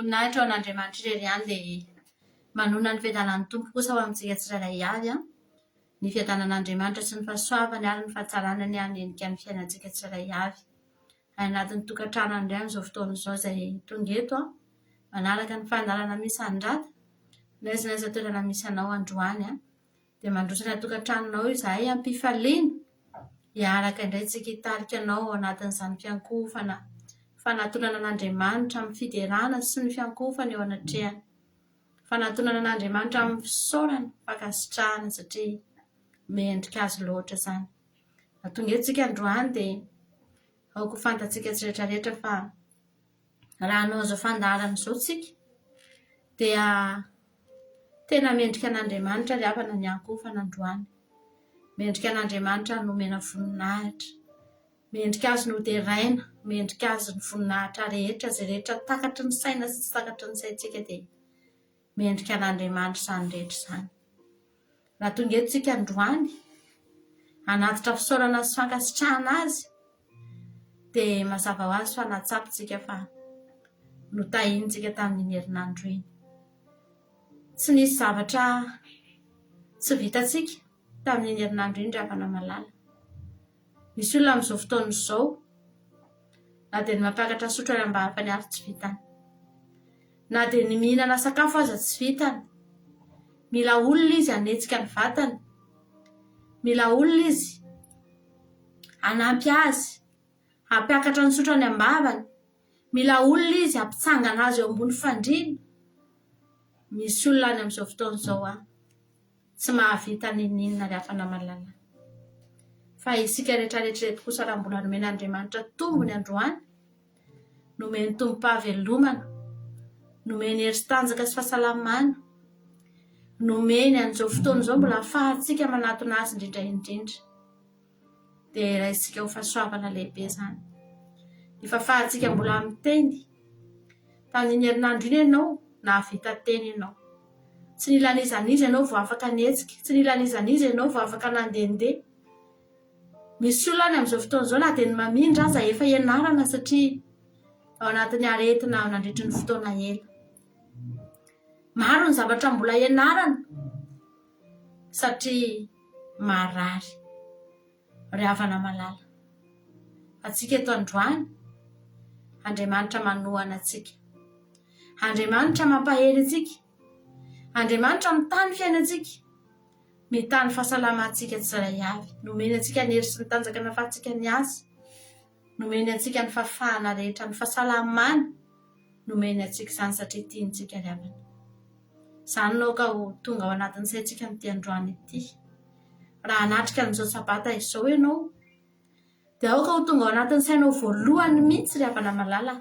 voninahitra ao an'Andriamanitra irery ihany dia manona ny fiadanan'ny tompo kosa ao amintsika tsirairay avy ny fiadanan'Andriamanitra sy ny fahasoavany ary ny fahatsarana any endrika ny fiainantsika tsirairay avy. Anatin'ny tokantrano indray amin'izao fotoana izao izay tonga eto manaraka ny fandaharana misy andrata n'aiza toerana misy anao androany dia mandrosana tokantranonao izahay ampifaliana hiaraka indray tsika hitarika anao anatin'izany fiankofana fanatonana an'Andriamanitra amin'ny fiderana sy ny fiankofana eo anatrehany, fanatonana an'Andriamanitra amin'ny fisaorana fakasitrahana satria mendrika azy loatra izany. Tonga eto tsika androany dia aoko fantatsika rehetrarehetra fa raha anao izao fandaharana izao tsika dia tena mendrika an'Andriamanitra ry havana ny ankofana androany. Mendrika an'Andriamanitra nomena voninahitra, mendrika azy no deraina, mendrika azy ny voninahitra rehetra izay rehetra takatry ny saina sy tsy takatry ny saintsika dia mendrika an'Andriamanitra izany rehetra izany. Raha tonga eto tsika androany hanatitra fisaorana sy fankasitrahana azy dia mazava ho azy fa natsapitsika fa notahinintsika tamin'iny herinandro iny. Tsy nisy zavatra tsy vitatsika tamin'iny herinandro iny ry havana malala. Misy olona amin'izao fotoana izao na dia ny mampiakatra sotro any ambavany ary tsy vitany, na dia ny mihinana sakafo aza tsy vitany. Mila olona izy hanetsika ny vatany, mila olona izy hanampy azy hampiakatra ny sotro any ambavany, mila olona izy hampitsangana azy eo ambony fandriana. Misy olona any amin'izao fotoana izao tsy mahavita n'inona ry havana malala. Fa isika rehetrarehetra eto kosa raha mbola nomena Andriamanitra tombony androany, nomeny tombom-pahavelomana, nomeny hery sy tanjaka sy fahasalamana, nomeny an'izao fotoana izao mbola ahafahantsika manatona azy indrindra indrindra dia raisika ho fahasoavana lehibe izany. Ny fahafahantsika mbola miteny tamin'iny herinandro iny ianao nahavita teny ianao, tsy nilanizaniza ianao vao afaka nihetsika, tsy nilanizaniza ianao vao afaka nandehandeha. Misy olona any amin'izao fotoana izao na dia ny mamindra aza efa ianarana satria ao anatin'ny aretina nandritry ny fotoana ela. Maro ny zavatra mbola ianarana satria marary ry havana malala. Atsika eto androany Andriamanitra manohana atsika, Andriamanitra mampahery atsika, Andriamanitra mitany fiainantsika, mitany fahasalamantsika tsirairay avy. Nomeny atsika ny hery sy ny tanjaka nahafahantsika ny azy, nomeny atsika ny fahafahana rehetra, ny fahasalamana, nomeny atsika izany satria tiantsika ry havana. Izany nao ka ho tonga ao anatin'ny saintsika n'ity androany ity. Raha hanatrika an'izao sabata izao ianao dia aoka ho tonga ao anatin'ny sainao voalohany mihitsy ry havana malala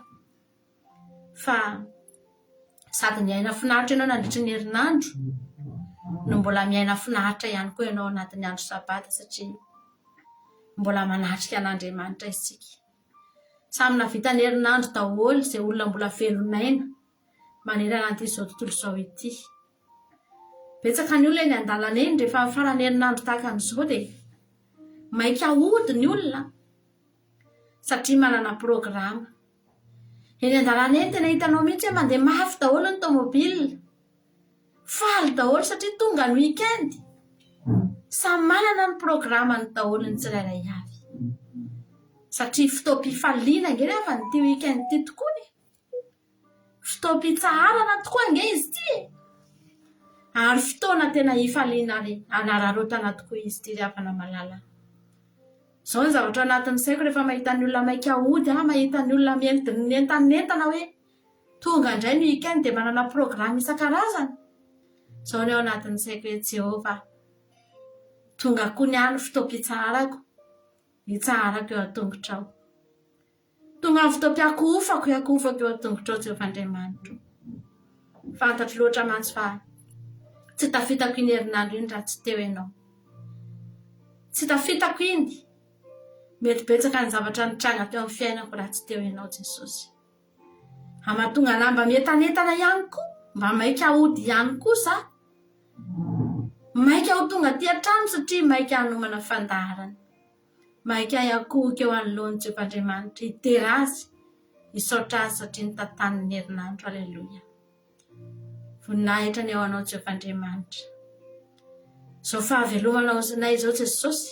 fa sady miaina finaritra ianao nandritry ny herinandro no mbola miaina finaritra ihany koa ianao anatin'ny andro sabata satria mbola manatrika an'Andriamanitra isika. Samy navita ny herinandro daholo izay olona mbola velonaina manerana an'izao tontolo izao ity. Betsaka ny olona eny an-dalana eny rehefa farany herinandro tahaka an'izao dia maika hody ny olona satria manana programa. Eny an-dalana eny tena hitanao mihitsy hoe mandeha mafy daholo ny tômôbilina, faly daholo satria tonga ny weekend. Samy manana ny programany daholo ny tsirairay avy satria fotoam-pifaliana ange rehefa nyity weekend ity tokoa, fotoam-pitsarana tokoa ange izy ity, ary fotoana tena hifaliana anararotana tokoa izy ity ry havana malala. Izao ny zavatra anatin'ny saiko rehefa mahita ny olona maika hody, mahita ny olona mientanentana hoe tonga indray ny weekend dia manana programa isan-karazany. Izao ny ao anatin'ny saiko hoe Jehovah, tonga koa ny any fotoam-pitsarako, hitsarako eo an-tongotrao. Tonga ny fotoam-piakofako eo an-tongotrao Jehovah Andriamanitra. Fantatro loatra mantsy fa tsy tafitako iny herinandro iny raha tsy teo ianao. Tsy tafitako iny, mety betsaka ny zavatra nitranga teo amin'ny fiainako raha tsy teo ianao Jesosy. Hamatonga anahy mba mientanentana ihany koa, mba maika hody ihany kosa, maika ho tonga aty an-trano satria maika hanomana fandaharana, maika hiakohika eo anoloan'i Jehovah Andriamanitra, hitera azy, Isaotra azy satria nitantaniny herinandro. Aleloia. Voninahitra ny ao anao Jehovah Andriamanitra. Zao fahavelomanao nay izao Jesosy.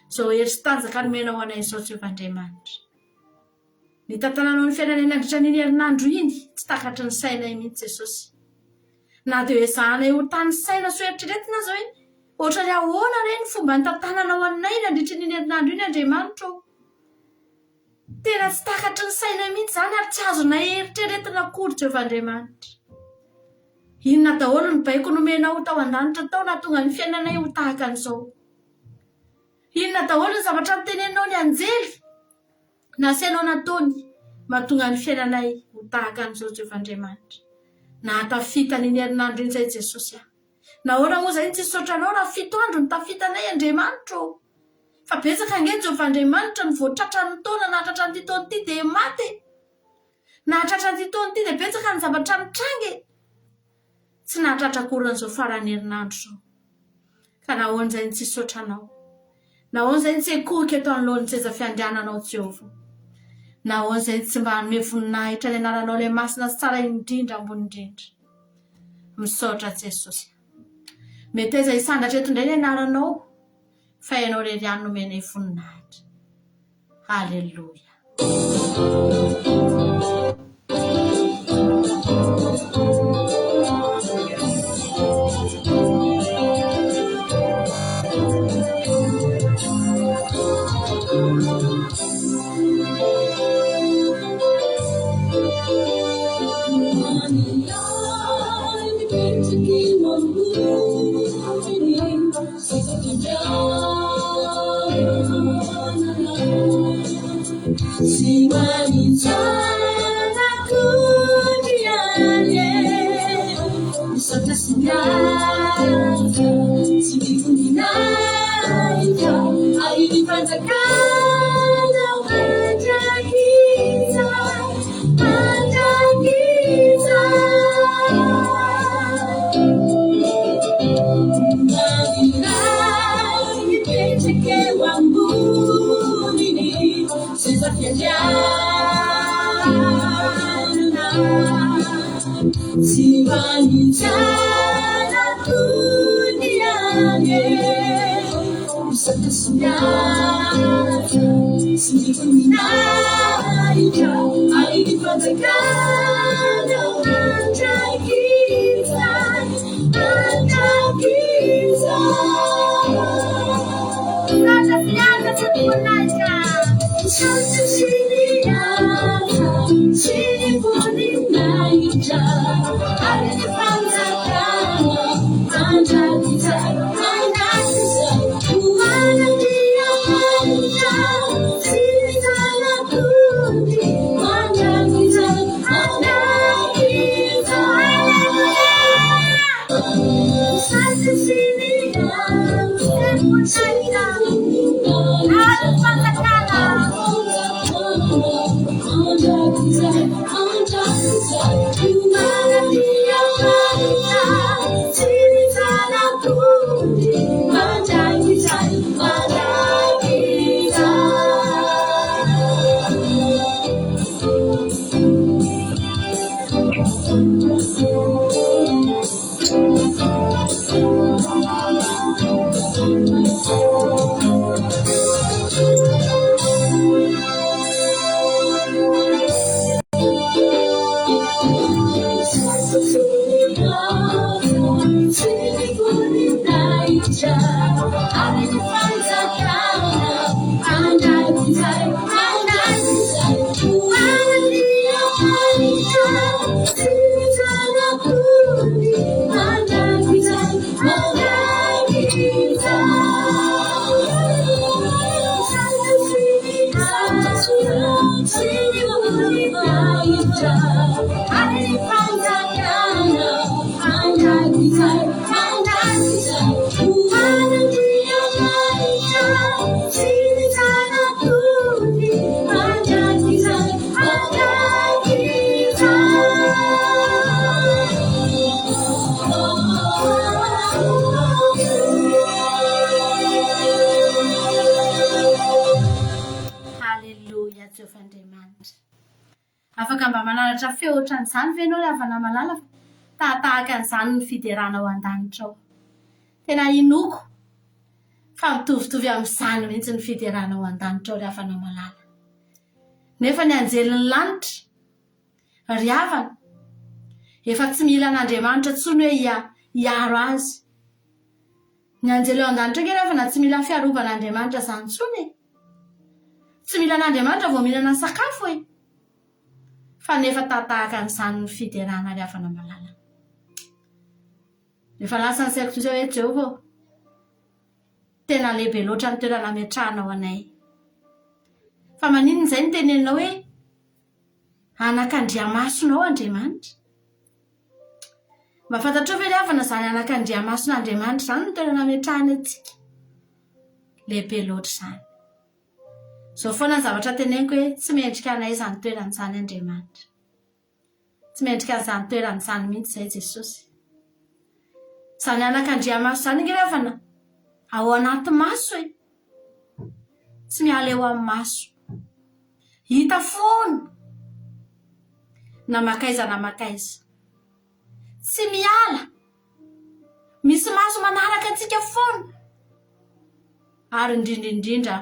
Zao hery sy tanjaka nomenao anay izao Jehovah Andriamanitra. Ny tantananao ny fiainanay nandritra n'iny herinandro iny tsy takatry ny sainay mihitsy Jesosy. Na dia ezahanay ho tany saina so eritreretina zao hoe ohatra ny ahoana reny fomba ny tantananao anay nandritra n'iny herinandro iny Andriamanitra. Tena tsy takatry ny sainay mihitsy zany ary tsy azonay eritreretina akory Jehovah Andriamanitra. Inona daholo ny baiko nomenao tao an-danitra tao na tonga ny fiainanay ho tahaka an'izao. Inona daholo ny zavatra nitenenao ny anjely nasianao nataony mahatonga ny fiainanay ho tahaka an'izao Jehovah Andriamanitra. Na tafita n'iny herinandro iny zay Jesosy. Nahoana moa zay tsy sotranao raha 7 andro ny tafitanay Andriamanitra. Fa betsaka ange Jehovah Andriamanitra ny voatratra ny taona na tratra ny taona ity dia maty. Na tratra ny taona ity dia betsaka ny zavatra mitrange. Tsy nahatratra akoran'izao farany herinandro zao. Ka nahoana zay tsy sotranao. Nahoana zay tsy ekoika eto anoloan'ny seza fiandriananao Jehovah. Nahoana zay tsy mba hanome voninahitra ny anaranao ilay masina sy tsara indrindra ambony indrindra. Misaotra Jesosy. Mety aiza hisandatra eto indray ny anaranao fa ianao irery ihany nomenay voninahitra. Haleluia. afaka mba manaratra feo ohatran'izany ve ianao le havana malala tahaka an'izany ny fiderana ao an-danitra ao tena inoko fa mitovitovy amin'izany mihitsy ny fiderana ao an-danitra ao le havana malala nefa ny anjelin'ny lanitra ry havana efa tsy mila an'Andriamanitra tsony hoe hiaro azy ny anjely ao an-danitra kely efa na tsy mila fiarovan'Andriamanitra zany tsony tsy mila an'Andriamanitra vao mihinana sakafo e fa nefa tahaka an'izany ny fiderana le havana malala rehefa lasa ny saiko toy hoe Jehova tena lehibe loatra ny toerana ametrahanao anay fa maninona izay ny teneninao hoe anakandriamasonao Andriamanitra mba fantatrao ve le havana zany anakandriamason'Andriamanitra zany ny toerana ametrahany antsika lehibe loatra zany zao foana ny zavatra teneniko hoe tsy mendrika anay izany toerana izany Andriamanitra tsy mendrika an'izany toerana izany mihitsy izay Jesosy zany anakandriamaso zany nge havana ao anaty maso e tsy miala eo amin'ny maso hita foana na makaiza tsy miala misy maso manaraka antsika foana ary indrindra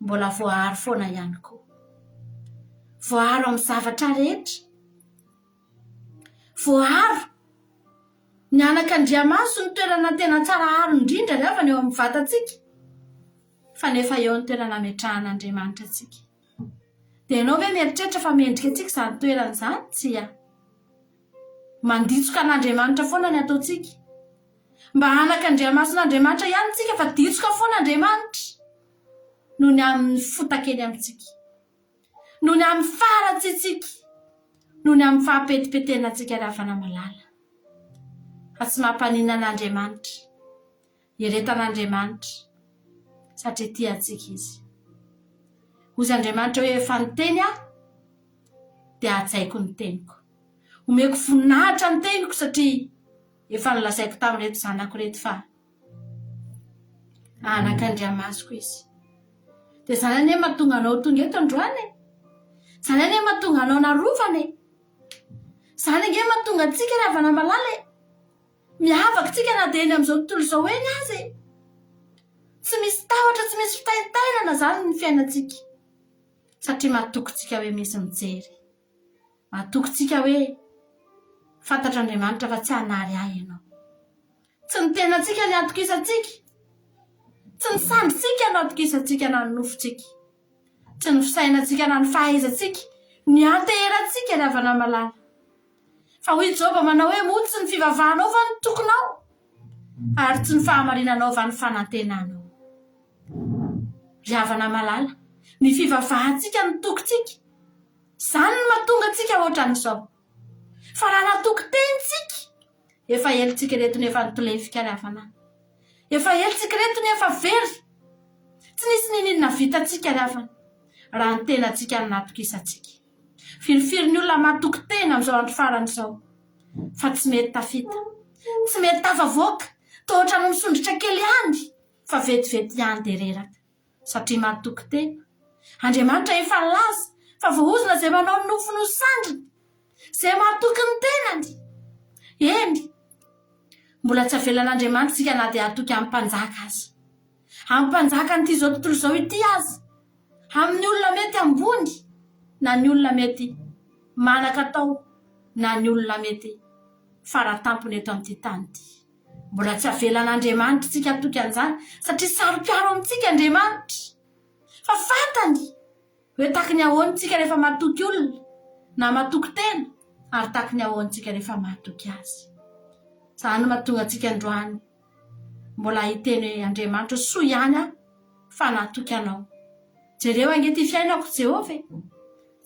mbola voaharo foana ihany koa voaharo amin'ny zavatra rehetra voaharo ny anakandriamaso ny toerana tena tsara haro indrindra nefa eo amin'ny vatantsika fa nefa eo ny toerana ametrahan'Andriamanitra atsika dia ianao ve mieritreritra fa mendrika antsika izany toerana izany tsy manditsoka an'Andriamanitra foana ny ataontsika mba anakandriamason'Andriamanitra ihany tsika fa ditsoka foana Andriamanitra noho ny amin'ny fotakely amintsika noho ny amin'ny faratsitsika noho ny amin'ny fahapetipetena antsika le havana malala fa tsy mampanina an'Andriamanitra iretan'Andriamanitra satria tia antsika izy hozy Andriamanitra hoe efa niteny aho dia atsaiko ny teniko omeko voninahitra ny teniko satria efa nilazaiko tamin'ireto zanako reto fa anakandriamasoko izy dia zany anie mahatonga anao tonga eto androany zany anie mahatonga anao narovana zany ange mahatonga antsika le havana malala miavaka tsika na dia eny amin'izao tontolo izao eny azy tsy misy tahotra tsy misy fitaitainana zany ny fiainantsika satria mahatokontsika hoe misy mijery mahatokontsika hoe fantatr'Andriamanitra fa tsy hanary ahy ianao tsy ny tenantsika ny atokisantsika tsy ny sandritsika no atokisantsika na ny nofontsika tsy ny fisainantsika na ny fahaizantsika ny anteherantsika le havana malala fa hoy Jehova manao hoe moa tsy ny fivavahanao fa ny tokonao ary tsy ny fahamarinanao fa ny fanantenanao ry havana malala ny fivavahantsika ny tokontsika zany ny mahatonga antsika ohatran'izao fa raha natoko tenitsika efa elitsika reto nefa nitolefika ry havana efa elitsika reto nefa very tsy nisy ninina vitantsika ry havana raha ny tenantsika ny natokisantsika firifirin'ny olona mahatoko tena amin'izao andro farany izao fa tsy mety tafita tsy mety tafavoaka tohatra no misondritra kely ihany fa vetivety ihany dia reraka satria mahatoko tena Andriamanitra efa laza fa voahozina izay manao ny nofo no sandriny izay mahatoky ny tenany eny mbola tsy avelan'Andriamanitra tsika na dia hatoky amin'ny mpanjaka azy amin'ny mpanjaka nyity izao tontolo izao ity azy amin'ny olona mety ambony na ny olona mety manan-katao na ny olona mety faratampony eto amin'ity tany ity mbola tsy avelan'Andriamanitra tsika hatoky an'izany satria sarom-piaro amintsika Andriamanitra fa fantany hoe taky ny ahoanitsika rehefa mahatoky olona na mahatoky tena ary taky ny ahoanitsika rehefa mahatoky azy zany mahatonga antsika androany mbola hiteny hoe Andriamanitra soa ihany aho fa nahatoky anao jereo angety fiainako Jehova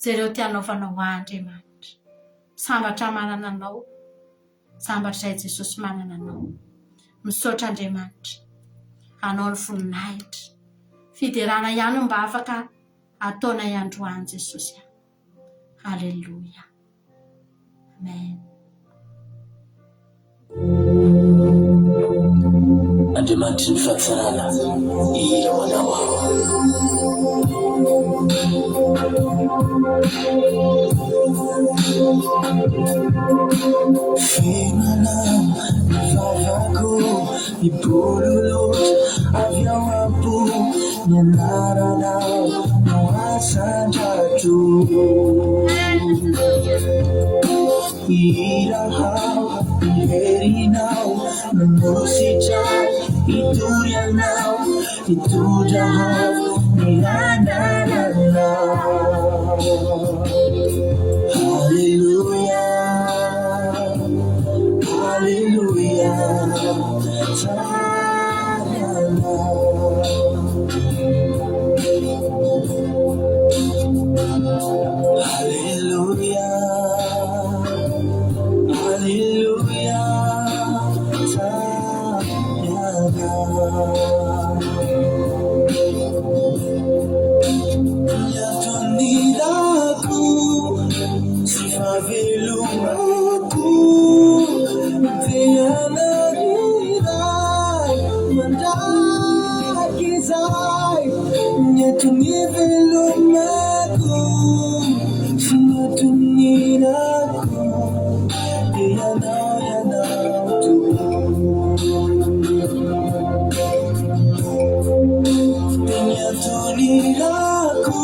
jereo ty anaovanao Andriamanitra sambatra manana anao sambatra izay Jesosy manana anao misaotra Andriamanitra anao ny voninahitra fiderana ihany mba afaka ataonay androany Jesosy Haleluia Amen Andriamanitra ny fahatsarana ila manao Fimanao vavako ibololota avy ao ampo ny anaranao no asandrato irahao iherinao no mositray itorianao itondrahao ny anaranao Hallelujah Hallelujah, Hallelujah, Hallelujah, Yatuniraku, sifavelumaku. Tiyanariray mandakizay nyatunivelumaku sinatuniraku tiyanayanautu tinyatuniraku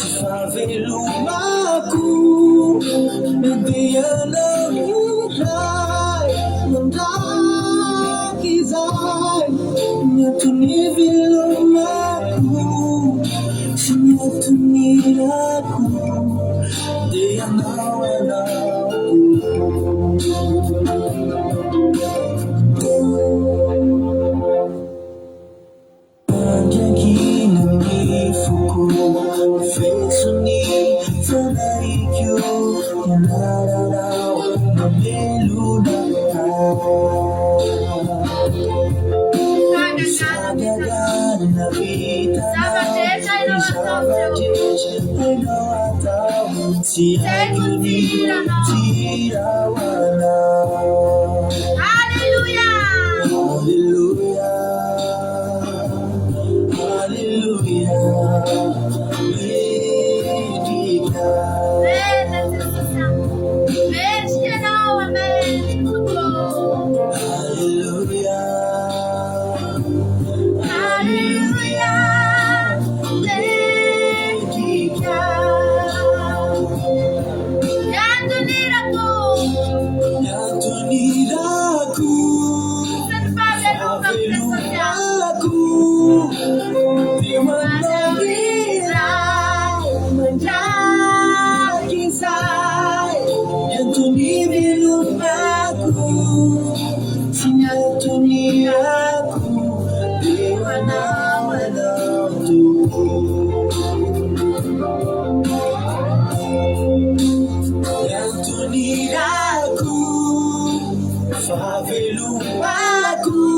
sifavelumaku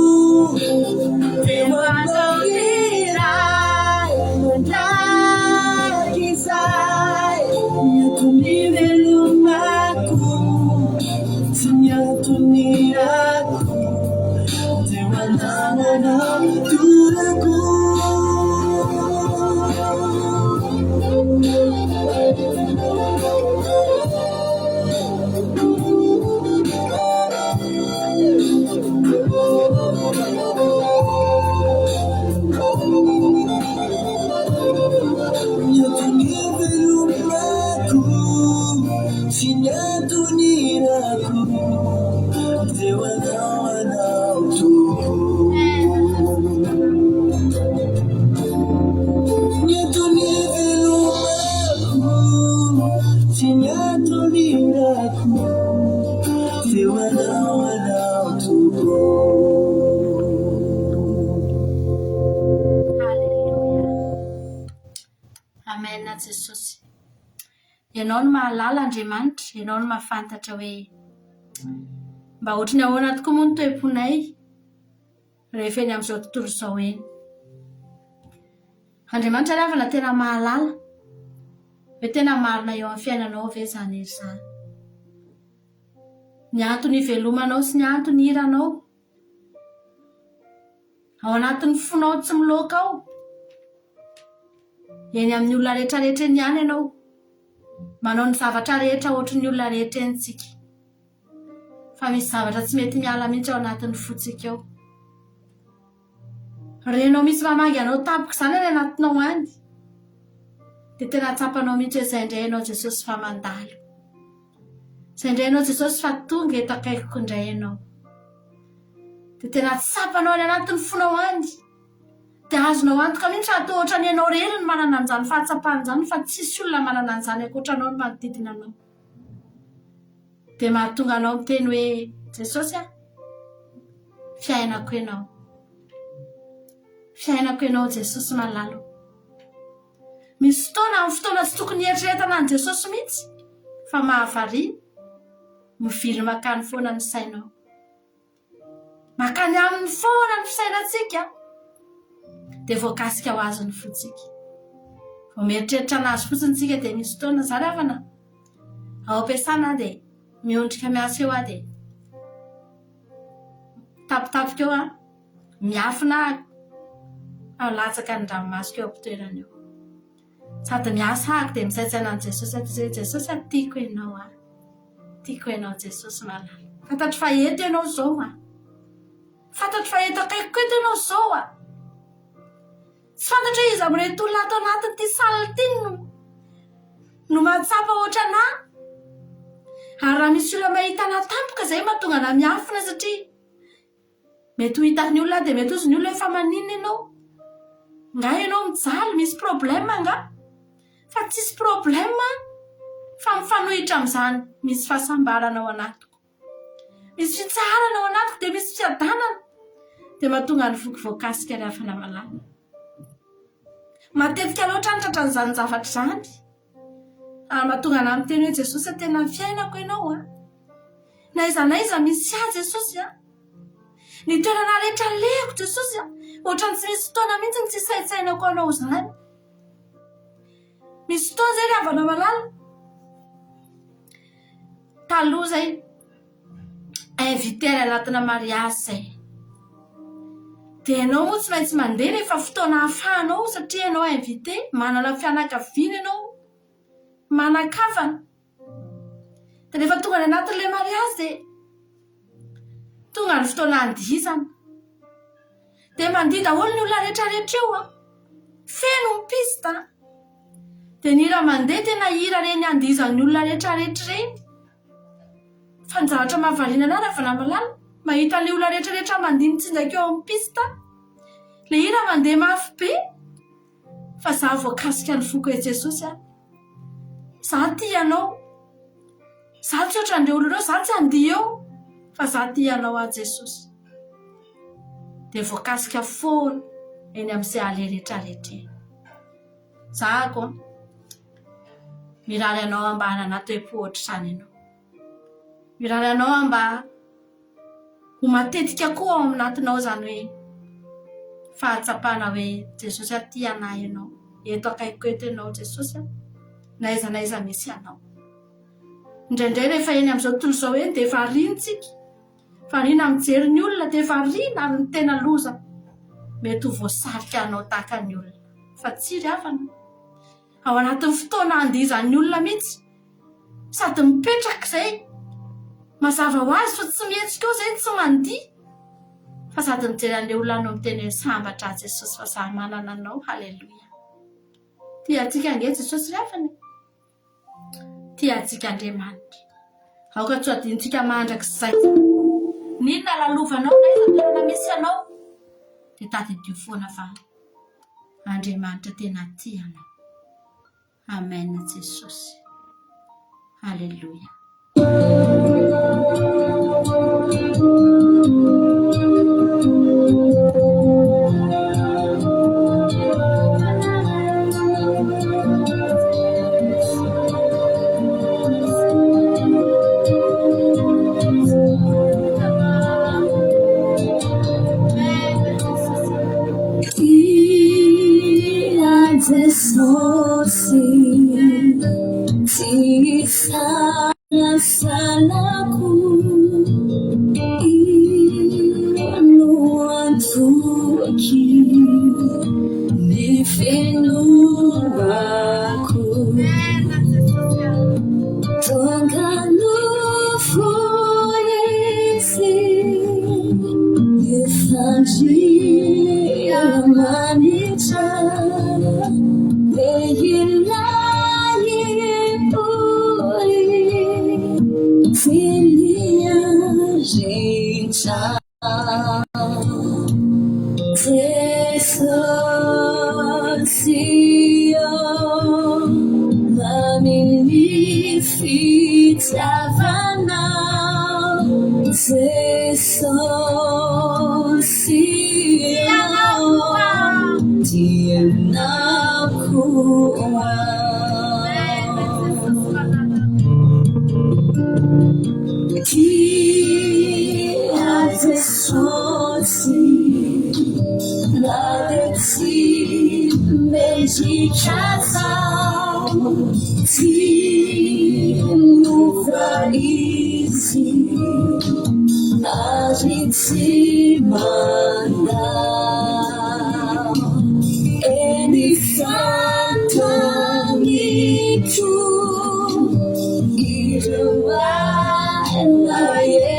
tiyanariray mandakizay nyatunivelumaku sinatuniraku Amena Jesosy. Ianao no mahalala Andriamanitra, ianao no mahafantatra hoe mba ohatrany ahoana tokoa moa ny toe-ponay rehefa eny amin'izao tontolo izao eny. Andriamanitra ravana tena mahalala, hoe tena marina eo amin'ny fiainanao ve izany izy izany. Ny antony ivelomanao sy ny antony iranao ao anatin'ny fonao tsy miloka ao eny amin'ny olona rehetrarehetra eny ihany ianao manao ny zavatra rehetra ohatry ny olona rehetra entsika fa misy zavatra tsy mety miala mihitsy ao anatin'ny fotsika eo renao misy mamangy anao tampoka izany any anatinao any dia tena tsapanao mihitsy hoe izay indray ianao Jesosy fa mandalo izay indray ianao Jesosy fa tonga eto akaikiko indray ianao dia tena tsapanao any anatin'ny fonao any dia azonao antoka mihitsy atao ohatra ny ianao rery ny manana an'izany fahatsapana izany fa tsisy olona manana an'izany ankoatranao ny manodidina anao dia mahatonga anao miteny hoe Jesosy fiainako ianao Jesosy malalo misy fotoana amin'ny fotoana tsy tokony eritreretana any Jesosy mihitsy fa mahavariana mivily makany foana ny sainao makany aminy foana ny fisainantsika dia voakasika ho azy ny fotsika vao mieritreritra anazy fotsiny tsika dia misy fotoana zaravana ao am-piasana dia miondrika miasa eo dia tapitapika eo miafina ao latsaka ny ranomasika eo am-pitoerana eo sady miasa ahako dia misaintsaina an' Jesosy Jesosy tiako ianao Jesosy malala fantatro fa eto ianao zao fantatro fa eto akaikiko eto ianao zao tsy fantatro hoe izy amin'irety olona ato anatiny ty saly ty no mahatsapa ohatra ana ary raha misy olona mahita ana tampoka izay mahatonga ana miafina satria mety ho hitan'ny olona dia mety ozy ny olona efa maninona ianao nga ianao mijaly misy problème nga fa tsisy problème fa mifanohitra amin'izany misy fahasambarana ao anatiko misy fitsarana ao anatiko dia misy fiadanana dia mahatonga ny voky voakasika ry hafana malala matetika loatra ny tratran'izany zavatra izany ary mahatonga ana miteny hoe Jesosy tena fiainako ianao na iza misy Jesosy ny toerana rehetra lehako Jesosy ohatrany tsy misy fotoana mihitsy ny tsy saintsainako anao izany misy fotoana izay ry havana malala taloha izay invitaire anatina mariazy izay dia ianao moa tsy maintsy mandeha rehefa fotoana hahafahanao satria ianao invité manana fianakaviana ianao manan-kavana dia rehefa tonga ny anatin'ilay mariazy dia tonga ny fotoana andihizana dia mandihy daholo ny olona rehetrarehetra eo feno mipista dia ny hira mandeha tena hira reny andihizan'ny olona rehetrarehetra reny fa ny zavatra mahavariana ana ravana malala mahita ny olona rehetrarehetra mandihy mitsinjaka eo amin'ny pista le hira mandeha mafy be fa za voakasika ny foko e Jesosy za ty ianao za tsy ohatra an'ireo olona ireo za tsy andihy eo fa za ty ianao Jesosy dia voakasika foana eny amin'izay ale rehetrarehetra zako mirary anao amba anaty hoe pohotrany ianao mirary anao amba ho matetika koa ao aminatinao izany hoe fahatsapana hoe Jesosy ty anahy ianao eto akaikiko eto ianao Jesosy na iza misy ianao indraindray rehefa eny amin'izao tontolo izao eny dia variantsika variana mijery ny olona dia variana ary ny tena loza mety ho voasarika anao tahaka ny olona fa tsy ry havana ao anatin'ny fotoana andihizan'ny olona mihitsy sady mipetraka izay mazava ho azy fa tsy mihetsika eo izay tsy mandihy fa sady mijery an'ilay olona anao miteny hoe sambatra Jesosy fa za manana anao halleloia tiantsika ange Jesosy ry havana tiantsika Andriamanitra aoka tsy adintsika mandrakizay ninona lalovanao na iza toerana misy anao dia tadidio foana fa Andriamanitra tena tianao amen Jesosy halleluia Jesosy sana sanaku inu antuaki nifenua manitra lehilahiboy filia rehetra Jesosio mamimi fitiavanao Jesosio tianakoa Dia Jesusi Ladeci medicazao Tinufraisi Arici mandao Eni santamitu Irwa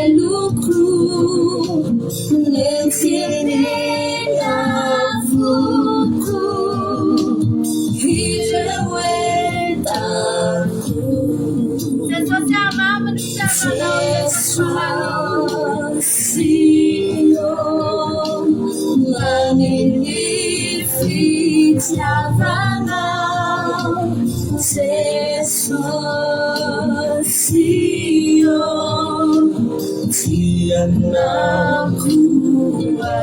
eluku Netienena fuku Hirewetaku Jesosio Manifitiavanao Jesosio tianakuwa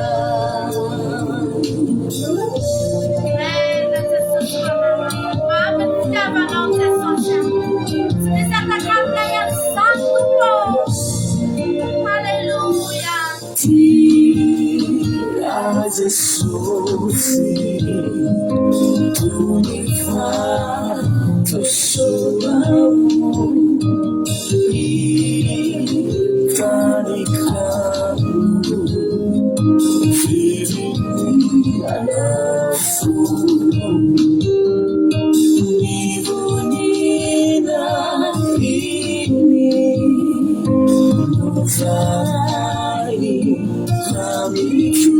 Dia Jesusi unifato suamu Ikanikamu Firini alafu Ibunina ini Uzai kamiku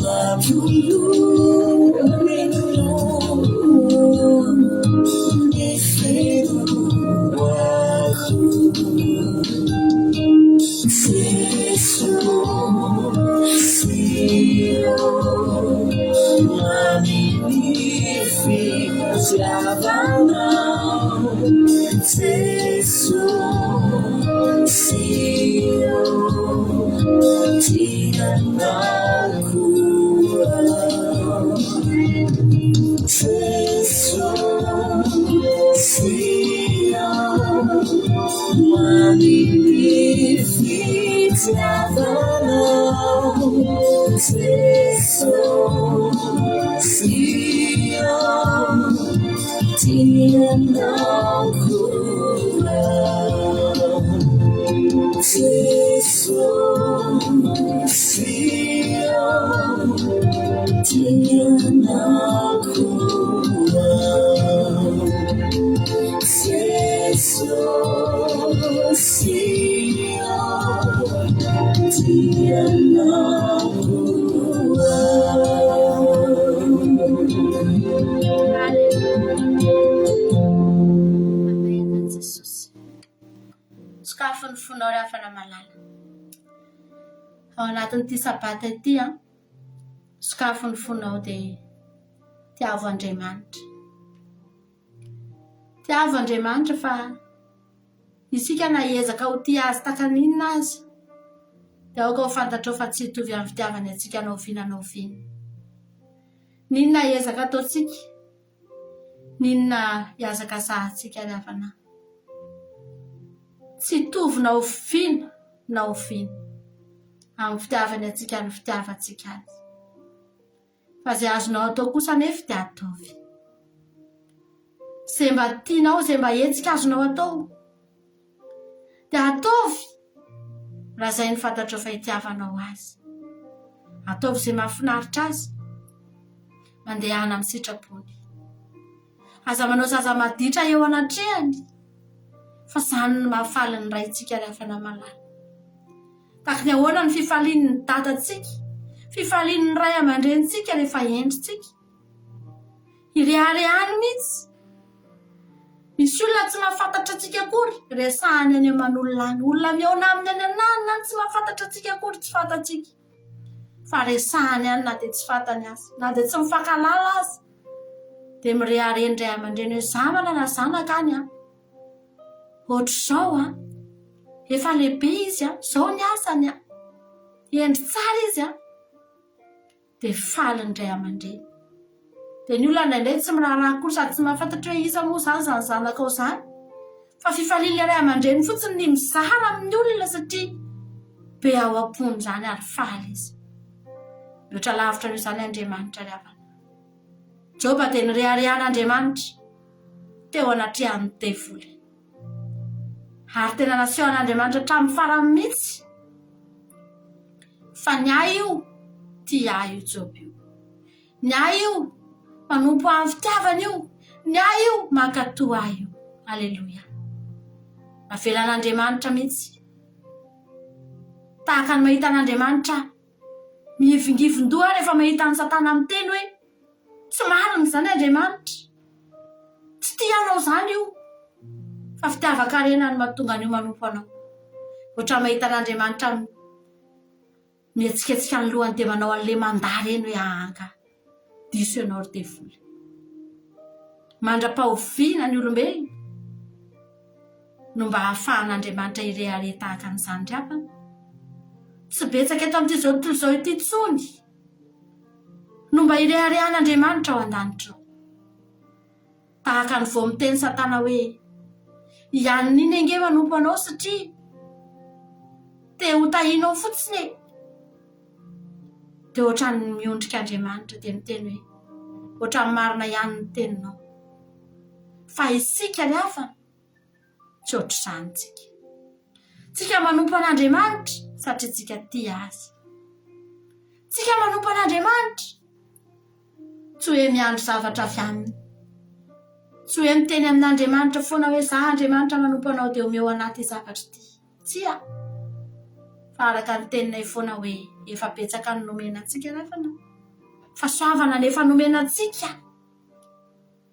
Labulu menu Nifedu waku Jesosio Manifitiavanao Jesosio tianakuwa Jesosio manifitiavanao Jesosio tianakuwa Jesosio tianakuwa Jesosio tianakuwa Amen, Jesus. Sakafo ny fonao ry afana malala. Ao anatin'ity sabata ity sakafo ny fonao dia tiavo Andriamanitra. Tiavo Andriamanitra fa isika na hiezaka ho tia azy takaninona azy dia aoka ho fantatrao fa tsy hitovy amin'ny fitiavany antsika anao oviana. Ninona hiezaka ataontsika, ninona hiazaka sahantsika ry havana. Tsy hitovy na oviana na oviana amin'ny fitiavany antsika ny fitiavantsika azy. Fa izay azonao atao kosa nefa dia ataovy. Izay mba tianao, izay mba hetsika azonao atao dia ataovy. Raha izay ny fantatrao fa hitiavanao azy. Ataovy izay mahafinaritra azy. Mandehana amin'ny sitrapony. Aza manao zaza maditra eo anatrehany. Fa izany ny mahafaly ny raintsika ry afana malala. Tahaka ny ahoana ny fifalian'ny dadantsika fifalian'ny ray aman-drenitsika rehefa endritsika irehareany mihitsy. Misy olona tsy mahafantatra atsika akory resahany any aman'olona any, olona miaona aminy any ananina any tsy mahafantatra atsika akory, tsy fantatsika fa resahany any na dia tsy fantany azy na dia tsy mifankalala azy dia mireharen ray aman-dreny hoe za manana zanaka any ohatr'izao efa lehibe izy zao ny asany endry tsara izy dia faliny ray aman-dreny. Dia ny olona indraindray tsy miraharaha kory sady tsy mahafantatra hoe iza moa zany zany zanaka ao zany, fa fifalian'ilay ray aman-dreny fotsiny ny mizara amin'ny olona satria be ao am-pony zany ary faly izy. Loatra lavitra noho izany Andriamanitra ry havana. Joba dia nireharehan'Andriamanitra teo anatrehany devoly ary tena nasehon'Andriamanitra hatramin'ny farany mihitsy fa ny ahy io tia ahy io Joba io, ny ahy io manompo amin'ny fitiavana io, ny ahy io mankatoa ahy io. Aleloia. Avelan'Andriamanitra mihitsy tahaka ny mahita an'Andriamanitra mihivingivin-doha rehefa mahita ny Satana miteny hoe tsy marina zany Andriamanitra, tsy tianao zany io, fa fitiavan-karena ny mahatonga an'io manompo anao. Ohatra mahita an'Andriamanitra mihetsiketsika ny lohany dia manao an'ilay mandà reny hoe ahanga diso ianao ry devoly. Mandra-pahoviana ny olombelona no mba hahafahan'Andriamanitra irehare tahaka an'izany ry havana. Tsy betsaka eto amin'ity zao tontolo izao ity tsony no mba ireharehan'Andriamanitra ao an-danitra ao. Tahaka ny vao miteny Satana hoe ihanina enge manompo anao satria te ho tahinao fotsiny dia ohatra ny miondrika Andriamanitra dia miteny hoe ohatra ny marina ihany ny teninao, fa isika ry havana tsy ohatr'izany tsika. Tsika manompo an'Andriamanitra satria tsika tia azy. Tsika manompo an'Andriamanitra tsy hoe miandry zavatra avy aminy, tsy hoe miteny amin'Andriamanitra foana hoe za Andriamanitra manompo anao dia omeo anaty zavatra ity. Tsia, fa araka ny teninay foana hoe efa betsaka ny nomenantsika ry havana, fa soavana nefa nomenantsika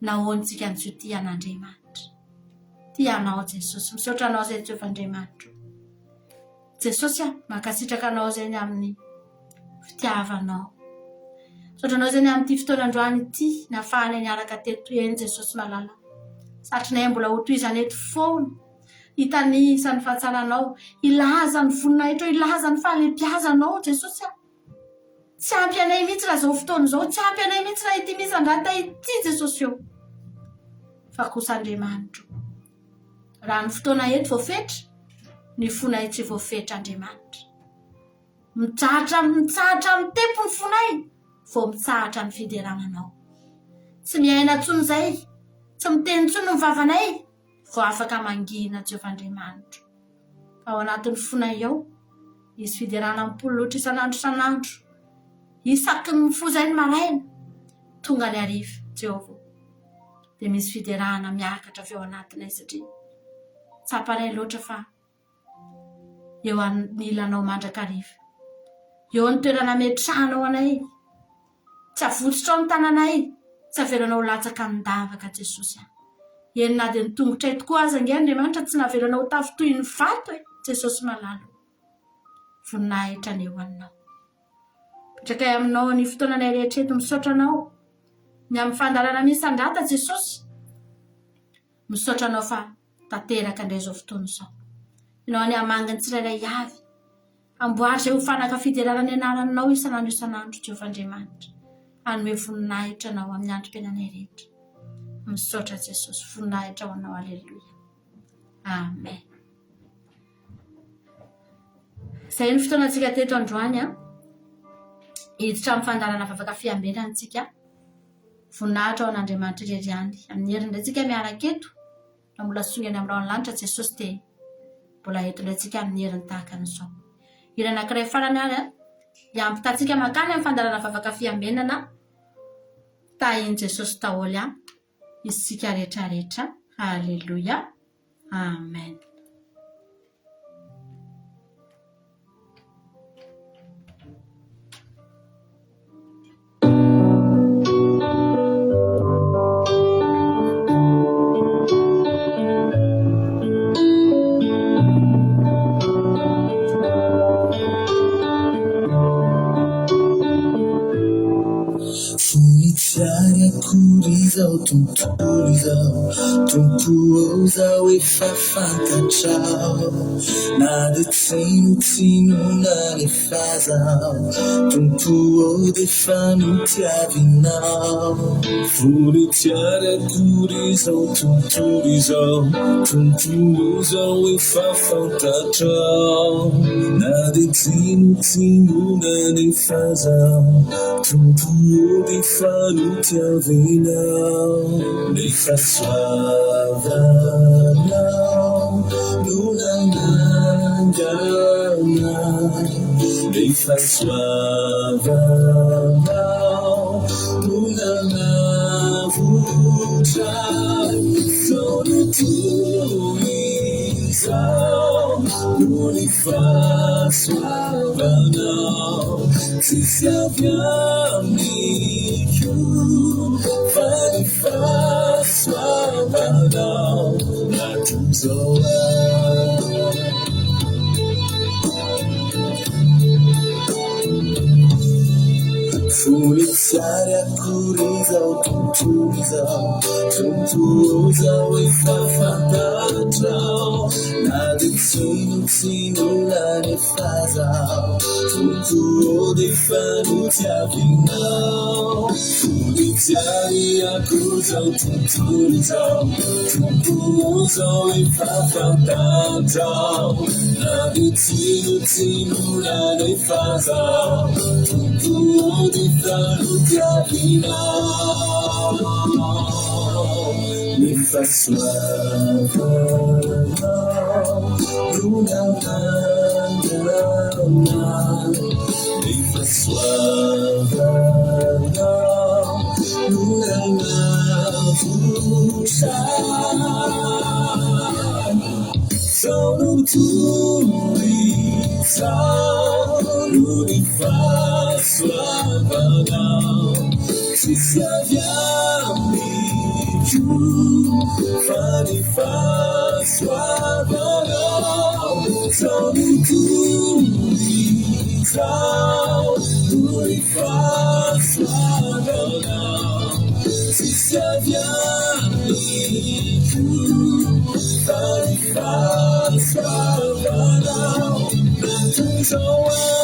nahoantsika ny tsy ho tia an'Andriamanitra. Tianao Jesosy, misaotra anao izay Jehovah-Andriamanitra. Jesosy mankasitraka anao izay ny amin'ny fitiavanao. Misaotra anao izay ny amin'ity fotoanandroany ity nahafahana niaraka teto eny Jesosy malala. Satrinay mbola ho tohizany eto foana, hitanisa ny fahatsaranao, ilaza ny vonina eto, ilaza ny fahalebiazanao Jesosy. Tsy ampy anay mihitsy raha zao fotoana izao, tsy ampy anay mihitsy raha ity misan-drata ity Jesosy eo. Fa kosa Andriamanitra, raha ny fotoana eto voafetra, ny fonay tsy voafetra Andriamanitra. Mitsahatra amin'ny tempo ny fonay, vao mitsahatra ny fiderananao. Tsy miaina tsony izay, tsy miteny tsony ny vavanay, vao afaka mangina Jehovah-Andriamanitra. Fa ao anatin'ny fonay ao, misy fideranam-polo loatra isan'andro, isaky ny fozay ny maraina, tonga ny hariva Jehovah. Dia misy fiderahana miakatra avy ao anatinay satria tsapanay loatra fa eo anilanao mandrakariva, eo ny toerana metrahanao anay, tsy avotsitra ao ny tananay, tsy avelanao latsaka ny davaka Jesosy. Eny na dia ny tongotray tokoa aza nge Andriamanitra tsy navelanao tafy toy ny vato Jesosy malalo. Voninahitra ny eo aminao. Petrakay aminao ny fotoananay rehetra eto, misaotra anao ny amin'ny fandarana misy andrata Jesosy. Misaotra anao fa tanteraka indray izao fotoana izao. Ianao ny hamangany tsirairay avy, amboary izay ho fanaka fiderarana anaranao isan'andro Jehovah-Andriamanitra. Hanome voninahitra anao amin'ny androm-piainanay rehetra. Misaotra Jesosy, voninahitra ho anao. Aleluia. Amen. Izay ny fotoanantsika teto androany hiditra amin'ny fandarana vavaka fiambenantsika. Voninahitra ho an'Andriamanitra irery ihany. Amin'ny herin'ny tsika miaraka eto, na mbola songany amin'ny lanitra Jesosy dia mbola eto indray tsika amin'ny herin'ny tahaka an'izao. Hira anankiray farany ary hiampitantsika makany amin'ny fandarana vavaka fiambenana tahiny Jesosy daholo isika rehetrarehetra. Aleluia. Amen. tiare akory izao tontolo izao tompo zao efa fantatrao na de tsinotsinona nefa zao tompo defa notiavinao voly tiare akory izao tontolo izao tompo zao efa fantatrao na de tsinotsinona nefa zao tompo defa notiavinao nefa soavanao nonanangana nefa soavanao nonanavotra sonotoizao no nefa soavanao tsisy avy amiko fa nefa soavanao natozao voly tiare akory izao tontolo izao tompo zao efa fantatrao na de tsinotsinona nefa zao tompo defa notiavinao voly tiare akory izao tontolo izao tompo zao efa fantatrao na de tsinotsinona nefa zao tompo defa notiavinao nefa soavanao nonanangana nefa soavanao nonanavotra sonotoizao no nefa soavanao tsisy avy amiko fa nefa soavanao sonotoizao no nefa soavanao tsisy avy amiko fa nefa soavanao natozao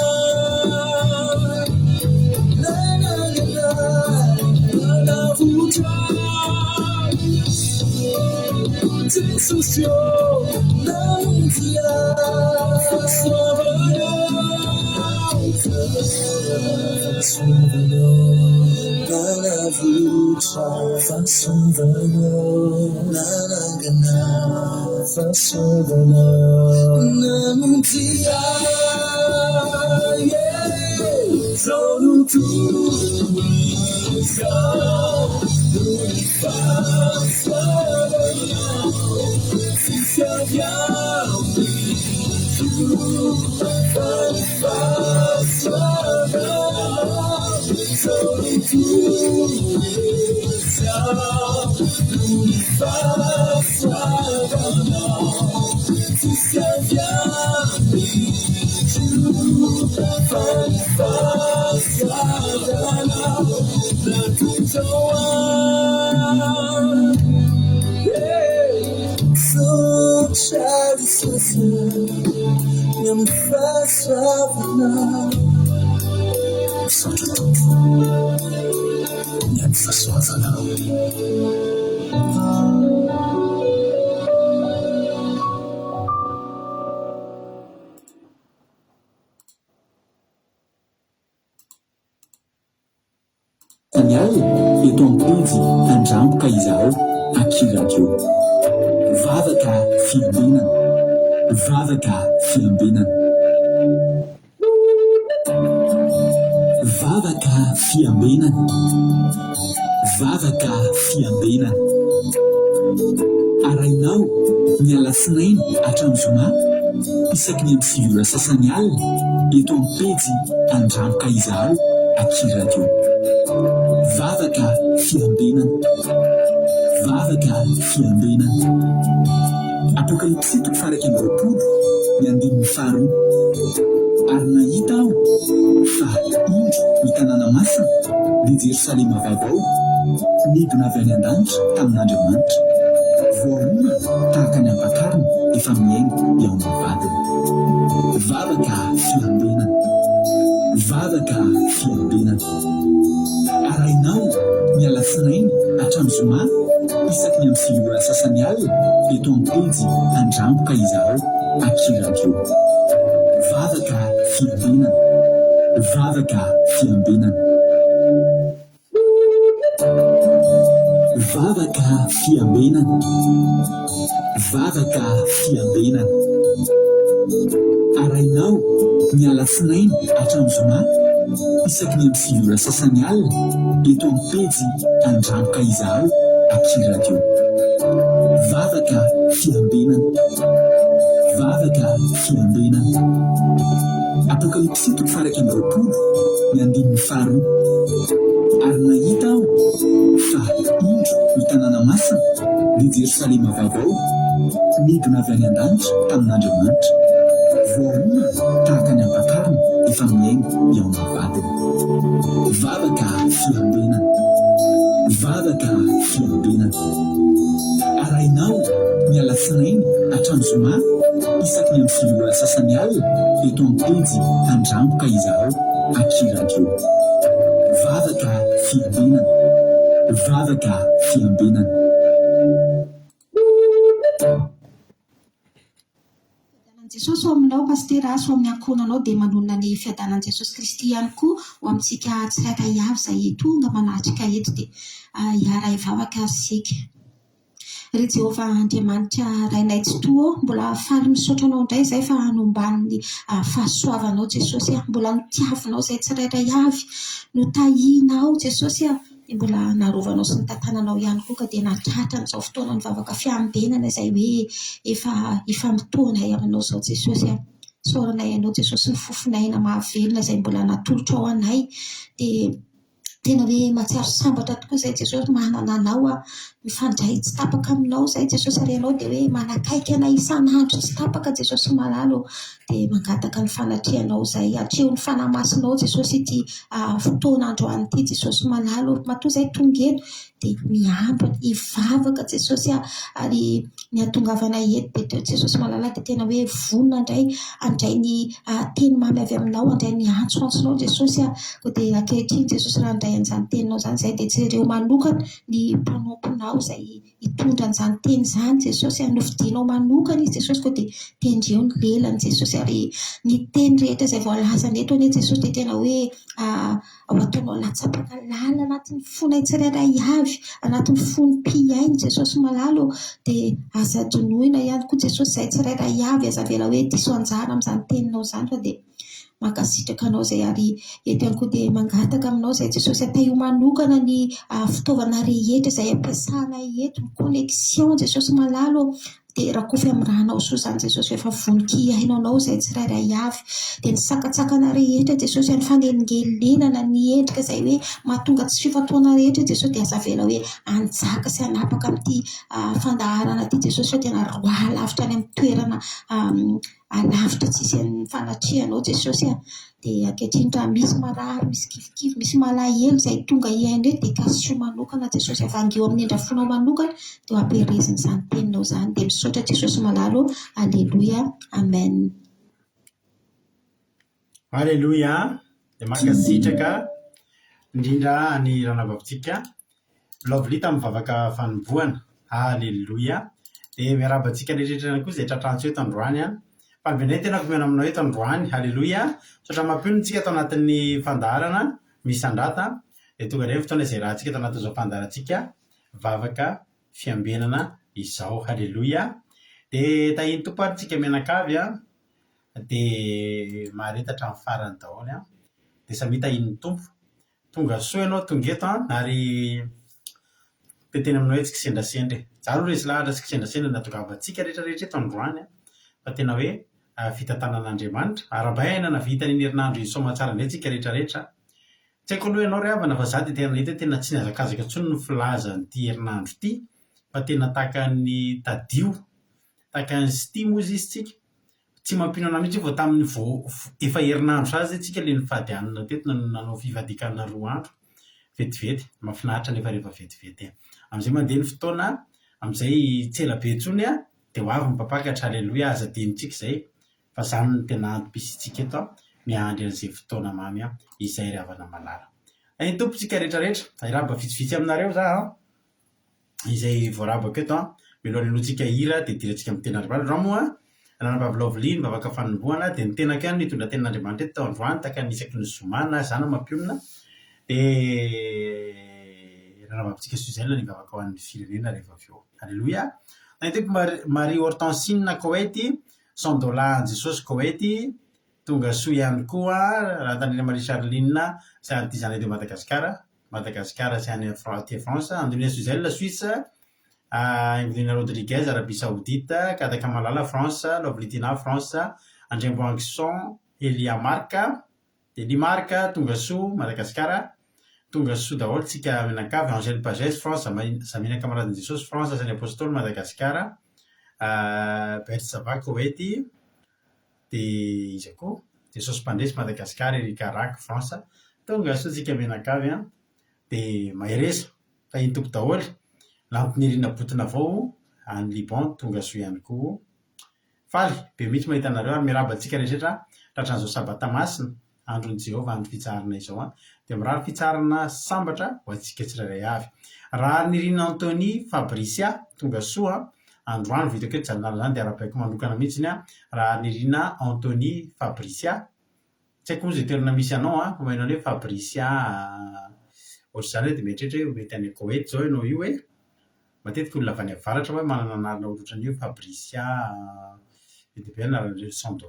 Jesus, não via Tanial eto ampody andrampoka izao Aki Radio. Vavaka fiambinana. Vavaka fiambinana. Vavaka fiambinana. Vavaka fiambinana. Arainao ny alasinainy hatramin'ny zoma isaky ny amin'ny 6 ora sasany alina eto amin'ny pejy andrampoka izao Aki Radio. Vavaka fiambinana. Vavaka fiambinana. Apokalipsy 3:20 ny andininy faharoa. Ary nahita aho fa indro ny tanàna masina dia jerosalema vaovao midina avy any an-danitra tamin'Andriamanitra. Voaona tahaka ny ampakarina efa miaina eo amin'ny vadiny. Vavaka fiambenana, vavaka fiambenana. Arainao ny alasinainy hatramin'ny zoma isaky ny amin'ny filora sasany alina eto amin'ny pejy andramboka izaho akiradio. Vavaka fiambenana, vavaka fiambenana. Vavaka fiambenana, vavaka fiambenana. Arainao ny alasinainy hatramin'ny zoma isaky ny amin'ny filora sasany alina eto amin'ny pejy andramboka izaho akiradio. Vavaka fiambenana, vavaka fiambenana. Apokalipsy 1:20 ny 5:1. Ary nahita aho fa indro ny tanàna masina dia jerosalema vaovao midina avy any an-danitra tamin'Andriamanitra. Voaona tahaka ny ampakarina efa miaina eo amin'ny vadiny. Vavaka fiambenana, vavaka fiambenana. Arainao ny alasinainy hatramin'ny zoma isaky ny amin'ny filora sasany alina eto amin'ny pejy andramboka izaho akiradio. Vavaka fiambenana, vavaka fiambenana. Jesosy ho aminao pastera so amin'ny ankohonanao dia manonona ny fiadanan'i Jesosy Kristy ihany koa ho amintsika tsirairay avy izay tonga manatrika eto dia hiara hivavaka isika. Ry Jehovah Andriamanitra rainay tsy toa mbola faly misaotra anao indray izay fa hanomban'ny fahasoavanao Jesosy, mbola nitiavinao izay tsirairay avy, no tahianao Jesosy, mbola narovanao sy ny tantananao ihany koa ka dia natratra n'izao fotoana ny vavaka fiambenana izay hoe efa ifamitoanay aminao izao Jesosy. Soranay ianao Jesosy ny fofinaina mahavelona izay mbola natolotra ao anay dia tena hoe matsiaro sambatra tokoa izay Jesosy manana anao mifandray tsy tapaka aminao izay Jesosy ary ianao dia hoe manakaiky anay isan'andro tsy tapaka Jesosy malalo dia mangataka ny fanatrianao izay atreo ny fanamasinao Jesosy ity fotoana androany ity Jesosy malalo matoa izay tonga eto dia miambina hivavaka Jesosy ary ny atongavana eto dia Jesosy malala dia tena hoe vonona indray andray ny teny mamy avy aminao andray ny antsoantsonao Jesosy ko dia ankehitriny Jesosy raha andray an'izany teninao izany izay dia jereo manokana ny mpanomponao izay hitondra an'izany teny izany Jesosy novidinao manokana izy Jesosy ko dia tendreo ny lelany Jesosy ary ny teny rehetra izay voalazana eto anie Jesosy dia tena hoe ao ataonao latsapaka lala anatin'ny fonay tsirairay avy anatin'ny fony mpiainy Jesosy malalo dia aza donoina ihany koa Jesosy izay tsirairay avy aza vela hoe diso anjara amin'izany teninao izany fa dia mankasitraka anao izay ary eto ihany koa dia mangataka aminao izay Jesosy atao manokana ny fitaovana rehetra izay ampiasanay eto ny connexion Jesosy malalo dia rakofy amin'ny rahanao soa izany Jesosy efa voninkiainao anao izay tsirairay avy dia ny sakatsakana rehetra Jesosy ny fanelingelinana ny endrika izay hoe mahatonga tsy fifatoana rehetra Jesosy dia aza vela hoe anjaka sy hanapaka amin'ity fandaharana ity Jesosy fa tena roa lavitra any amin'ny toerana alavitra tsisy ny fanatrianao Jesosy dia ankehitriny raha misy marary misy kivikivy misy malahelo izay tonga iain'ny reto dia kasio manokana Jesosy avangeo amin'ny endrafonao manokana dia hampiarezina izany teninao izany dia misaotra Jesosy malalo. Alleluia, amen. Alleluia. Dia mankasitraka indrindra ny ranavavitsika lovolita amin'ny vavaka fanombohana. Alleluia. Dia miarabantsika rehetrarehetra koa izay tratrantsika eto androany Falbenay tena komena aminao eto androany. Alleluia. Sotra mampionitsika atao anatin'ny fandaharana misy andrata dia tonga indray fotoana izay rahantsika atao anatin'izao fandaharantsika vavaka fiambenana izao. Alleluia. Dia tahiny tompo ary tsika menakavy dia maharetatra amin'ny farany daholo dia samy tahiny tompo tonga soa ianao tonga eto ary dia tena aminao hoe tsika sendrasendra jalo rezy lahatra tsika sendrasendra natongavantsika rehetrarehetra eto androany fa tena hoe fitantanan'Andriamanitra arabahina na vita ny herinandro izy somatsara indray tsika rehetrarehetra tsy haiko aloha ianao ry havana fa za dia tena hita tena tsy niazakazaka intsony ny filazan'ity herinandro ity fa tena tahaka ny tadio tahaka ny stimo izy tsika tsy mampino anao mihitsy vao tamin'ny efa herinandro sazy tsika ilay nifady anina teto nanao fivadikanana 2 andro vetivety mahafinaritra nefa rehefa vetivety am'izay mandeha ny fotoana am'izay tsy ela be tsony dia ho avy mipapakatra aleloia aza dinitsika izay fa zany ny tena antom-pisitsika eto miandry an'izay fotoana mamy izay ry havana malala ny tompontsika rehetrarehetra iraba vitsivitsy aminareo za izay voarabako eto milohan'ny alohantsika hira dia dirantsika amin'ny tenandriamanitra raha moa nanam-bavilaoviliany mivavaka fanombohana dia ny tenako ihany mitondra tenan'andriamanitra eto androany taka ny isaky ny zomana zany mampionina dia rahavavitsika suzelna ny vavaka ho an'ny firenena rehefa avy eo alleloia nahiteko Marie Hortensine Koety $100 Jesosy Koety tonga soa ihany koa raha tanena Marie Charline izay an'ity zany de Madagasikara sy any aty France Andrenia Suzel Suisse Evelina Rodriguez Arabie Saoudite Kadaka Malala France Lovlitina France André Boangson Elia Marca Marca tonga soa Madagasikara tonga soa daholo tsika menakavy Angèle Pagès France Zamina Kamaradin Jesosy France Zany Apôstôly Madagasikara Bersava Koety dia izy koa Jesosy Mpandresy Madagasikara Erika Rak France tonga soa tsika menakavy dia Maheresa fa iny tompo daholo lampinirina botina avao any Liban tonga soa ihany koa faly be mihitsy mahita anareo ary miraba antsika rehetra tratran'izao sabata masina andron'i Jehova ny fitsarana izao dia mirary fitsarana sambatra ho antsika tsirairay avy raha nirina Antony Fabricia tonga soa androany vitako eto janonala zany dia arapaiko manokana mihitsiny raha nirina Antony Fabricia tsy haiko moa zay toerana misy anao homainao hoe Fabricia ohatr'izany hoe dia mieritreritra hoe mety any Koety zao ianao io matetika olona avy any avaratra hoe manana anarana ohatrany hoe Fabricia be anaran'ireo $100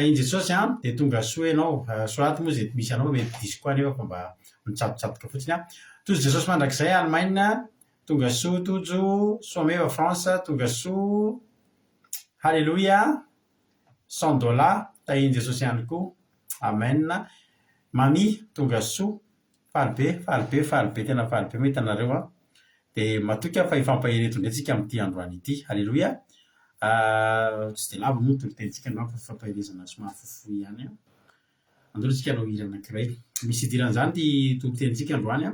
iny Jesosy dia tonga soa ianao soaty moa zay misy anao mety diso koa nefa fa mba mitsatotsatoka fotsiny tojo Jesosy mandrakizay Allemagne tonga soa tojo Someva France tonga soa halleluia $100 iny Jesosy ihany koa amen mami tonga soa faly be tena faly be mahita anareo dia matoky fa ifampahereto ndraitsika amin'ity androany ity halleloia tsy dia lava moa tolitentsika androany fa fampaherezana somary fofoy ihany androantsika anao hira anankiray misy idiran'izany ty tolitentsika androany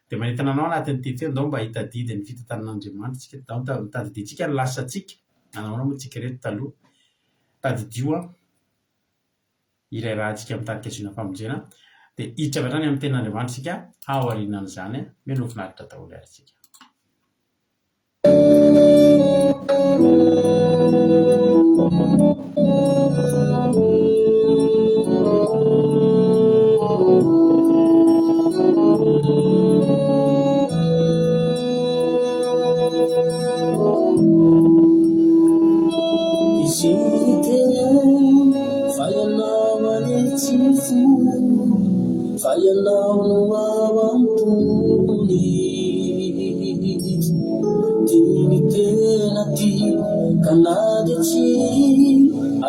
dia manentana anao anatin'ity teo ndao mba hitadidy ny fitantanan'Andriamanitra tsika mitadiditsika ny lasatsika anaonao moa tsika reto taloha tadidio iray rahantsika mitarika azona famonjena dia hiditra avy hatrany amin'ny tenan'Andriamanitra tsika aorianan'izany melo finaritra daholo ary tsika Fayanao no awampuni Dini tena ti kanade chi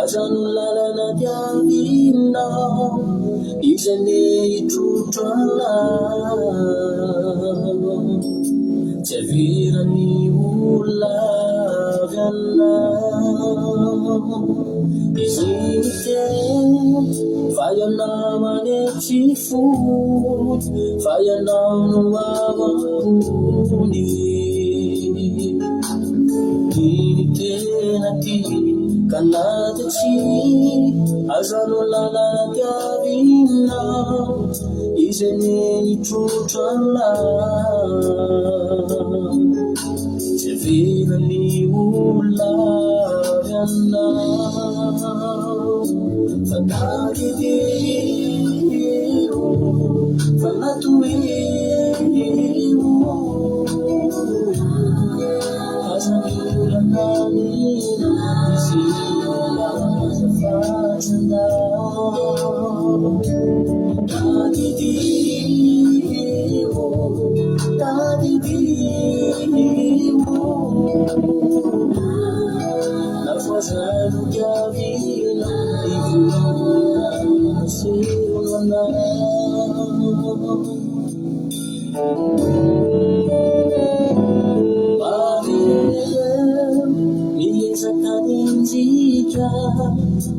Azanu lalana diavina Izane itutwala Tevira ni ulavyana Izite Fayanao maneti foot Fayanao no awampuni Dini tena ti kanade chi Azanu lalana diavina Izane itutwala Tevira ni ulavyana Fanagidiro Fanatuiro Azanulananina Isila Azafajana Dadidiro La forza chiavina Nilizakaninzika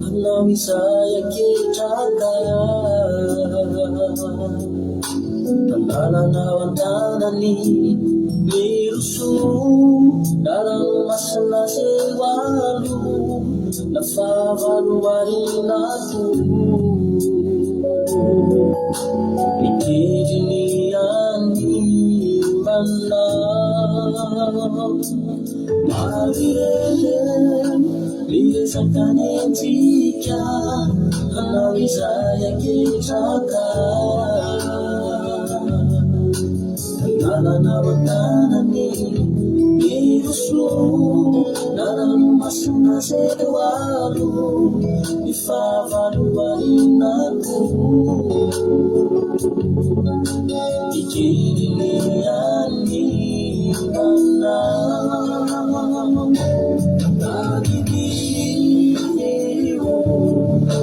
Anamisaya kitaka tanany miroso narano masina zewalo nafavaroarinako ikediny any manna marire liezakanetika hanao izay aketraka lalana watanany miroso narano masina zewalo ifavaroarinako ikediny any manna tadidio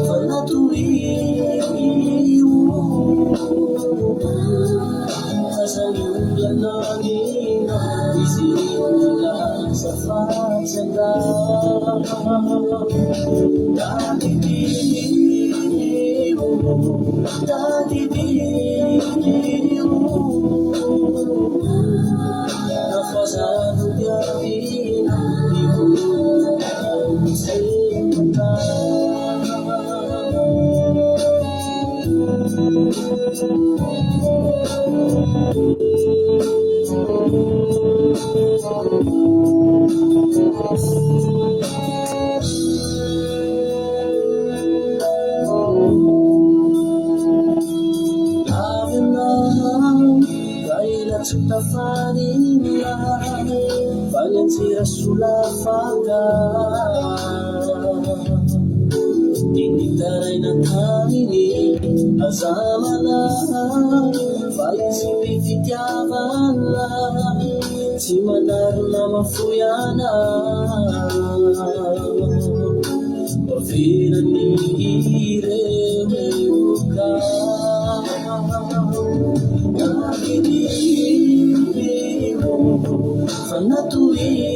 fanatoio asayulananina izinilasa fatsanga tadidio nafazano yavina ibusemana tafarina valentira sulafaka dinitaraina tamini azamana vaizy fitiavana tsy manarona mafoiana ovinany ireoka fanatoio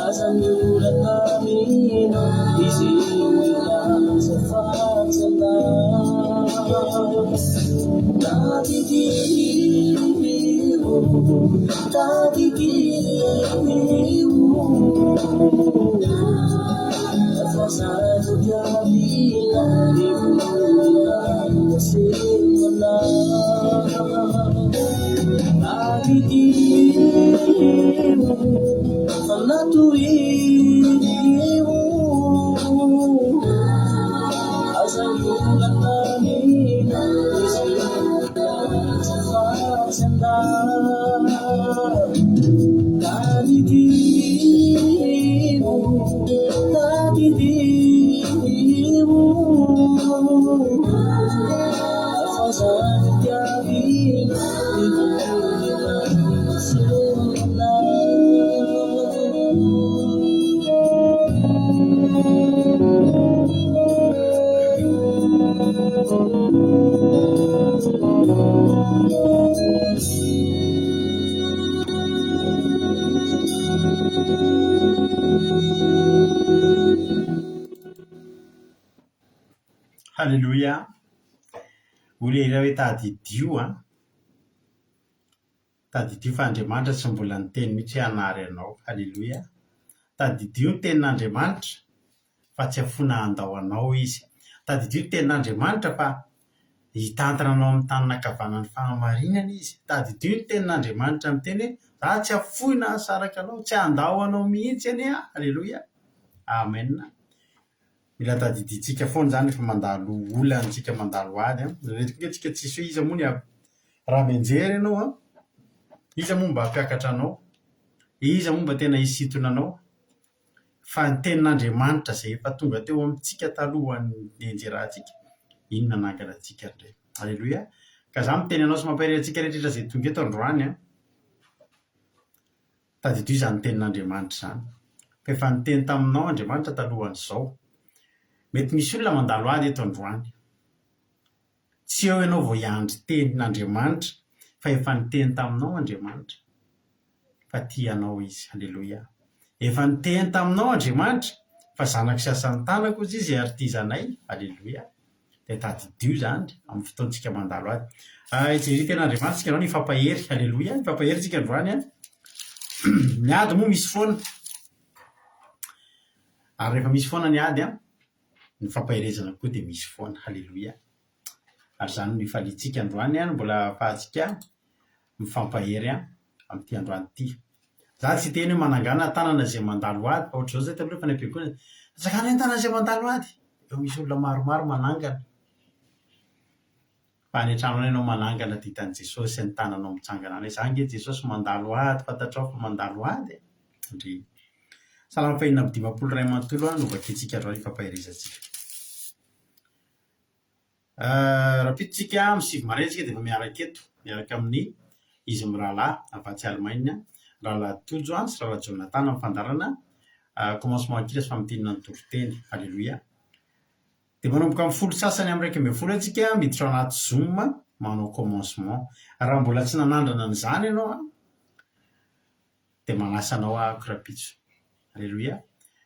azamiuratamina izinilasa fatsana tadidio afazano yavina ibuasemana tadidio fanatoio azamiuratamina izinilasa fatsana tadidio afazano yavina ibuasemana Halleluja. Olera hoe tadidio a tadidio fa Andriamanitra tsy mbola niteny mihitsy hoe hanary anao. Halleluja. Tadidio ny tenin'Andriamanitra fa tsy afona handao anao izy. Tadidio ny tenin'Andriamanitra fa hitantana anao amin'ny tananakavanan'ny fahamarinana izy. Tadidio ny tenin'Andriamanitra miteny hoe za tsy afohina hasaraka anao, tsy handao anao mihitsy anie a. Halleluja. Amen. Mila tadiditsika foana zany efa mandalo olantsika mandalo ady a. Rehetra tsika tsisy hoe iza moa ny raha mianjery ianao a, iza moa mba hampiakatra anao, iza moa mba tena hisintona anao, fa ny tenin'Andriamanitra zay efa tonga teo amintsika talohan'ny nianjerahantsika, iny nanangana antsika indray. Halleluja. Ka za miteny anao sy mampahirihira antsika rehetra zay tonga eto androany a, tadidio izany tenin'Andriamanitra zany. Fa efa niteny taminao Andriamanitra talohan'izao. Mety misy olona mandalo ady eto androany, tsy eo ianao vao hiandry tenin'Andriamanitra fa efa niteny taminao Andriamanitra fa tianao izy. Halleluja. Efa niteny taminao Andriamanitra fa zanako sy asan'ny tanako izy ary tia zanay. Halleluja. dia tadidio zany amin'ny fotoantsika mandalo ady jery ten'andriamanitsika anao ny fampahery aleloia ny fampahery tsika androany a ny ady moa misy foana ary rehefa misy foana ny ady a ny fampaherezana koa dia misy foana aleloia ary zany ny falitsika androany a mbola fahatsika mifampahery a amin'ity androany ity za tsy teny hoe manangana tanana zay mandalo ady fa ohatr'izao zay tamirefa ny am-piangonana zakana ny tanana zay mandalo ady eo misy olona maromaro manangana fa any an-tranonay ianao manangana ditan'i Jesosy sy ny tananao mitsangana anay za nge Jesosy mandalo ady fantatrao fa mandalo ady ndry salamy fahinina amin'ny 5 manontolo a no vaketsika androany fampaherezantsika rapitsika amin'ny 7 maraintsika dia efa miaraka eto miaraka amin'ny izy mirahalahy avatsy Alemaina rahalahy Tojo a sy rahalahy Jonathan amin'ny fandarana commencement ankira sy famitinina ny toriteny aleloia dia manomboka amin'ny folo sasany amin'ny 1 antsika miditra ao anaty Zoom manao commencement raha mbola tsy nanandrana n'izany ianao a dia manasanao ako rapitso aleloia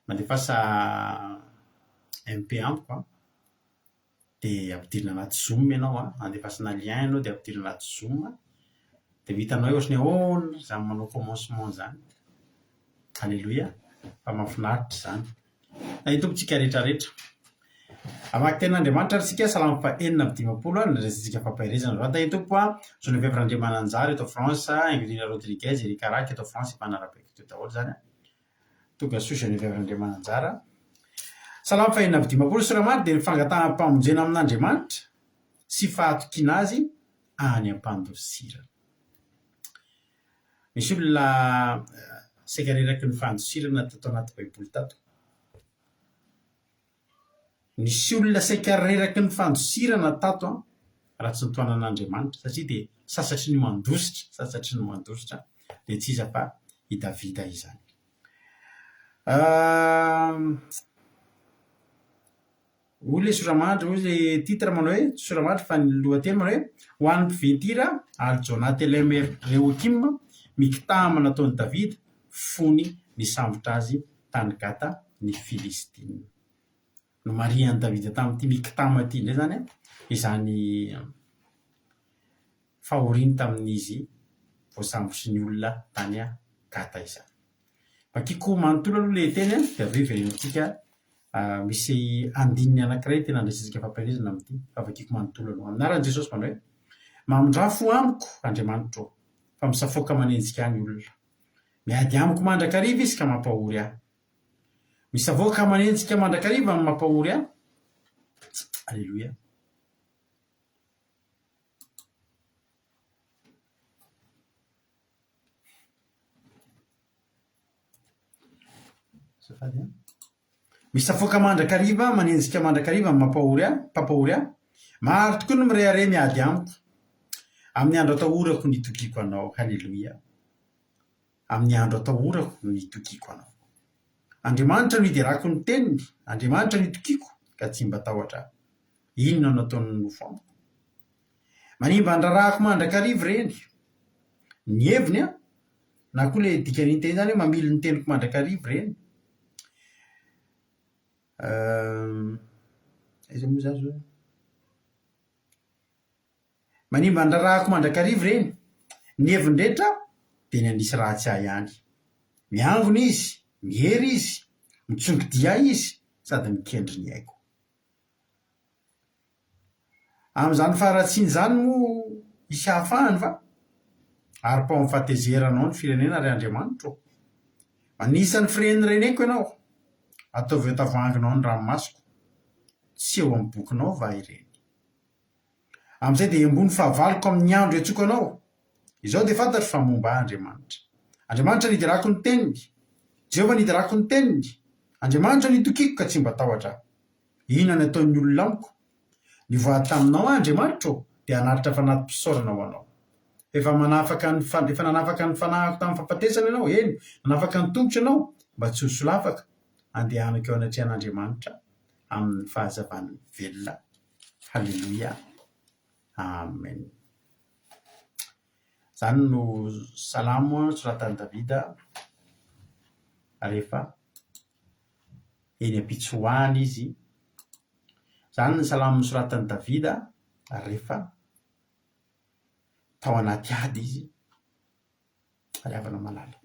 mandefasa MP ampoko a dia ampidirina anaty Zoom ianao a andefasana lien ianao dia ampidirina anaty Zoom dia vitanao ohatrany ahoana zany manao commencement zany aleloia fa mahafinaritra zany na hitombotsika rehetrarehetra amaky ten'andriamanitra ary sika salamy fa 4:50 ny resantsika fampaherezana rata hitompo a Geneviève Randriamananjary eto France Ingrid Rodriguez Erika Raky eto France mpanarabeko teo daholo zany tonga soa Geneviève Randriamananjara salamy fa 4:50 soramary dia ny fangataham-pamonjena amin'Andriamanitra sy fahatokina azy any am-pandosira misy olona saika reraky ny fandosirana tato anaty baiboly tato nisy olona saika reraky ny fandosirana tato raha tsy nitoanan'Andriamanitra satria dia sasatry ny mandositra dia tsy iza fa i Davida izany olona soramandry ozy titre manao hoe soramandry fa ny lohateny manao hoe ho an'ny mpiventira ary Jonathan Lemereokim mikitahama nataony Davida fony ny sambotra azy tany Gata ny Filistiny no marian'ny Davida tamin'ity mikitahama ity indray zany izany fahoriany tamin'izy voasambotry ny olona tany Gata izany vakiko manontolo aloha le teny dia avy verenantsika misy andininy anankiray tena andraisitsika fampaherezana amin'ity fa vakiko manontolo aloha aminaran'i Jesosy mandray mamondrafo amiko Andriamanitra fa misafoaka manenjika any olona miady amiko mandrakariva izy ka mampahory ahy misavoaka manenjika mandrakariva amin'ny mampahory ahy aleloia misafoaka mandrakariva manenjika mandrakariva amin'ny mampahory ahy maro tokoa no mirehare miady amiko amin'ny andro atahorako nitokiko anao haleloia amin'ny andro atahorako nitokiko anao Andriamanitra no iderako ny teniny Andriamanitra nitokiko ka tsy mba tahotra inona no ataony nofo amiko manimba andrarahako mandrakariva reny ny heviny a na koa le dikan'iny teny zany hoe mamily ny teniko mandrakariva reny iza moa za zao manimba andrarahako mandrakariva reny ny hevin-drehetra dia ny anisy ratsy ahy ihany miangona izy mihery izy mitsongodia izy sady mikendry ny aiko amin'izany faharatsiany zany moa isy hahafahany fa ary pao amin'ny fahatezeranao ny firenena ary Andriamanitra manisan'ny fireneny reneko ianao ataovy eo tavoanginao ny ranomasoko tsy eo amin'ny bokinao va ireny amin'izay dia embony fahavaloko amin'ny andro etsoko anao izao dia fantatro fa momba Andriamanitra Andriamanitra niderako ny teniny Jehova niderako ny teniny Andriamanitra nitokiko ka tsy mba tahotra inona ny ataon'ny olona amiko ny voady taminao Andriamanitra dia hanaritra fanaty-pisaorana ho anao efa nanafaka ny fanahako tamin'ny fampatesana ianao eny nanafaka ny tongotra ianao mba tsy ho solafaka andehanako eo anatrehan'Andriamanitra amin'ny fahazavany velona halleloia amen zany no salamo soratan'i Davida rehefa eny am-pitsoahany izy Zany ny salamo nosoratan'i Davida rehefa tao anaty ady izy ary havana malala.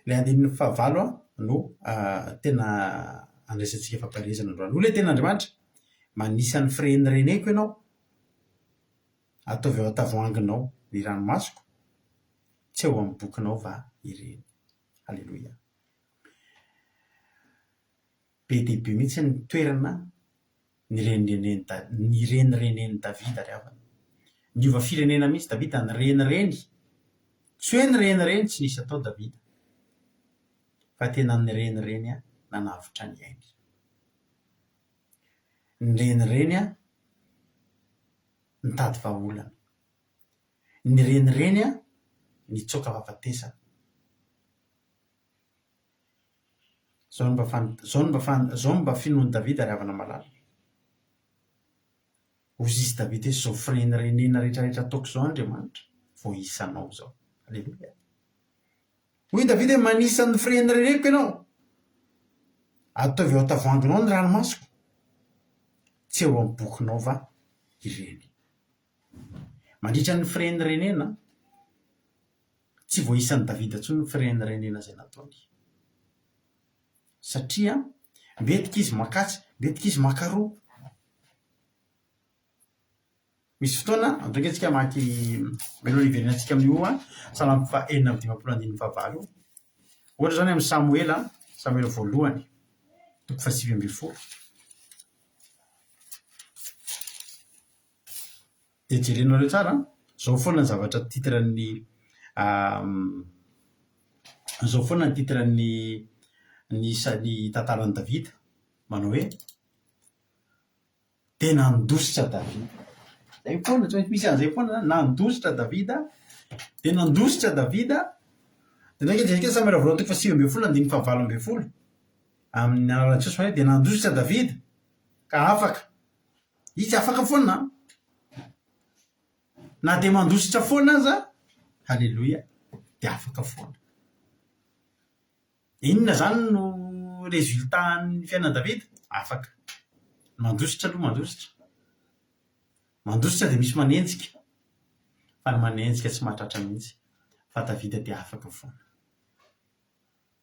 Ilay andininy fahavalo no tena andraisantsika fampiarezana androany. Olona tena Andriamanitra, manisan'ny firenireneko ianao, ataovy eo an-tavoanginao ny ranomasoko, tsy eo amin'ny bokinao va ireny. Halleloia. Be dia be mihitsy ny toerana ny renirenen'i Davida ry havana. Niova firenena mihitsy Davida ny renireny. Tsy hoe ny renireny tsy nisy atao Davida, fa tena ny renireny nanavitra ny ainy. Ny renireny nitady vahaolana. Ny renireny nitsoaka fahafatesana. Zao mba finoan'i Davida ry havana malala. Ozy Davida hoe zao firenirenena rehetrarehetra ataoko zao Andriamanitra, vao isanao zao. Halleloia. Hoy Davida hoe manisan'ny firenireneko ianao, ataovy eo an-tavoanginao ny ranomasoko, tsy eo amin'ny bokinao va ireny. Mandritra ny firenirenena, tsy voaisan'i Davida intsony ny firenirenena izay nataony. Satria mbetika izy makatsy, mbetika izy makaroa. Misy fotoana antoka antsika maky meloana iverenantsika amin'io salamo 4:5-5 ohatra zany amin'ny Samuela voalohany 9:8. Dia jerenareo tsara zao foana ny zavatra titran'ny zao foana ny titran'ny ny tantaran'i Davida, manao hoe tena nandositra Davida. Zay foana tsy misy an'izay foana, nandositra Davida, dia nandositra Davida. Dia ndraiky Samuela voalohany 9:5-5 amin'ny anaran'i Jesosy hoe dia nandositra Davida ka afaka. Izy afaka foana. Na dia mandositra foana aza, halleloia, dia afaka foana. Inona zany no resultat-ny fiainan'i Davida? Afaka. Mandositra aloha mandositra. Mandositra dia misy manenjika. Fa ny manenjika tsy mahatratra mihitsy. Fa Davida dia afaka foana.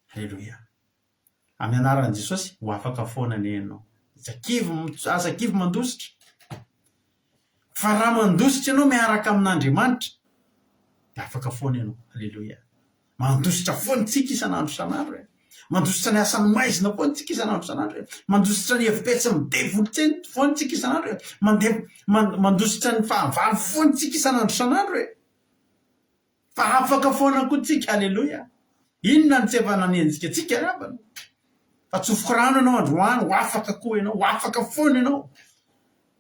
Halleloia. Amin'ny anaran'i Jesosy ho afaka foana ny ianao. Aza kivy mandositra. Fa raha mandositra ianao miaraka amin'Andriamanitra, dia afaka foana ianao. Halleloia. Mandositra foana tsika isan'andro isan'andro. Mandositra ny asany maizina foana tsika isan'andro isan'andro. Mandositra ny hevipetsy midevolontseny foana tsika isan'andro. Mandositra ny fahavalo foana tsika isan'andro isan'andro. Fa afaka foana koa tsika. Halleloia. Inona ny tsy efa nanenjika tsika ravana? Fa tsofoka rano ianao androany, ho afaka koa ianao, ho afaka foana ianao.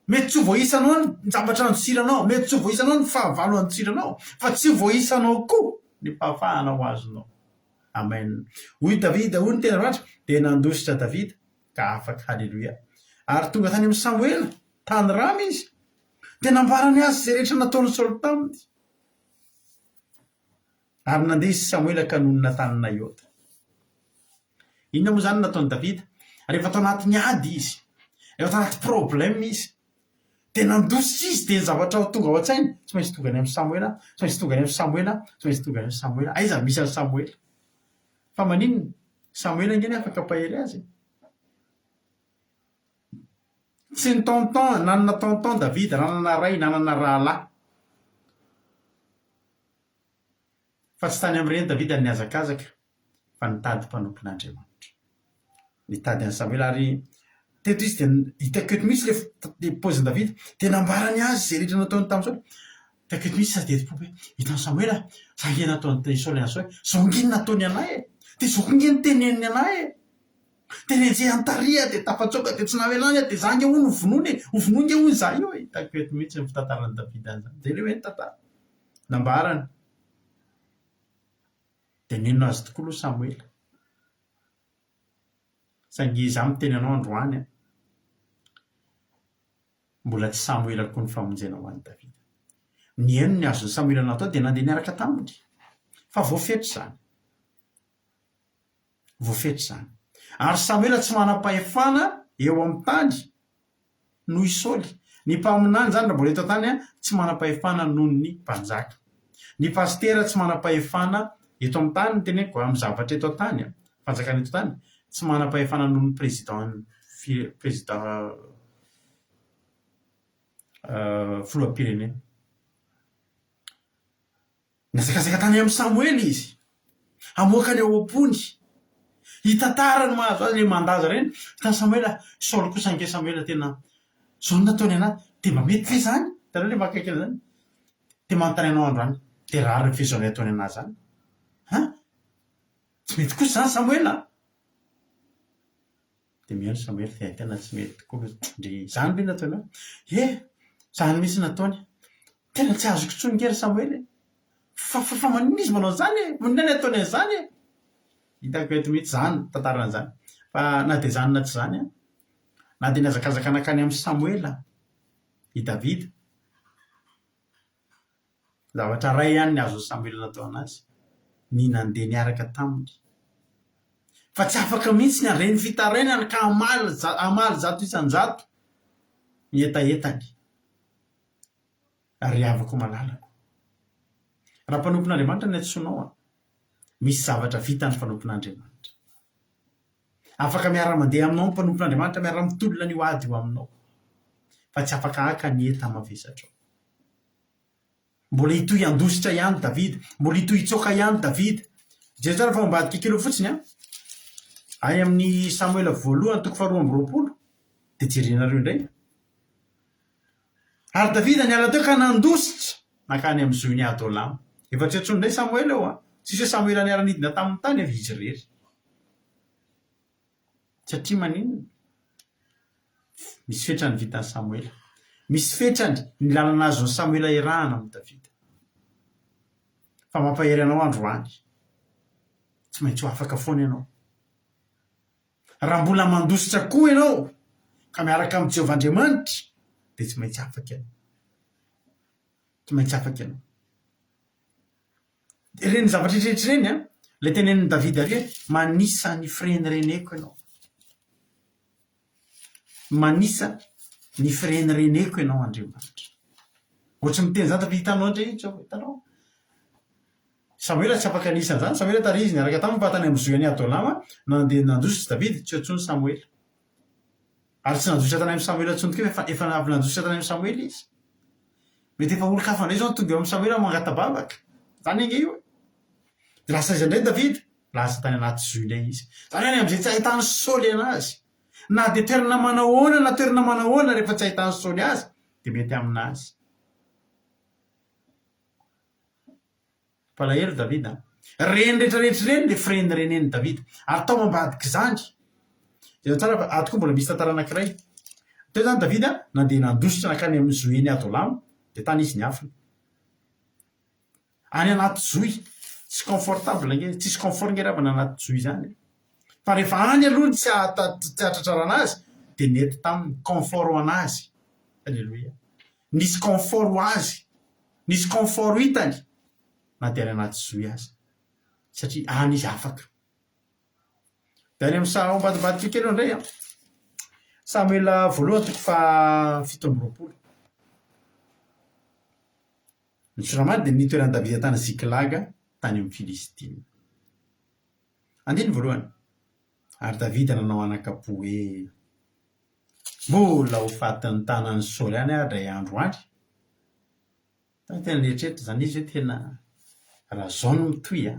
Mety tsy voisanao ny zavatra andosiranao, mety tsy voisanao ny fahavalo andosiranao, fa tsy voisanao koa ny fahafahana ho azonao. Amen. Hoy Davida, hoy ny tena Andriamanitra, dia nandositra Davida ka afaka. Halleloia. Ary tonga tany amin'ny Samuela, tany ramy izy, dia nambarany azy izay rehetra nataony Saoly taminy. Ary nandeha izy Samuela ka nonona tany Naiota. Inona moa zany nataony Davida? Rehefa tao anaty ady izy, rehefa tao anaty problème izy, dia nandositra izy, dia ny zavatra tonga ao an-tsainy tsy maintsy tonga any amin'ny Samuela, tsy maintsy tonga any amin'ny Samuela, tsy maintsy tonga any amin'ny Samuela. Aiza misy any Samuela? Fa maninona? Samuela ingeny afaka pahery azy. Tsy ny tonton, nanana tonton Davida, nanana ray, nanana rahalahy. Fa tsy tany amin'ireny Davida ny azakazaka, fa nitady mpanompon'Andriamanitra. Nitady an'i Samuela ary teto izy dia hitako eto mihitsy le paozin'i Davida, dia nambarany azy izay rehetra nataony tamin'ny Saoly. Hitako eto mihitsy sady eto pobe, hitan'i Samuela, zange nataony Saoly an'izao hoe zao nginy nataony anay e, dia zao nginy teneniny anay e. Dia nenjeh antaria dia tafatsoaka dia tsy navelany dia zange hono hovonony, hovononge hono za io e. Hitako eto mihitsy ny fitantaran'i Davida an'izany. Dia ilay hoe ny tantara nambarany. Dia nino azy tokoa aloha Samuela. Saingy izaho miteny anao androany, mbola tsy Samuela koa ny famonjena ho an'i Davida. Ny eno ny azon'ny Samuela natao dia nandeha niaraka taminy. Fa voafetra izany. Voafetra izany. Ary Samuela tsy manam-pahefana eo amin'ny tany no isôly. Ny mpaminany zany raha mbola eto tany tsy manam-pahefana noho ny mpanjaka. Ny pastera tsy manam-pahefana eto amin'ny tany ny teneniko amin'ny zavatra eto tany fanjakana eto tany tsy manam-pahefana noho ny président filoham-pirenena. Nazakazaka tany amin'ny Samoely izy amoaka ny ao am-pony hitantara ny mahazo azy le mandaza reny tany Samoela. Saoly kosa ange Samoela tena zao nataony anaty de mba mety fe zany tanao le makaiky zany de manontany anao androany de rary ny fehizao ataony anazy zany tsy mety kosa zany Samoela. De miano Samoely de tena tsy mety koa ndre zany le nataony zany misy nataony tena tsy azoko tsonikery Samoely fa manina izy manao zany monina ny ataony an'izany hitako eto mihitsy zany tantarana zany fa na de zany na tsy zany na de niazakazaka nakany amin'ny Samoela i Davida zavatra ray ihany ny azo Samoela natao anazy ny nandeha niaraka taminy fa tsy afaka mihitsy ny areny fitarainany ka amaly zato isan-jato ny etaetany ary avako malalako. Raha mpanompon'Andriamanitra ny antsoinao misy zavatra vita ny mpanompon'Andriamanitra. Afaka miara-mandeha aminao ny mpanompon'Andriamanitra miara-mitolona ny hoady io aminao fa tsy afaka haka ny eta mavesatra. Mbola hitohy andositra ihany Davida, mbola hitohy hitsoka ihany Davida. Jery tsara fa ambadika kely fotsiny ay amin'ny Samoela voalohany toko 2:20 de jerenareo indray. Ary Davida niala teo ka nandositra nakany amin'ny zoiny Adolama. Efa tsy atsony indray Samoela eo tsisy hoe Samoela niara-nidina tamin'ny tany avy izy rery satria maninona misy fetrany vitany Samoela, misy fetrany ny lalana azo ny Samoela irahana amin'ny Davida fa mampahery anao androany tsy maintsy ho afaka foana ianao. Raha mbola mandositra koa ianao ka miaraka amin'ny Jehovandriamanitra de tsy maintsy afaka ianao, tsy maintsy afaka ianao. Reny zavatra rehetra reny le tenenin'ny Davida re manisa ny fireneneko ianao, manisa ny fireneneko ianao Andriamanitra. Ohatsy miteny zany hitanao andrehitra hitanao Samoela tsy afaka nisan'izany. Samoela tary izy niaraka taminy fa tany amin'ny zoiny Adolama nandeha nandositra Davida tsy atsony Samoela ary tsy nandositra tany amin'ny Samoela atsony tokoa efa avy nandositra tany amin'ny Samoela izy. Mety efa olo-kafa indray zao tonga eo amin'ny Samoela mangatabavaka zany ange io de lasa izy indray Davida lasa tany anaty zoiny izy. Zany any am'izay tsy ahitany Saoly anazy na de toerana manahoana na toerana manahoana rehefa tsy ahitany Saoly azy de mety aminazy. Palahelo Davida reny rehetrarehetra reny le firenen'ny Davida ary tao mambadiky zany zay tsara fa ato koa mbola misy tantara anankiray teo zany Davida nandeha nandositra nakany amin'ny zoiny Adolama de tany izy niafina any anaty zoy tsy confortable nge tsisy confort nge raha anaty zoy zany fa rehefa any aloha tsy atratrarana azy de nety taminy confort ho anazy. Alleloia. Nisy confort ho azy, nisy confort ho hitany na de any anaty zoy azy satria any izy afaka. De any amin'ny ambadibadika kely indray Samoela voalohany toko 7:20 ny soramany de nitoeran'ny Davida tany Ziklaga tany amin'ny Filistiny. Andiny voalohany ary Davida nanao anakapo hoe mbola ho fatin'ny tanan'ny Saoly any dray andro any. Tena nieritreretra zany izy hoe tena raha zao no mitohy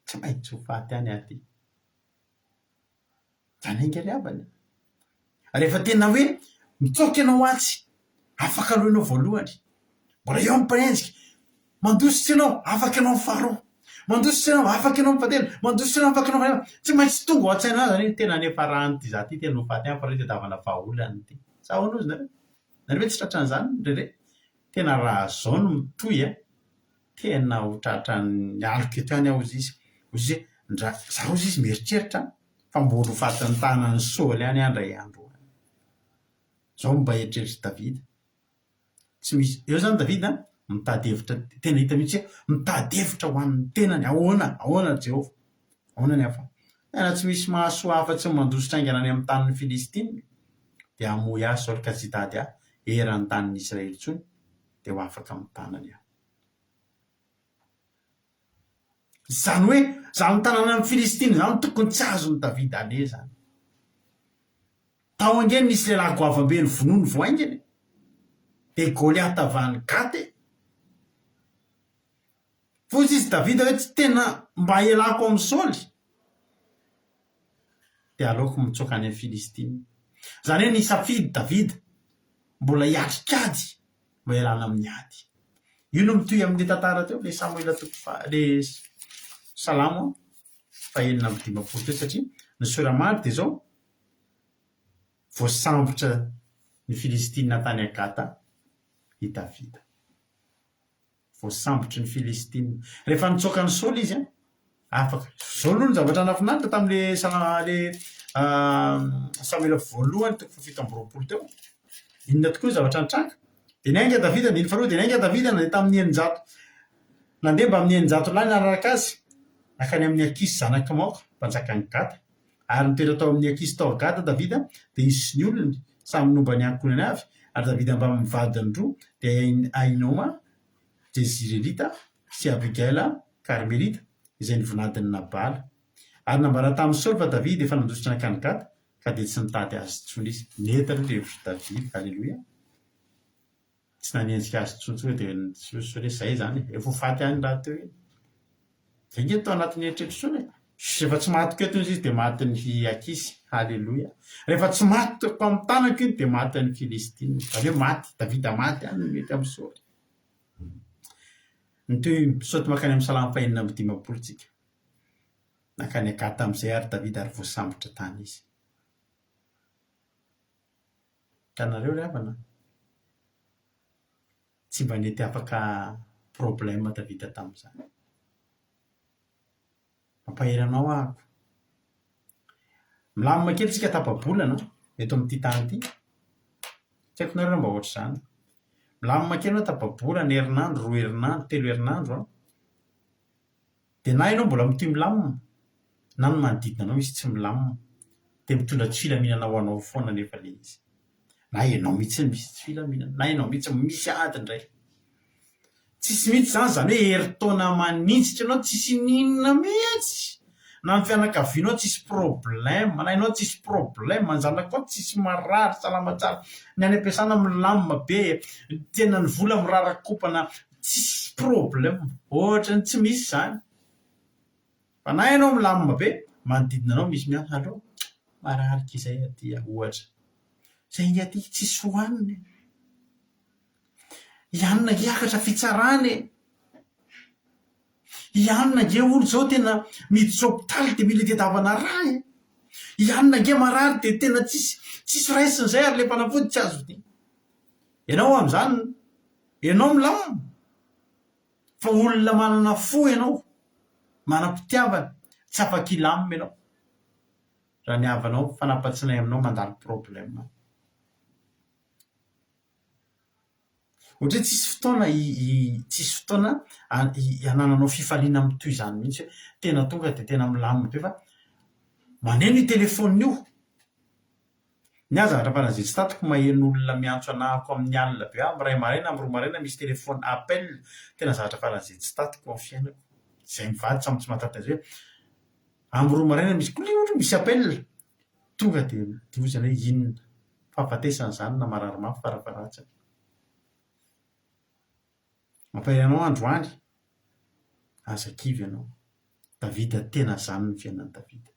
tsy maintsy ho faty any aty zany engely avany. Rehefa tena hoe mitsoka ianao atsy afaka aloha ianao voalohany mbola eo ampanenjika mandositra ianao afaka ianao faharoa, mandositra ianao afaka ianao fatelo, mandositra ianao afaka ianao faharoa tsy maintsy tonga ao an-tsaina zany tena nefa raha ty za ty tena ho faty any fa reo tadavana vahaolany ty sa ahoana ozy nareo tsy tratran'izany rere tena raha zao no mitohy tena ho tratran'ny alika eto any aho izy hoe ndra za ozy izy mieritreritra fa mbola ho fatin'ny tanan'ny Saoly any andray andro zao mba eritreritra Davida. Tsy misy eo zany Davida mitady hevitra tena hita mihitsy mitady hevitra ho amin'ny tenany ahoana Jehova ahoana ny hafa tena tsy misy mahasoa afa-tsy mandositra aingana any amin'ny tanin'ny Filistiny dia hamoy azy Saoly ka tsy hitady eran'ny tanin'ny Israely intsony dia ho afaka amin'ny tanany aho. Zany hoe zany tanàna amin'ny Filistiny zany tokony tsy azony Davida ale zany. Tao angeny nisy lehilahy goavambe ny vonoiny voaingany dia Goliata avany Gaty. Fosy izy Davida hoe tsy tena mba ialako amin'ny Saoly dia aleoko mitsoaka any amin'ny Filistiny. Zany hoe nisafidy Davida mbola hiatrikady mba ialana amin'ny ady. Io no mitohy amin'ny tantara teo le Samuela le Salamo 1:15 teo, satria ny soramary dia zao voasambotra ny Filistina tany Gata i Davida. Voasambotry ny Filistina rehefa nitsoaka ny Saoly izy afaka. Zao aloha ny zavatra nafinaritra tamin'le Samuela voalohany 7 teo. Inona tokoa ny zavatra nitranga dia nainga Davida dia faharoa dia nainga Davida nandeha tamin'ny eninjato nandeha mba amin'ny eninjato lahy nanaraka azy nakany amin'ny Akisy zanaky Maoka mpanjakany Gata, ary nitoetra tao amin'ny Akisy tao Gata Davida dia izy sy ny olony samy nomba ny ankonany avy, ary Davida mba mivadiny roa dia Ahinoma Jezreelita sy Abigaila Karmelita izay nivonadiny Nabala. Ary nambara tamin'ny Saoly fa Davida efa nandositra nakany Gata ka dia tsy nitady azy intsony izy. Nety aloha hevitry Davida. Halleloia. Tsy nanenjika azy intsony dia Saoly izay zany efa faty any raha teo iny. Zay nge tao anatin'ny eritreritry Saoly rehefa tsy maty keto izy dia maty ny Akisy. Halleloia. Rehefa tsy maty toko amin'ny tanako iny dia maty ny Filistiny. Zany hoe maty Davida maty any mety amin'ny Saoly. Nitoy misaoty makany amin'ny Salamo 1:15 tsika. Nakany Gata amin'izay ary Davida ary voasambotra tany izy. Tanareo ry havana, tsy mba nety afaka problème Davida tamin'izany. Mampaheranao ahako. Milamina kely tsika tapa-bolana eto amin'ity tany ity. Tsy haiko nareo mba ohatr'izany. Milamina kely anao tapa-bolana herinandro, 2 herinandro, 3 herinandro dia na ianao mbola mitoy milamina na ny manodidina anao izy tsy milamina dia mitondra tsy filaminana ho anao foana nefa le izy. Na ianao mihitsy misy tsy filaminana, na ianao mihitsy misy ady indray. Tsisy mihitsy zany zany hoe herintaona manintsitra ianao tsisy ninona mihitsy. Na ny fianakavianao tsisy problème, na ianao tsisy problème, ny zanakao tsisy marary salama tsara. Ny any am-piasana milamina be, tena ny vola mirarakopana, tsisy problème. Ohatra ny tsy misy zany. Fa na ianao milamina be, manodidina anao misy miana allo mararika izay aty ohatra. Zay nge aty tsisy hohaniny. Ianona hiakatra fitsarany. Ianona nge olo zao tena miditra hôpitaly dia mila tadiavana raha. Ianona nge marary dia tena tsisy raisiny izay ary le mpanafody tsy azo ty. Ianao amin'izany, ianao milamina. Fa olona manana fo ianao, manam-pitiavana, tsy afaka ilamina ianao. Raha ny havanao fanampatsinay aminao mandalo problème. Ohatra hoe tsisy fotoana hanananao fifaliana amin'ny toy izany mihitsy hoe tena tonga dia tena milamina be fa maneno io telefaonina io. Ny azy zavatra faran'izay tsy tatiko maheno olona miantso anahako amin'ny alina be amin'ny 2 maraina amin'ny 2 maraina misy telefony appel. Tena zavatra faran'izay tsy tatiko amin'ny fiainako. Izay mivady samy tsy mahatatry azy hoe amin'ny 2 maraina misy appel. Tonga dia diozana hoe inona fahafatesana izany na marary mafy farafaratsiny. Mampaheranao androany, aza kivy ianao. Davida tena zany ny fiainan'i Davida.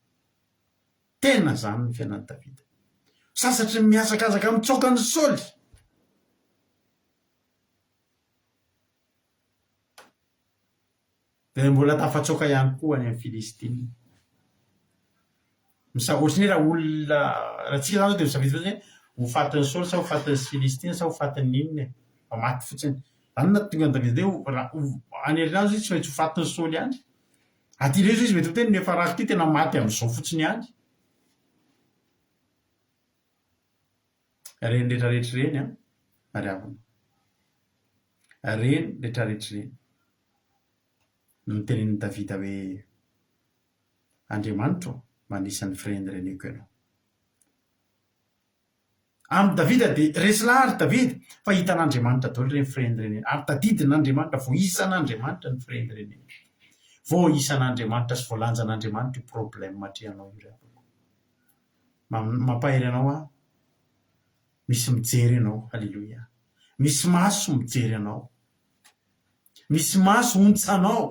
Tena zany ny fiainan'i Davida. Sasatry ny miazakazaka mitsoaka ny Saoly. Dia mbola tafatsoaka ihany koa any amin'ny Filistiny. Ohatrany hoe raha olona raha tsika zany dia misafidy fotsiny hoe ho fatin'ny Saoly sa ho fatin'ny Filistiny sa ho fatin'ny inona. Fa maty fotsiny. Zany na tonga ny Davida hoe any herinandro izy tsy maintsy ho fatin'ny Saoly ihany. Aty rehetra izy mety miteny nefa raha ity tena maty amin'izao fotsiny ihany. Reny rehetrarehetra ireny ary havana. Reny rehetrarehetra ireny no nitenenin'i Davida hoe Andriamanitra manisy ny fireneneko ianao. amin'ny davida dia resy lahy ary davida fa hitan'andriamanitra daholo reny fireny reny ary tadidin'andriamanitra vo isan'andriamanitra ny fireny reny vo isan'andriamanitra sy voalanjan'andriamanitra io problème matrehanao io reapako mampahery anao a misy mijery anao halleloia misy maso mijery anao misy maso ontsanao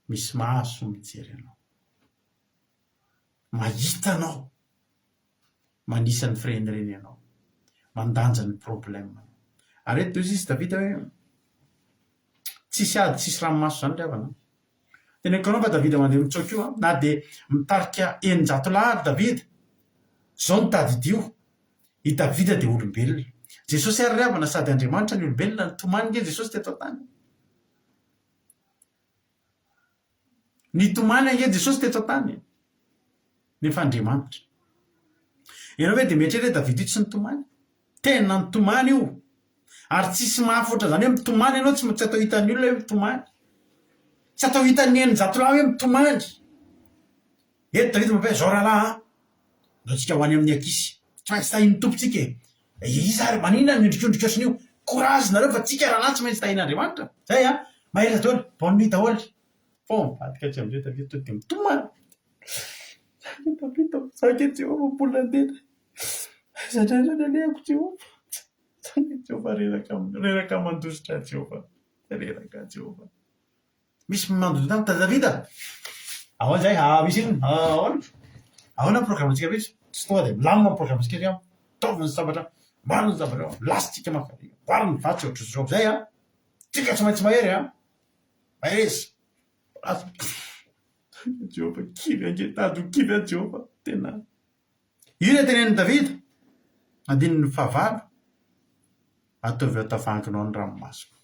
misy maso mijery anao mahitanao manisany fireny reny ianao mandanja ny problème ary eto izy davida hoe tsisy ady tsisy ranomaso zany riavana tena ko anao fa davida mandeha mitsoka io a na de mitarika 900 lahy ary davida zao ny tadidio i davida de olombelona jesosy ary riavana sady andriamanitra ny olombelona ny tomanike jesosy teto an-tany ny tomany ange jesosy teto an-tany nefa andriamanitra ianao hoe de mietrere davida io tsy ny tomany tena ny tomany io ary tsisy mahafoatra zany hoe mitomany ianao tsy atao hitan'ny olona hoe mitomany tsy atao hitan'ny 900 lahy hoe mitomany eto davida mampiay zao rahalahy ndao tsika ho any amin'ny akisy tsy maintsy tahin'ny tompotsika izy ary maninona miondrikondrikotrin'io courage nareo fa tsika raha tsy maintsy tahin'andriamanitra zay a mahera daholo bonne nuit daholo fo mivadika tsy am'zay davida to de mitomany davida zaka jehova mbola andena zandrarananeako jehova jehova reraka mandositra jehova reraka jehova misy mandozo tany ta davida ahoana zay misy iny ahoana programmatsika misy tsy tonga de milamina ny programmatsika ry taoviny sabatra mariny sabatra lasitsika mafy variny vatsy ohatry zao zay a tsika tsy maintsy mahery a maheresy jehova kivy angetady ho kivy a jehova tena io ny tenen'ny davida andininy fahavalo ataovy ao tavanginao ny ranomasoko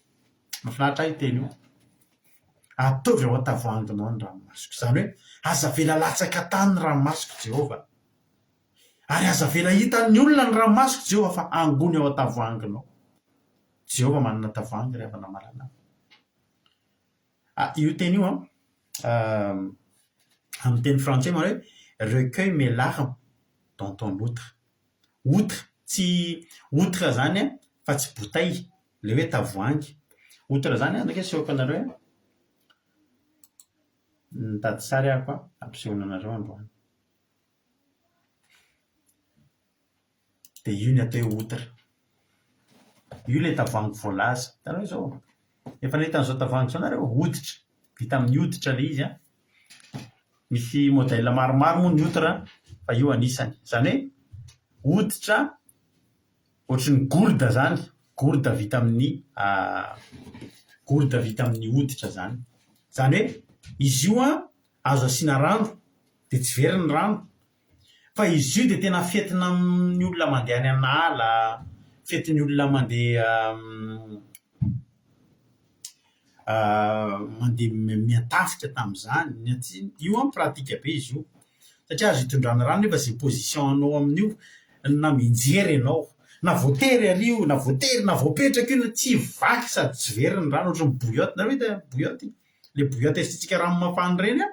mafinaritra ahy teny io ataovy ao atavanginao ny ranomasoko zany hoe aza vela latsaka tany ny ranomasoko jehova ary aza vela hitan'ny olona ny ranomasoko jehova fa angony ao atavoanginao jehova manana tavoangy ry avana malana io teny io amin'ny teny français mana hoe recueille mes larmes dans ton outre outre tsy outre zany a fa tsy botay le hoe tavoangy outre zany andrika sehoako anareo nitady sary ahako a ampisehoana anareo androany de io ny atao hoe outre io le tavoangy voalaza tanao zao efa nahitan'izao tavoangy zao nareo hoditra vita amin'ny hoditra le izy a misy modèle maromaro moa ny outre fa io anisany zany hoe hoditra ohatry ny gourde zany gourde vita amin'ny hoditra zany zany hoe izy io a azo asiana rano de tsy very ny rano fa izy io de tena fetina amin'ny olona mandeha any an'ala fetin'ny olona mandeha miatafika tam'izany io a pratika be izy io satria azo hitondrany rano nefa zay position anao amin'io na minjery ianao na voatery ario na voatery na voapetraka io na tsy vaky sady tsy very ny rano ohatry ny bouillotte nareo hita bouillotte le bouillotte esitsika rano mafany reny a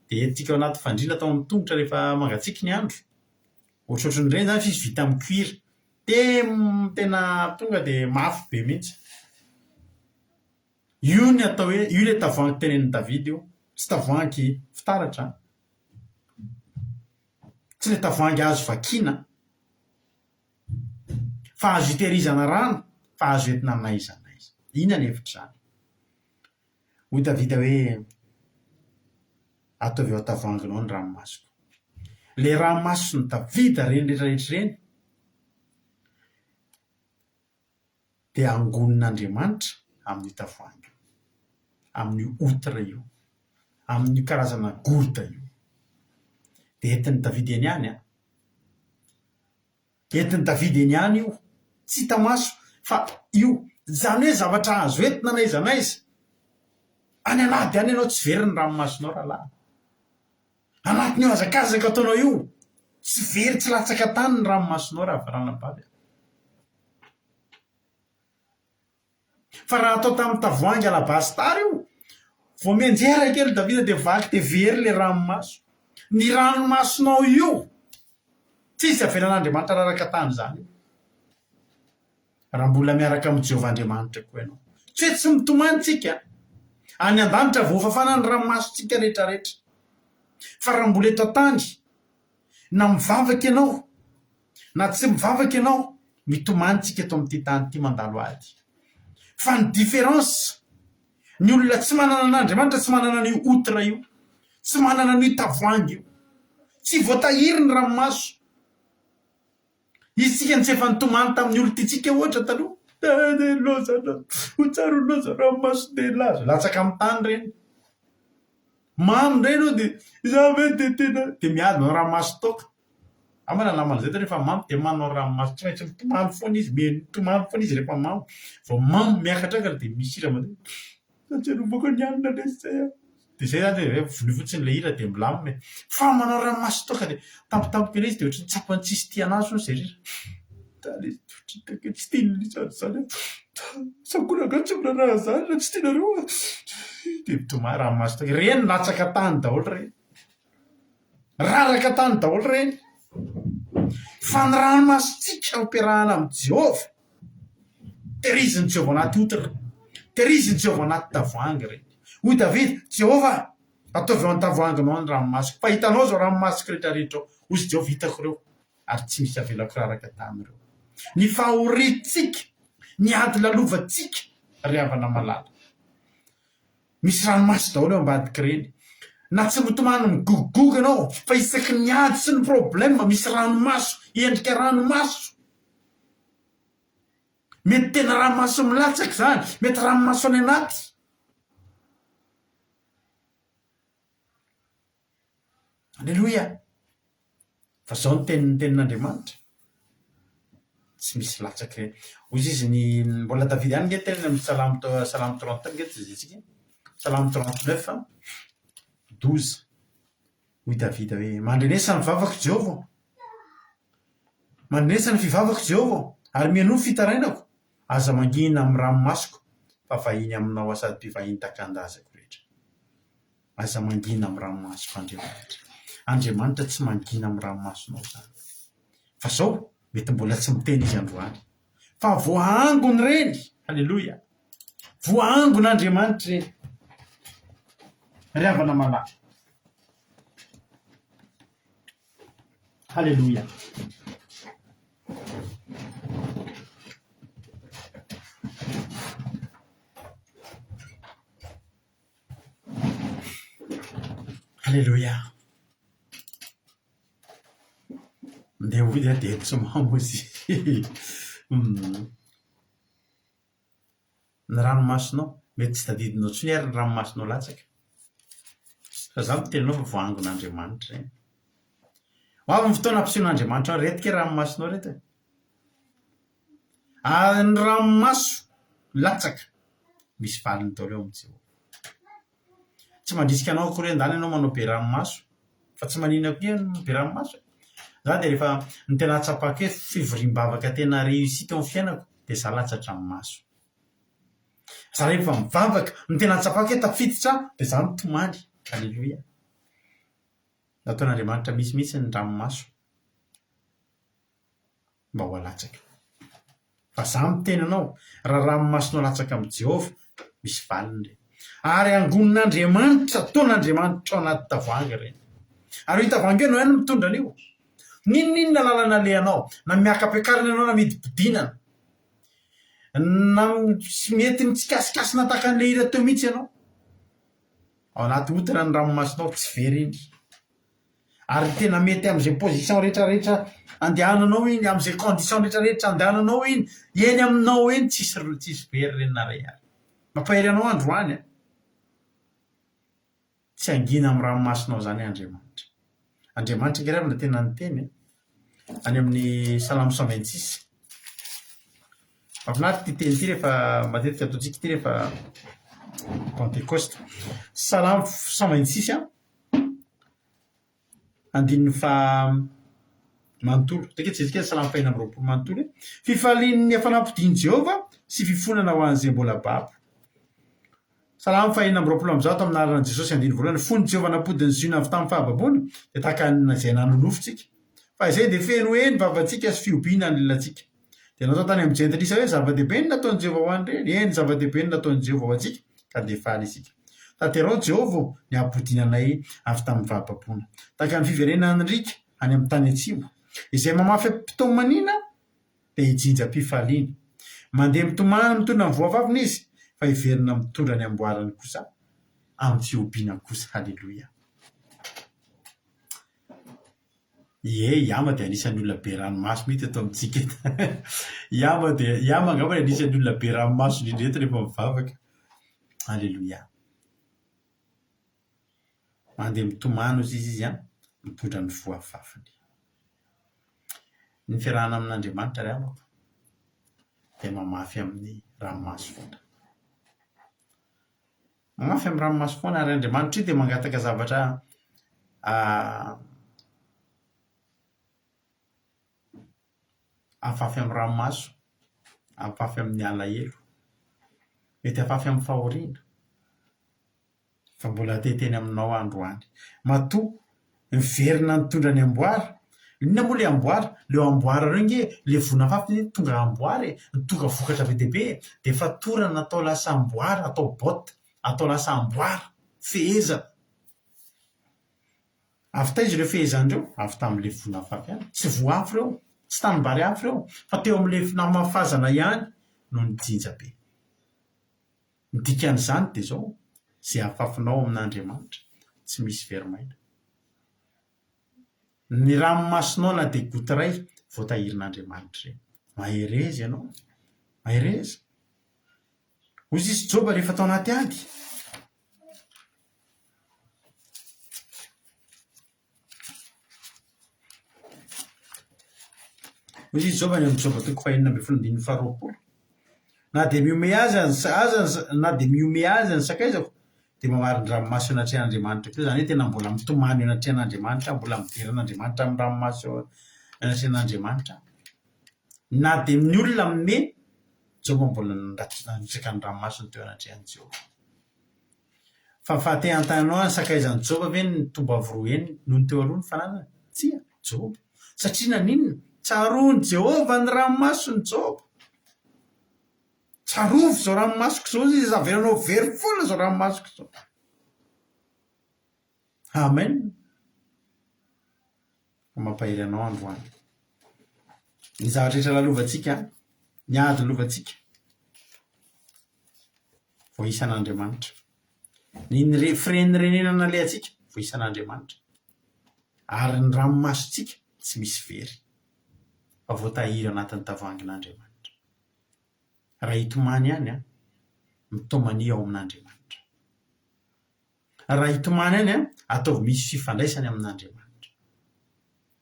de entsika ao anaty fandrina atao amin'ny tongotra rehefa mangatsiky ny andro ohatrohatry ny reny zany fisy vita amin'ny cuir tena tonga de mafy be mihitsy io ny atao hoe io le tavoangy tenen'ny davida io tsy tavoangy fitaratra tsy le tavoangy azo vakina fa azo hitehirizana rano fa azo entina naizanaiza ina ny hevitra zany hoy davida hoe ataovy ao tavoanginao ny ranomasoko le ranomaso ny davida reny rehetrarehetra reny de angonin'andriamanitra amin'ny tavoangy amin'ny outre io amin'ny karazana gourde io de entin'ny davida eny any a entin'ny davida eny any io tsy hitamaso fa io zany hoe zavatra azo entina naizanaiza any anady any ianao tsy very ny ranomasonao rahalahy anatin'io azakazaka ataonao io tsy very tsy latsaka tany ny ranomasonao raha varanabavy fa raha atao tamin'ny tavoangy alabastara io vao mianjera kely Davida dia vaky dia very le ranomaso. Ny ranomasonao io tsisy avelan'Andriamanitra raraka tany zany raha mbola miaraka amin'ny Jehovah Andriamanitra koa ianao. Tsy hoe tsy mitomantsika any an-danitra voafafana ny ranomasontsika rehetrarehetra, fa raha mbola eto an-tany na mivavaka ianao na tsy mivavaka ianao, mitomantsika eto amin'ity tany ity mandalo ady. Fa ny différence, ny olona tsy manana an'Andriamanitra tsy manana an'io outre io, tsy manana an'io tavoangy io, tsy voatahiry ny ranomaso. Isika tsy efa nitomany tamin'ny olontitsika ohatra taloha, lozana hotsaro loza ranomaso dia lazo latsaka amin'ny tany reny, mamy reny dia zave dia tena dia miady manao ranomaso toka. Amana namana zay rehefa mamy dia manao ranomaso tsy maintsy mitomany foana izy, mitomany foana izy rehefa mamy, vao mamy miakatra dia misy ira mandeha satria novako ny anina lesay dia zay zany hoe vonia fotsiny le ira dia milamina. Fa manao ranomaso toka dia tampotampoka ilay izy dia ohatry ny tsapany tsisy tianazy no zay rira. Tsy tiany zany sakoraka tsy mirana zany na tsy tianareo dia mitomany ranomaso toka. Reny latsaka tany daholo reny, raraka tany daholo reny. Fa ny ranomasontsika ampiarahana amin'ny Jehovah, tehiriziny Jehovah anaty outre, tehiriziny Jehovah anaty tavoahangy reny. Hoy Davida, Jehovah ataovy eo an-tavoahanginao ny ranomasoko, fa hitanao zao ranomasoko rehetrarehetra ao, ozy Jehovah hitako reo ary tsy misy avelako raraka tany reo. Ny fahoriantsika, ny ady lalovantsika ry havana malala, misy ranomaso daholo eo ambadika reny. Na tsy mitomany migogogoga ianao, fa isaky ny ady sy ny problème misy ranomaso, endrika ranomaso. Mety tena ranomaso milatsaka zany, mety ranomaso any anaty. Alleluia. Fa zao ny tenin'Andriamanitra, tsy misy latsaka reny. Hoy izy ny mbola Davida ihany nge tenany amin'ny salamo 30 nge zay salamo 39 12. Hoy Davida hoe mandrenesa ny vavako Jehovah, mandrenesa ny fivavako Jehovah ary mianohy fitarainako, aza mangina amin'ny ranomasoko fa vahiny aminao aho sady mpivahiny takan-dazako rehetra. Aza mangina amin'ny ranomasoko Andriamanitra. Andriamanitra tsy mangina amin'ny ranomasonao zany. Fa zao mety mbola tsy miteny izy androany, fa voahangony reny. Halleluja. Voahangon'Andriamanitra reny. Ry havana malala. Halleluja. Halleluja. Ndeha hoy dia tsy mamozy. Ny ranomasonao mety tsy tadidinao tsy ary ny ranomasonao latsaka. Fa za miteninao fa voahangon'Andriamanitra reny. Ho avy ny fotoana ampisehoan'Andriamanitra retika ranomasonao reto. Ary ny ranomaso latsaka misy valiny daholo eo amin'ny Jehovah. Tsy mandrisika anao akory andany ianao manao be ranomaso, fa tsy manina koa ianao be ranomaso. Za dia rehefa ny tena tsapako hoe fivoriam-bavaka tena réussite eo amin'ny fiainako dia za latsatra amin'ny maso. Za rehefa mivavaka ny tena tsapako hoe tafiditra dia za mitomany. Halleluja. Nataon'Andriamanitra misy ny ranomaso mba ho alatsaka. Fa za miteny anao, raha ranomasonao latsaka amin'ny Jehovah misy valiny reny. Ary angonin'Andriamanitra, ataon'Andriamanitra ao anaty tavoahangy reny. Ary io tavoahangy io no ihany mitondra an'io. Ninona lalana alehanao, na miaka-piakarana ianao na midibodinana, na mety mitsikasikasina tahaka an'ilay ira teo mihitsy ianao, ao anaty outre ny ranomasonao tsy very iny. Ary tena mety amin'izay position rehetrarehetra andehananao iny, amin'izay condition rehetrarehetra andehananao iny, eny aminao eny tsisy very reny na ray ary. Mampahery anao androany. Tsy angina amin'ny ranomasonao zany Andriamanitra. Andriamanitra nge raha tena niteny any amin'ny salamo 126. Mahafinaritra ty teny ity rehefa matetika ataontsika ity rehefa Pentecoste. Salamo 126 andininy fa manontolo. Teka tsika salamo 120 manontolo. Fifalian'ny hafanam-podiny Jehovah sy fifonana ho an'izay mbola babo. salamy fahina ambyroapolo am'zato amin'ny anaran'i Jesosy andiny voalohany fony Jehovah napodiny Ziona avy tamin'ny fahababoana dia tahaka izay nanonofitsika fa izay dia feno eny vavantsika sy fiobiana ny lelantsika dia natao tany amin'ny jentilisa hoe zava-dehibe ny nataon'i Jehovah ho any ireny eny zava-dehibe ny nataon'i Jehovah ho antsika ka dia faly isika tanterao Jehovah ny ampodinanay avy tamin'ny fahababoana tahaka ny fiverenan'ny rika any amin'ny tany atsimo izay mamafy mpitomaniana dia hijinjam-pifaliana mandeha mitomany mitondra ny voavaviny izy fa hiverina mitondra ny amboarany kosa amin'ny fiobiana kosa. Halleloia. Iama dia anisan'ny olona be ranomaso mihitsy eto amintsika eto iama angamba anisan'ny olona be ranomaso indrindra eto rehefa mivavaka. Halleloia. Mandeha mitomany ozy izy mitondra ny voavaviny. Ny fiarahana amin'Andriamanitra ry amako dia mamafy amin'ny ranomaso foana. Mamafy amin'ny ranomaso foana ary Andriamanitra io dia mangataka zavatra afafy amin'ny ranomaso, afafy amin'ny alahelo, mety afafy amin'ny fahoriana fa mbola teteny aminao androany. Matoa miverina nitondra ny amboara. Inona moa le amboara? Leo amboara reo nge le vonafafy tonga amboara tonga vokatra be dehibe dia fatorana natao lasa amboara, atao bota, atao lasa amboara, fehezana. Avy taiza ireo fehezan'ireo? Avy tamin'le vonafafy ihany. Tsy voafy ireo, tsy tanimbary afy ireo, fa teo amin'le namafazana ihany no nijinja be. Ny dikan'izany dia izao, izay afafinao amin'Andriamanitra tsy misy verimaina. Ny ranomasonao na dia gotiray voatahirin'Andriamanitra ireny. Mahereza ianao, mahereza. Hozy izy Joba rehefa tao anaty ady. Hozy izy Joba ny amin'ny Joba toko fahaenina ambin'ny folo andininy faharoapolo. Na dia miome azy ny sakaizako dia mamary ny ranomaso eo anatrehan'Andriamanitra koa. Izany hoe tena mbola mitomany eo anatrehan'Andriamanitra, mbola miveran'Andriamanitra amin'ny ranomaso eo anatrehan'Andriamanitra. Na dia ny olona mime, Joba mbola nandrisaka ny ranomasony teo anatrehan'i Jehovah. Fa fahatehan-tananao ny sakaizan'i Joba ve ny tomboavy roa eny noho ny teo aloha ny fananana? Tsia, Joba. Satria naninona? Tsaroany Jehovah ny ranomasony Joba. Tsarovy izao ranomasoko izao izy averanao very foana izao ranomasoko izao. Amen. Mampahery anao androany. Ny zavatra rehetra lalovantsika, ny ady lovantsika, voisan'Andriamanitra. Ny firen'ny renena le antsika, voisan'Andriamanitra. Ary ny ranomasontsika tsy misy very, fa voatahiry anatin'ny tavoahangin'Andriamanitra. Raha hitomany ihany mitomany ao amin'Andriamanitra. Raha hitomany ihany ataovy misy fifandraisany amin'Andriamanitra.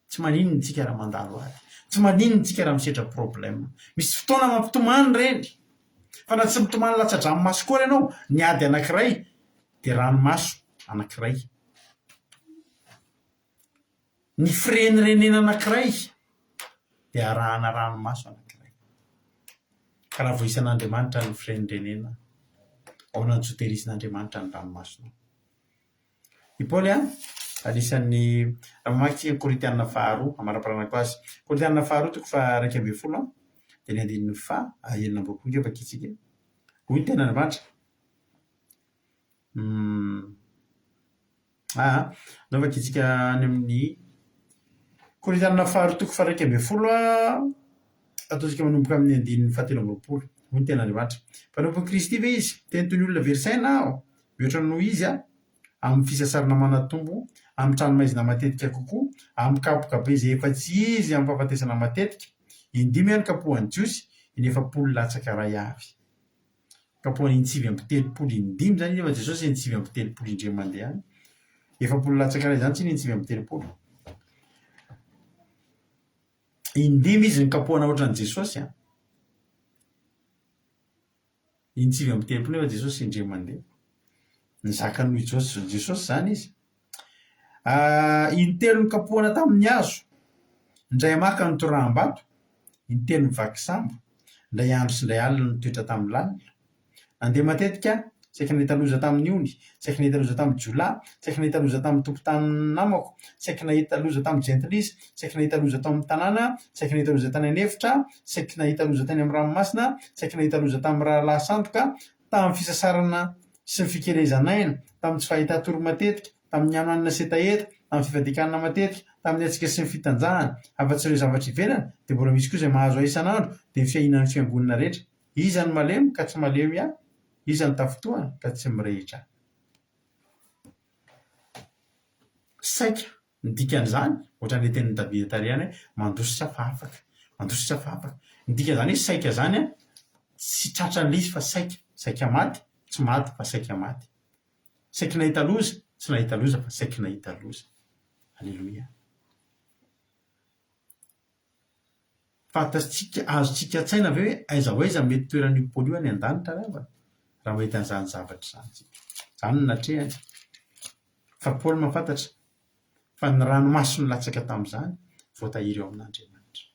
Tsy maninona tsika raha mandalo ady, tsy maninona tsika raha misedra problème. Misy fotoana mampitomany ireny, fa na tsy mitomany latsa-dranomaso koa ianao, ny ady anankiray dia ranomaso anankiray. Ny firen'ny renena anankiray dia arahana ranomaso anankiray. Ka raha voisan'Andriamanitra ny firen'ny renena, ao nanjoterisin'Andriamanitra ny ranomasona. I Paoly anisan'ny raha mamaky Korintianina faharoa amara-paranako azy. Korintianina faharoa toko faha 1:20 dia ny andininy faha 9 vakitsika. Hoy ny tenan'Andriamanitra. Nao vakitsika any amin'ny Korintianina faharoa toko faha 1:20 ataontsika manomboka amin'ny andininy 17. Hoy ny tenan'Andriamanitra. Mpanompo Kristy ve izy? Teny toy ny olona verisaina aho. Mihoatra noho izy amin'ny fisasarana manatombo, amin'ny tranomaizina matetika kokoa, amin'ny kapoka be izay efa tsy izy amin'ny fahafatesana matetika. Indimy ihany kapohany jiosy, ny 7 latsaka ray avy. Kapohany 9:30 zany efa Jesosy 9:30 indray mandeha any. 7 latsaka ray zany tsy 9:30. Indimy izy ny kapohana ohatran'i Jesosy. 9:30 nefa Jesosy indray mandeha. Ny zakany Jesosy zany izy. Intelo ny kapohana tamin'ny hazo, indray maka ny toraham-bato, intelo ny vaky sambo, indray andro sy indray alina ny toetra tamin'ny lalina. Nandeha matetika tsy haiko nahita loza tamin'ny Ony, tsy haiko nahita loza tamin'ny Jola, tsy haiko nahita loza tamin'ny tompotany namako, tsy haiko nahita loza tamin'ny Gentlis, tsy haiko nahita loza tamin'ny tanàna, tsy haiko nahita loza tany anefitra, tsy haiko nahita loza tany amin'ny ranomasina, tsy haiko nahita loza tamin'ny rahalasantoka, tamin'ny fisasarana sy ny fikelezanaina, tamin'ny tsy fahitatory matetika, tamin'ny anoanina setaeta, tamin'ny fivadikanana matetika, tamin'ny atsika sy ny fitanjahana, afa-tsy ireo zavatra ivelana dia mbola misy koa izay mahazo ahy isan'andro dia ny fiahinan'ny fiangonana rehetra. Iza ny malemy ka tsy malemy ahy? Iza ny tafotoana ka tsy mirehitra? Saika ny dikan'izany ohatran'ilay tenin'i Davida tarihany hoe mandositra fa afaka, mandositra fa afaka. Ny dikan'izany hoe saika zany tsy tratran'izy fa saika, saika maty, tsy maty fa saika maty. Saika nahita loza, tsy nahita loza fa saika nahita loza. Alleloia. Fantatsika, azontsika tsaina ve hoe aiza ho aiza mety toeran'io Paoly io any an-danitra raha mahita an'izany zavatra izany tsika. Izany no natrehany. Fa Paoly mahafantatra fa ny ranomaso no latsaka tamin'izany voatahiry eo amin'Andriamanitra.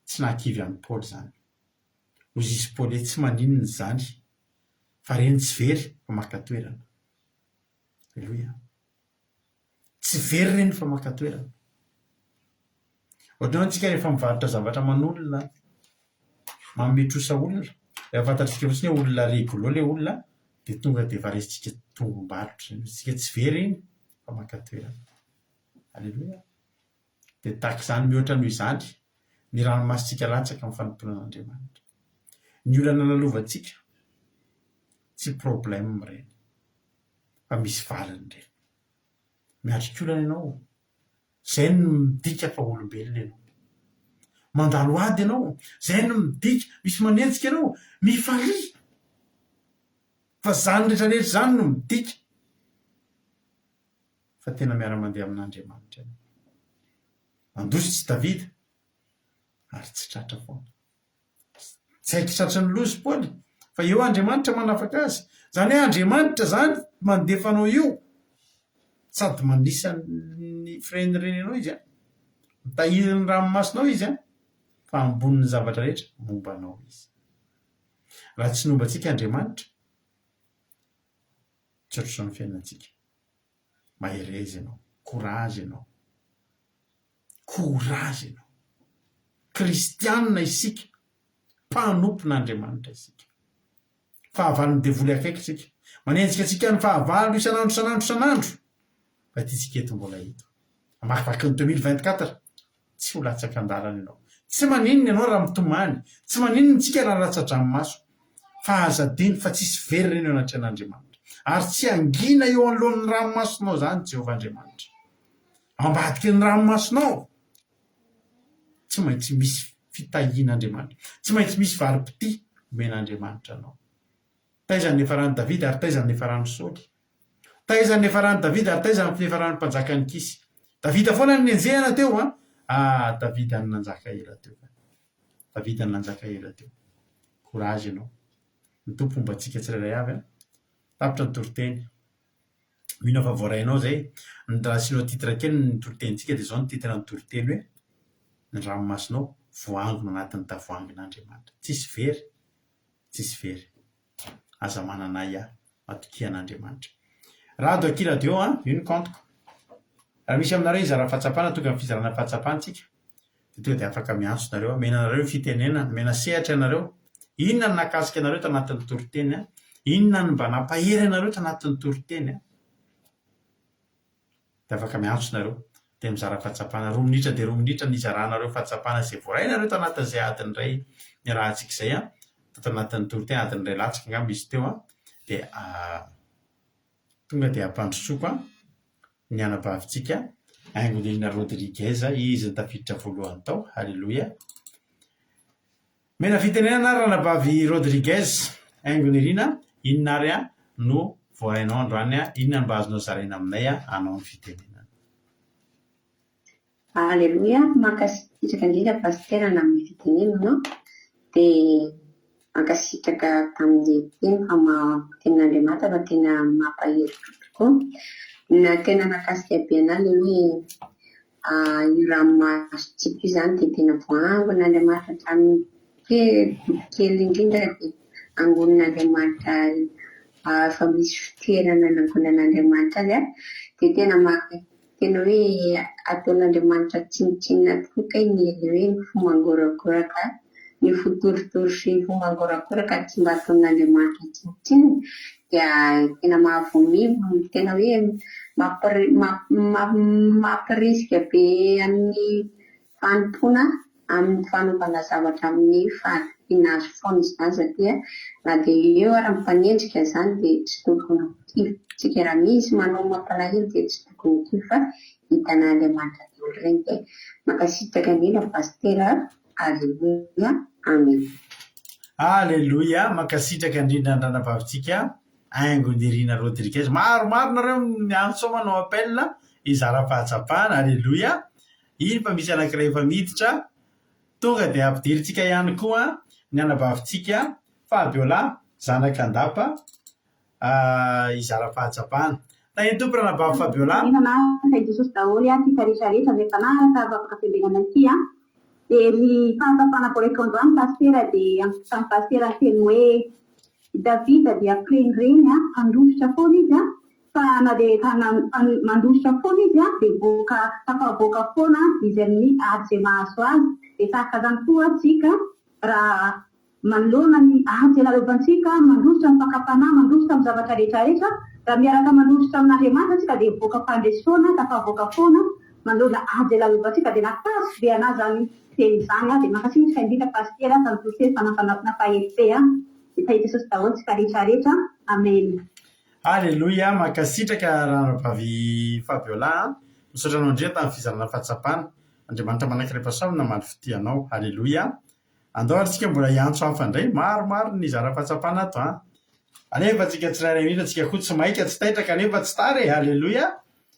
Tsy nankivy amin'ny Paoly izany. Hozy izy Paoly tsy maninona izany fa reny tsy very fa maka toerana. Alleloia. Tsy very reny fa maka toerana. Ohatran'ny antsika rehefa mivarotra zavatra manolona, mametrosa olona, rehefa fantatrika fotsiny hoe olona regolo ilay olona dia tonga dia varesitsika tongom-barotra. Tsika tsy very iny fa maka toerana. Alleloia. Dia tahaka izany mihoatra noho izany ny ranomasitsika latsaka amin'ny fanomponan'Andriamanitra. Ny olana nalovantsika tsy problème ireny fa misy valiny ireny. Miatrik'olana ianao, izay no midika fa olombelona ianao. Mandalo ady ianao, izay no midika misy manenjika ianao, mifalia. Fa izany rehetrarehetra izany no midika fa tena miara-mandeha amin'Andriamanitra ianao. Mandositsy Davida ary tsy tratra foana. Tsy haiko tratra ny lozy Paoly fa eo Andriamanitra manafaka azy. Izany hoe Andriamanitra izany mandefanao io sady manisan'ny firenenao izy mitahiry ny ranomasonao izy fa ambonin'ny zavatra rehetra mombanao izy. Raha tsy nombantsika Andriamanitra tsy ohatran'izao ny fiainantsika. Mahery ianao, courage ianao, courage ianao. Kristianina isika, mpanompon'Andriamanitra isika. Fahavalo ny devoly akaiky isika. Manenjika antsika ny fahavalo isan'andro. Fa ity tsika eto mbola hito. Amakivaky ny 2024 tsy ho latsaka an-dalana ianao. Tsy maninona ianao raha mitomany, tsy maninona tsika raha ratsa-dranomaso. Fa azadiny fa tsisy very ireny eo anaty an'Andriamanitra. Ary tsy angina eo anoloan'ny ranomasonao izany Jehovah Andriamanitra. Ambadiky ny ranomasonao tsy maintsy misy fitahian'Andriamanitra. Tsy maintsy misy varim-pity omen'Andriamanitra anao. Taizany nefarany Davida ary taizany nefarany Saoly. Taizany nefarany Davida ary taizany nefarany mpanjakany Kisy. Davida foana ny nenjehana teo Davida ny nanjaka ela teo. Davida ny nanjaka ela teo. Courage ianao. Ny tompo mba antsika tsirairay avy tapitra ny toriteny. Mino fa voarainao zay. Raha sinao titra kely ny toritentsika dia izao ny titra ny toriteny hoe ny ranomasonao voangona anatin'ny tavoangin'Andriamanitra. Tsisy very, tsisy very. Aza mananay atokian'Andriamanitra. Rado akiradio io ny kantoko. Raha misy aminareo izy raha fahatsapana tonga amin'ny fizarana fahatsapantsika dia tonga dia afaka miantso nareo, mena anareo fitenena, mena sehatra ianareo. Inona ny nakasika anareo tanatin'ny toriteny? Inona ny mba nampahery anareo tanatin'ny toriteny? Dia afaka miantso nareo dia mizara fahatsapana 2 minitra dia 2 minitra ny izaranareo fahatsapana izay voarainareo tanatin'izay adiny iray ny rahantsika izay tanatin'ny toriteny adiny iray latsaka angamba izy teo dia tonga dia ampandrotsoko ny anabavintsika Aingonina Rodriguez izy ny tafiditra voalohany tao. Halleloia. Mena fitenenana ranabavy Rodriguez Aingonina inona ary no voarainao androany inona mba azonao zaraina aminay anao ny fitenenana. Halleluia. Mankasitraka indrindra pasitera amin'ny fitenenana dia mankasitraka tamin'ilay teny fa tenin'Andriamanitra fa tena mampahery tokoa. Na tena nakasika be anazy hoe io ranomasitsika io izany dia tena voangon'Andriamanitra hatramin'ny kely indrindra dia angon'Andriamanitra fa misy fitoerana nangonan'Andriamanitra azy dia tena hoe ataon'Andriamanitra tsinitsinina tokoa kay ny hoe ny fomangoragoraka ny fotoritory sy ny fomangoragoraka tsy mba ataon'Andriamanitra tsinitsinina dia tena mahavoamivo tena hoe mampirisika be amin'ny fanompoana amin'ny fanaovana zavatra amin'ny fahadiana azo foana izany satria na dia eo ary mifanendrika izany dia tsy tokony tsika raha misy manao mampalahelo dia tsy tokony tia fa hitan'Andriamanitra daholo ireny dia mankasitraka indrindra pastera. Aleluia, amen. Aleluia, mankasitraka indrindra andranam-bavitsika aingo nirina Rodriguez. Maromaro nareo miantso manao appel izara-pahatsapana. Aleluia. Iny fa misy anankiray efa miditra tonga dia ampidiritsika ihany koa ny anabavitsika Fabiola zanak'Andapa izara-pahatsapana. Tainy tompona anabavy Fabiola. Inana Sai Jesosy daholo tika rehetrarehetra rehefa naraka afaka fianbenana ity dia ny fahatsapana boareka androany pastera dia amin'ny pastera teny hoe Davida dia prenireny handositra foana izy fa na dia mandositra foana izy dia tafavoaka foana izy amin'ny ady izay mahazo azy dia tahaka izany koa tsika raha manoloana ny ady laleovantsika mandositra amin'ny fakapanahy mandositra amin'ny zavatra rehetrarehetra raha miaraka mandositra amin'Andriamanitra tsika dia voaka fandresoana tafavoaka foana manoloana ady laleovantsika dia natazo dia anazany teny izany dia makasitraka indrindra pastera tanotosy fanampanafina fahepe dia Sai Jesosy daholo tsika rehetrarehetra. Amen. Aleluia, mankasitraka ranabavy Fabiola misaotra anao indrindra tamin'ny fizarana fahatsapana. Andriamanitra manankiray pasoavy namaly fitianao. Aleluia. Andao arytsika mbola hiantso hafa indray maromaro ny zara-pahatsapana ato anefa tsika tsirairay indrindra tsika koa tsy maika tsy taitra kanefa tsy tary. Aleluia.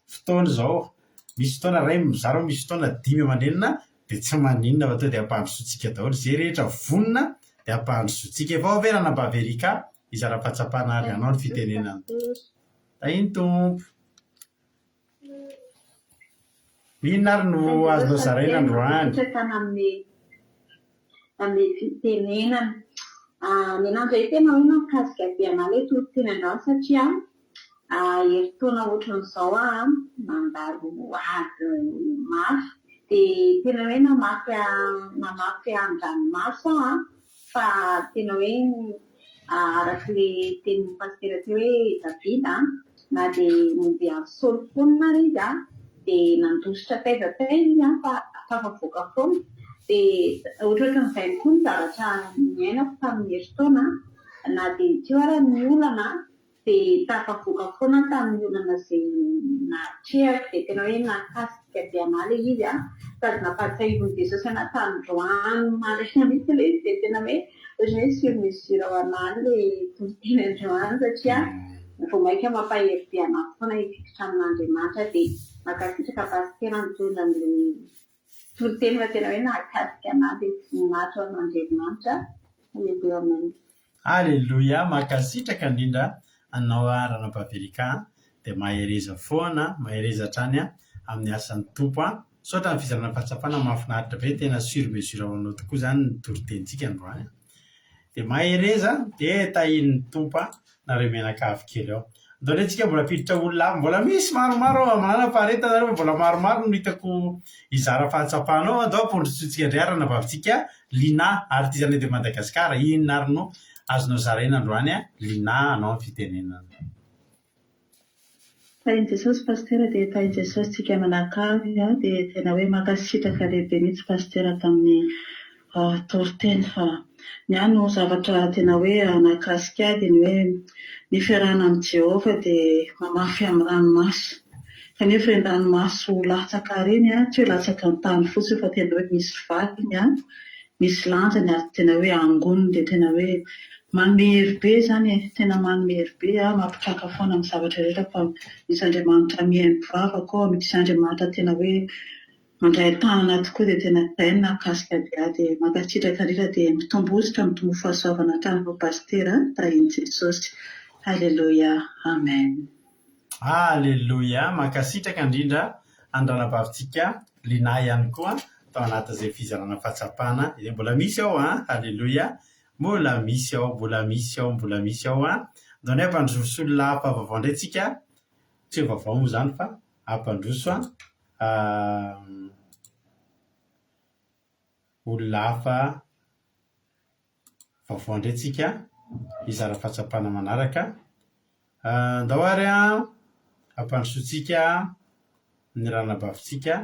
Fotoana izao misy fotoana ray mizara misy fotoana 5 aman'enina dia tsy maninona fa tonga dia ampandrosoantsika daholo zay rehetra vonona dia ampandrosoantsika efa overana baverika izara-pahatsapana ary anao ny fitenenana. Tainy tompo. Inona ary no azonao zaraina androany? Amin'ny fitenenana ny anandro hoe tena hoe mahakasika be an'ala hoe toro-teny androany satria heritaona ohatran'izao mandalo ady mafy dia tena hoe namafy andranomasy fa tena hoe arak'ilay tenin'ny pastera teo hoe Davida na dia momby avy foana ary izy dia nandositra taizataiza izy fa tafavoaka foana dia ohatrohatran'izay koa ny zavatra miainako tamin'ny heritaona na dia teo ary ny olana dia tafavoaka foana tamin'ny olana izay natrehako dia tena hoe nakasika be an'ala izy sady nampatsiahivon'i Jesosy anatandroany marina mihitsy ilay izy dia tena hoe ohatran'ny hoe sur mesure ao an'ala ilay toro-teny androany satria vao maika mampahery be anahy foana hifikitra amin'Andriamanitra dia makasitraka pastera mitondra amin'ilay toro-teny fa tena hoe nakasika anahy dia voninahitra ao amin'Andriamanitra. Aleluia, amen. Aleluia, makasitraka indrindra anao ranam-baverika dia mahereza foana mahereza hatrany amin'ny asan'ny tompo saotra ny fizarana fahatsapana mahafinaritra be tena sur mesure ao anao tokoa izany ny toro-tenitsika androany dia mahereza dia tahin'ny tompo nareo menakavy kely ao. Andao netsika mbola piditra olona avy mbola misy maromaro manana faharetana nareo mbola maromaro no hitako izara fahatsapanao. Andao ampondrotsika indray ranabavitsika Lina artisanat de Madagasikara. Inona ary no azonao zaraina androany Lina anao ny fitenenana? Tain'i Jesosy pastera dia tain'i Jesosy tsika manakavy dia tena hoe makasitraka lehibe mihitsy pastera tamin'ny toro-teny fa ny ano zavatra tena hoe nakasika dia ny hoe ny fiarahana amin'ny Jehova dia mamafy amin'ny ranomasy kanefa ny ranomasy ho latsaka reny tsy hoe latsaka ny tany fotsiny fa tena hoe misy vatiny misy lanjany ary tena hoe angoniny dia tena hoe mamery be izany tena mamery be mampitraka foana amin'ny zavatra rehetra fa misy Andriamanitra mihaino-bavaka ao misy Andriamanitra tena hoe mandray tanana tokoa dia tena tainy nakasika dia makasitraka indrindra dia mitombositra mitombo fahasoavana hatrany pastera tain'i Jesosy. Aleluia, amen. Aleluia, makasitraka indrindra andranabavitsika Lina ihany koa tao anatin'izay fizarana fahatsapana mbola misy ao aleluia, mbola misy ao zany hoe ampandroso olona hafa vaovao indray tsika tsy hoe vaovao moa zany fa ampandroso olona hafa vaovao indray tsika izara fahatsapana manaraka ndao ary ampandrosotsika ny ranabavitsika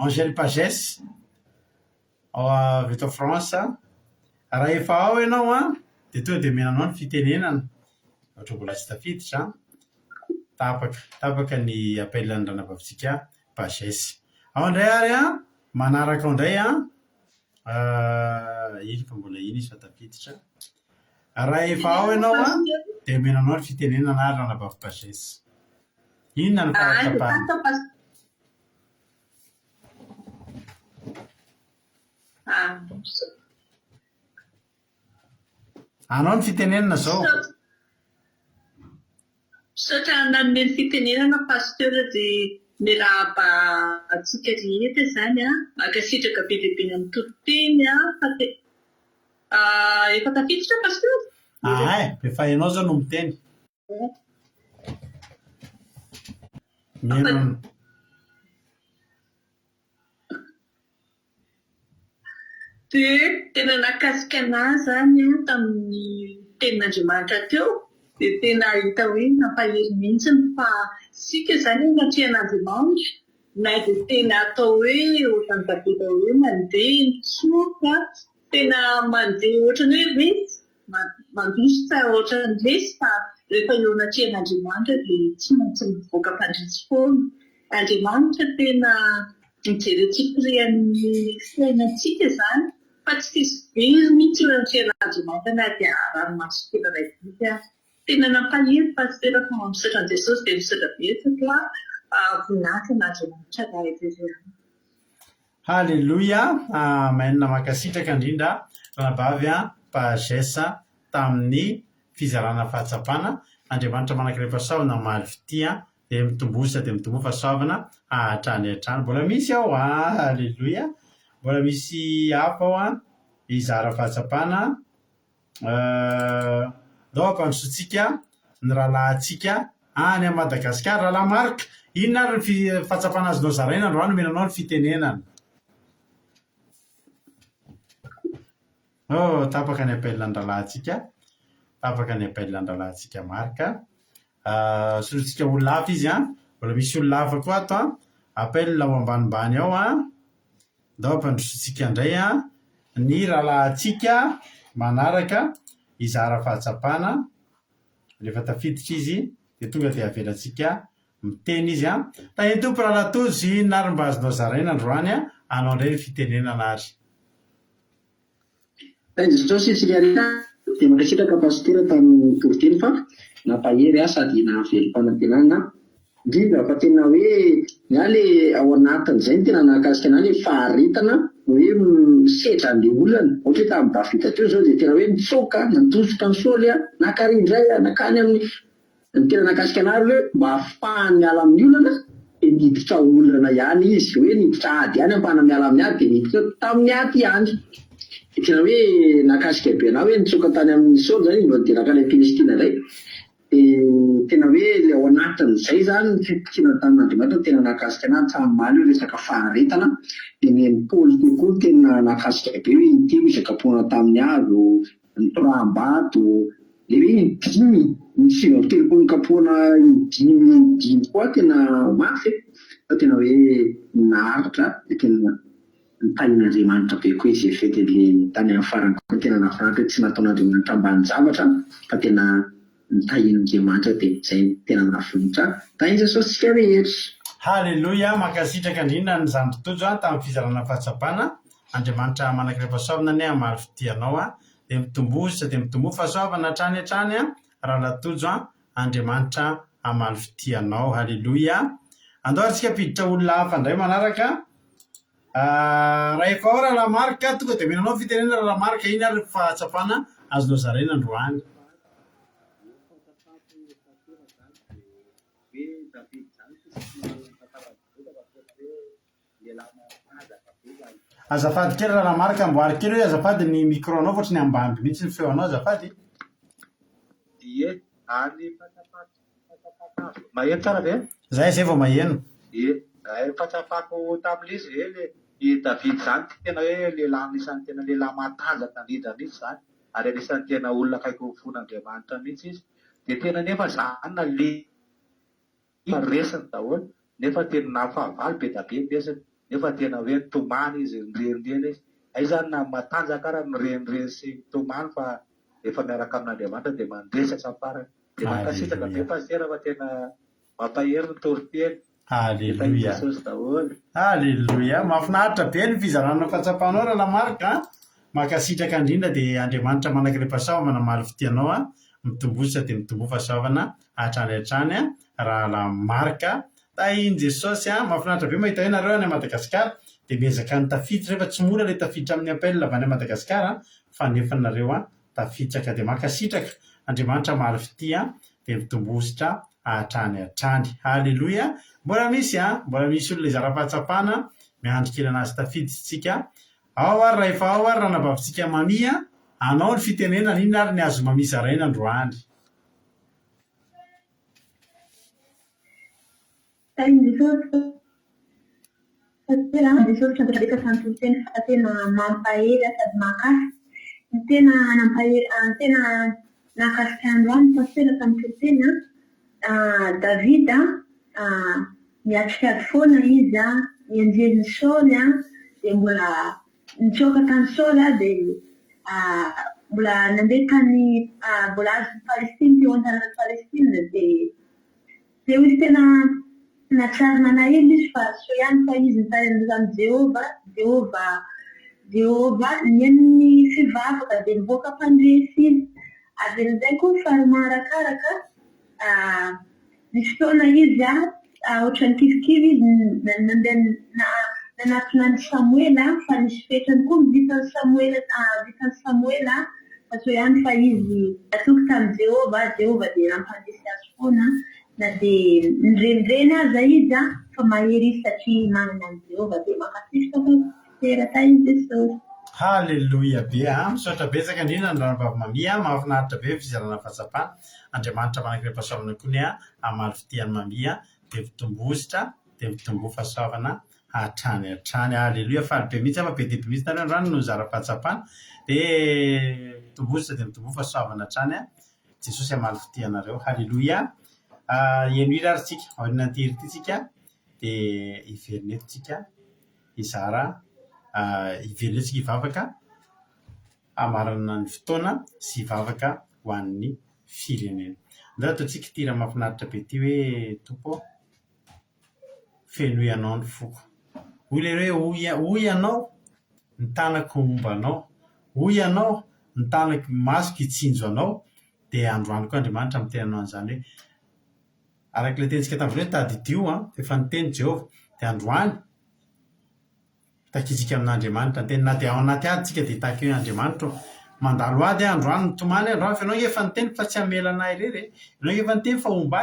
Angèle Pagès avy eto France. Raha efa ao ianao dia tonga dia menanao ny fitenenana ohatra mbola tsy tafiditra tapaka ny appellan'ny ranabavitsika Pagès. Ao indray ary manaraka ao indray iny fa mbola iny izy fa tafiditra. Raha efa ao ianao dia menanao ny fitenenana ary ranabavy Pagès. Inona ny fahatsapana? Anao ny fitenenana zao. Misaotra nanome ny fitenenana pasteur dia mirahaba atsika rehetra izany mankasitraka be dia be amin'ny tontoteny fa efa tafiditra pasteur? Efa ianao zao no miteny. Dia tena nakasika anahy zany tamin'ny tenin'Andriamanitra teo dia tena hita hoe nampahery mihitsiny fa sika zany natria an'Andriamanitra na dia tena atao hoe ohatran'ny babeta hoe mandeha mitsoka tena mandeha ohatran'ny hoe resy mandosotra ohatran'ny resy fa rehefa eo natria an'Andriamanitra dia tsy maintsy mivoaka mpandrisy foana. Andriamanitra tena mijery tsipirian'ny fiainantsika zany fa tsy very mihitsy eo natria an'Andriamanitra na dia ranomasokely raikitsika. Tena nampahery pasteur fa misaotra an'i Jesosy dia misaotra betsaka voninahitra an'Andriamanitra raha etererana. Halleluia. Mainona mankasitraka indrindra ranabavy Pagès tamin'ny fizarana fahatsapana. Andriamanitra manankiray fahasoavana mamaly fity dia mitombosa dia mitombo fahasoavana hatrany hatrany. Mbola misy ao halleluia. Mbola misy hafa ao izara fahatsapana. Ndao ampandrosotsika ny rahalahintsika any Madagasikara. Rahalahy Marika, inona ary ny fahatsapana azonao zaraina androany menanao ny fitenenana? Tapaka ny appellan'ny rahalahintsika. Tapaka ny appellan'ny rahalahintsika Marika. Solotsika olona hafa izy mbola misy olona hafa koa ato appella ao ambanimbany ao ndao ampandrosotsika indray ny rahalahintsika manaraka izara fahatsapana. Rehefa tafiditra izy dia tonga dia avelantsika miteny izy tainy tompo rahalatozy inona ary mba azonao zaraina androany anao indray ny fitenenana ary. Jesosy itsika rehetra dia mankasitraka pasteur tamin'ny toriteny fa nampahery sady nahavelom-panantenana indrindra fa tena hoe nialy ao anatin'izay tena nakasika anahy ilay faharetana hoe misedra an'ilay olana ohatra hoe tamin'ny Davida teo zao dia tena hoe mitsoka nandosoka ny saoly nakary indray nakany amin'ny tena nakasika anahy hoe mba ahafahany miala amin'ny olana dia niditra olana ihany izy hoe niditra ady ihany ampahana miala amin'ny ady dia niditra tamin'ny ady ihany. Tena hoe nakasika be anahy hoe nitsoka tany amin'ny saoly zany mba dia nakany Palestina indray. Tena hoe ilay ao anatin'izay zany ny fipikiana tamin'Andriamanitra tena nakasika anahy tsamaly hoe resaka faharetana dia ny Paoly kokoa tena nakasika be hoe ity misakapoana tamin'ny hazo ny toram-bato dia hoe dimy ny telopolo kapoana dimy koa tena mafy fa tena hoe naharitra dia tena nitahin'Andriamanitra be koa izy fety ilay tany amin'ny farany koa tena nahafinaritra tsy nataon'Andriamanitra ambany zavatra fa tena nitahin'Andriamanitra dia izay tena nahafinaritra tahin' Jesosy tsika rehetra. Halleluia. Mankasitraka indrindra ny zany totojo tamin'ny fizarana fahatsapana. Andriamanitra manankiray fahasoavana ny hamaly fitianao dia mitombosa dia mitombo fahasoavana hatrany hatrany raha latojo Andriamanitra hamaly fitianao. Halleluia. Andao ary tsika piditra olona hafa indray manaraka. Raha efa ao rahalahy Marika tonga dia menanao fitenenana rahalahy Marika iny ary fahatsapana azonao zaraina androany. azafady kely raha marika amboary kely hoe azafady ny micronao ohatrany ambamby mihitsy ny feonao azafady ie any maheno tsara ve zay vao maheno fatsapako tamin'izy le David zany tena hoe lehilahy anisan'ny tena lehilahy matanjaka indrindra mihitsy zany ary anisan'ny tena olona akaiko fon'Andriamanitra mihitsy izy dia tena nefa zany na le resiny daholo nefa tena nafahavaly be da be besiny nefa tena hoe tomany izy mirenireny izy ay zany na matanjaka ara mirenireny sy tomany fa efa miaraka amin'Andriamanitra dia mandresaka farany dia mankasitraka be pastera fa tena mampahery ny toriteny Alléluia. Alléluia. Mahafinaritra be ny fizarana fatsapanao raha Lamarika. Mankasitraka indrindra dia Andriamanitra manakile-pahasaova manamaly fitianao mitombosa dia mitombo fahasaovana hatrany hatrany raha Lamarika. Tahin Jesosy mahafinaritra be mahita hoe nareo any Madagasikara dia miezaka ny tafiditra rehefa tsy mora ilay tafiditra amin'ny appel avy any Madagasikara fa nefa nareo tafiditra dia mankasitraka Andriamanitra maly fitia dia mitombositra hatrany hatrany. Halleluia. Mbola misy olona zara-pahatsapana miandry kely anazy tafiditsika ao ary raha efa ao ary raha nabavintsika mamia anao ny fitenenana inona ary ny azo mamia zaraina androany Jesosy napetraka tanto teny fa tena mampahery sady makasy ny tena nampahery tena nakasika androany fa tena tamin'ny teny David miatrikady foana izy nianjeny Saoly dia mbola nitsoaka tany Saoly dia mbola nandeha tany mbola azo Palestine teo an-tanàna Palestine dia izy tena natsary manahelo izy fa so ihany fa izy nitarin'izany Jehova niainy fivavaka dia nivoaka mpandresy izy ary amin'izay koa fa maharakaraka nisy fotoana izy ohatran'ny kivikivy izy nanatona ny Samuela fa nisy fetrany koa vitan'ny Samuela fa so ihany fa izy atoky tamin'ny Jehova dia nampandresy azy foana na dia nirenireny aza izy fa mahery izy satria manana ny Jehova dia mankasitraka tera tainy Jesosy. Halleluia be misaotra betsaka indrindra ny ranobavy-mamia mahafinaritra be fizarana fahatsapana Andriamanitra manakile-pahasaovana koa ny amaly fitiany mamia dia mitombositra dia mitombo fahasaovana hatrany hatrany. Halleluia. Faly be mihitsy be dia be mihitsy nareo androany no zara-pahatsapana dia mitombositra dia mitombo fahasaovana hatrany Jesosy amaly fitianareo. Halleluia. Eno hira ary tsika aoriana tery ity tsika dia iverinetsika izara iveletsika hivavaka amarana ny fotoana sy hivavaka ho an'ny firenena. Ndao ataontsika ity raha mahafinaritra be ity hoe tompo feno ianao ny foko hoy ilay hoe hoy ianao ny tanako ombanao hoy ianao ny tanako masoko hitsinjo anao dia androany koa Andriamanitra mitenanao an'izany hoe arak'ilay tentsika tamin'ny hoe tadidio efa niteny Jehova dia androany takitsika amin'Andriamanitra ny teny na dia ao anaty ady tsika dia tahaka hoe Andriamanitra mandalo ady androany nitomany androany fa ianao efa niteny fa tsy hamelana irery ianao efa niteny fa omba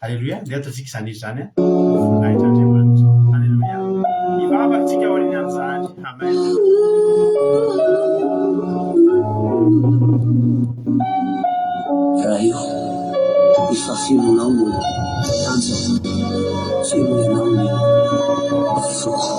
Halleluia. Dia ataontsika izany izy zany voninahitran'Andriamanitra. Halleluia. Hivavaka tsika aorian'izany. Amen. Raha io efa femonao no tanjaka feno ianao ny foko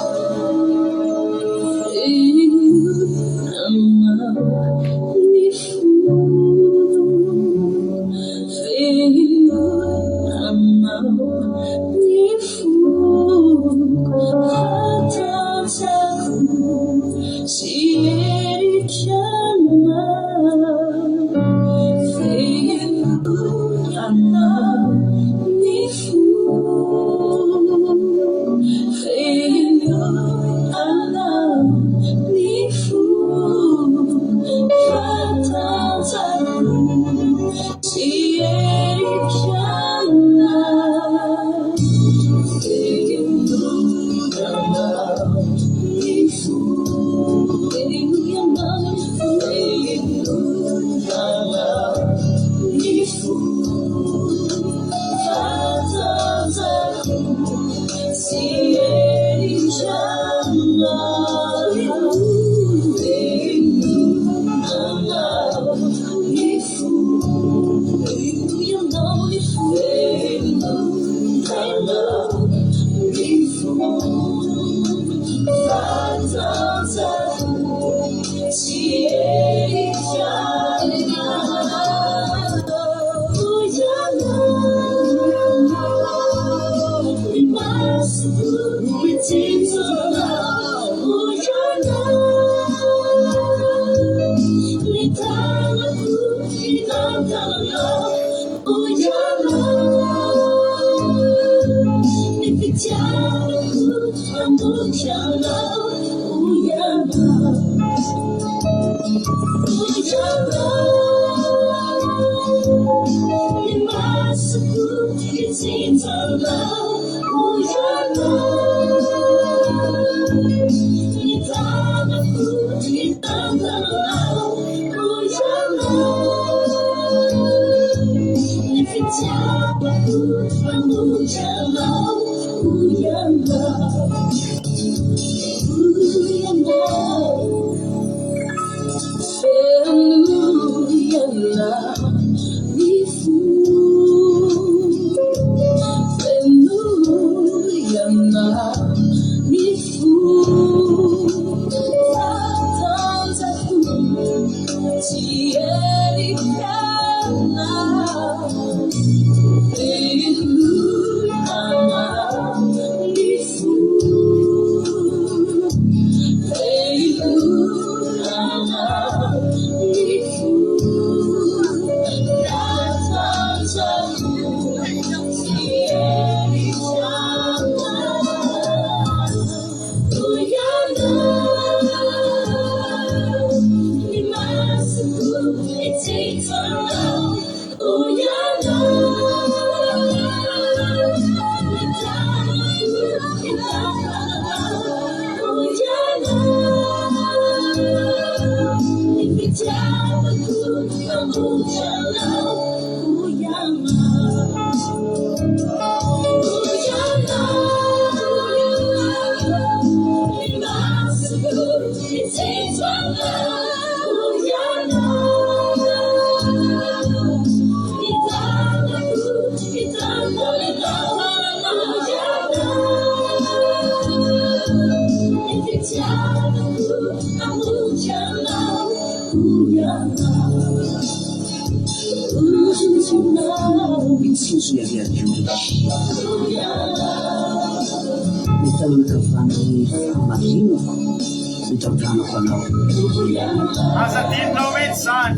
Asadinao mety zany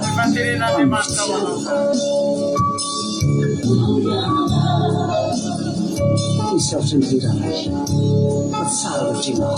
ifanteren'Andriamanitra Isaotry ny rirana fa tsara ohatrinao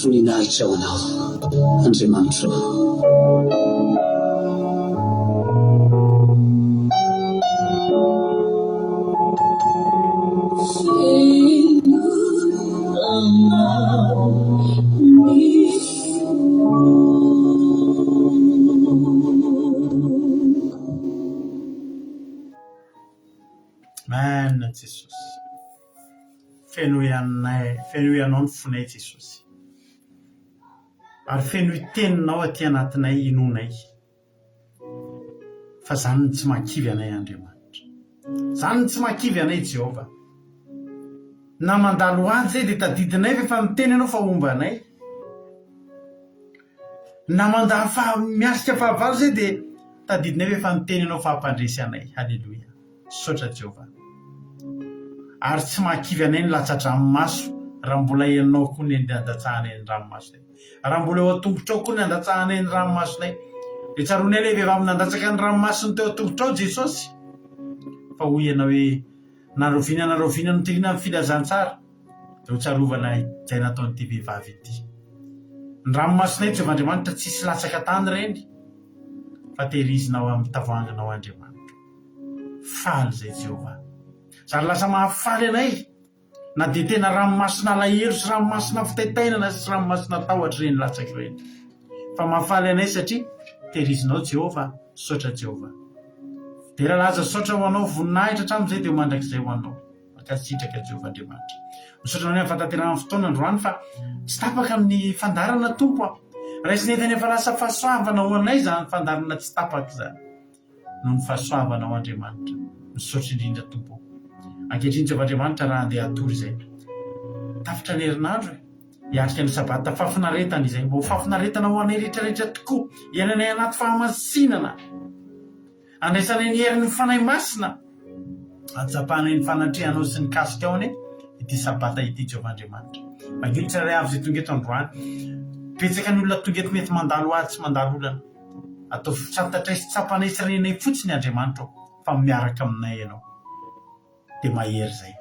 voninahitra ho anao Andriamanitra Amen Jesosy. Feno ianao ny fonay Jesosy. Ary feno teninao aty anatinay inonay. Fa zany tsy mankivy anay Andriamanitra. Zany tsy mankivy anay Jehova. Na mandalo azy zay dia tadidinay fa miteny ianao fa omba anay. Na miasika fahavalo zay dia tadidinay fa miteny ianao fa hampandresy anay. Halleluja. Sotra Jehova. Ary tsy mankivy anay ny latsa-dranomaso raha mbola ianao koa ny andatsahanay ny ranomasonay. Raha mbola eo an-tongotrao koa ny andatsahanay ny ranomasonay. Dia tsaroanay ilay vehivavy nandatsaka ny ranomasony teo an-tongotrao Jesosy. Fa hoy ianao hoe naroviana no tirina amin'ny filazantsara. Dia ho tsarovana izay nataon'ity vehivavy ity. Ny ranomasonay Jehovah Andriamanitra tsisy latsaka tany reny. Fa tehirizinao amin'ny tavoahanginao Andriamanitra. Faly izay Jehova. Zary lasa mahafaly anay. Na dia tena ranomasina lahelo sy ranomasina fitaitainana sy ranomasina tahotra ireny latsaky ireny. Fa mahafaly anay satria tehirizinao Jehova, sotra Jehova. dia raha laza saotra ho anao voninahitra hatramin'izay dia mandrakizay ho anao makasitraka Jehovahandriamanitra. Misaotra ny amin'ny fataterana fotoana androany fa tsy tapaka amin'ny fandarana tompo a. Raha isy nentany efa lasa fahasoavana ho anay zany fandarana tsy tapaka zany noho ny fahasoavana ho Andriamanitra. Misaotra indrindra tompo. Ankehitriny Jehovahandriamanitra raha andeha hatory izay tafitra ny herinandro hiatrika ny sabata fafinaretana izay mba ho fafinaretana ho anay rehetrarehetra tokoa iananay anaty fahamasinana andraisanay ny herin'ny fanay masina atsapahanay ny fanatrehanao sy ny kasika ao ane ity sabata ity Jehovahandriamanitra. Magilitra ray avy izay tonga eto androany petsaka ny olona tonga eto mety mandalo ady tsy mandalo olana atao fitsantatra sy tsapanay sy renay fotsiny Andriamanitra fa miaraka aminay ianao dia mahery zay.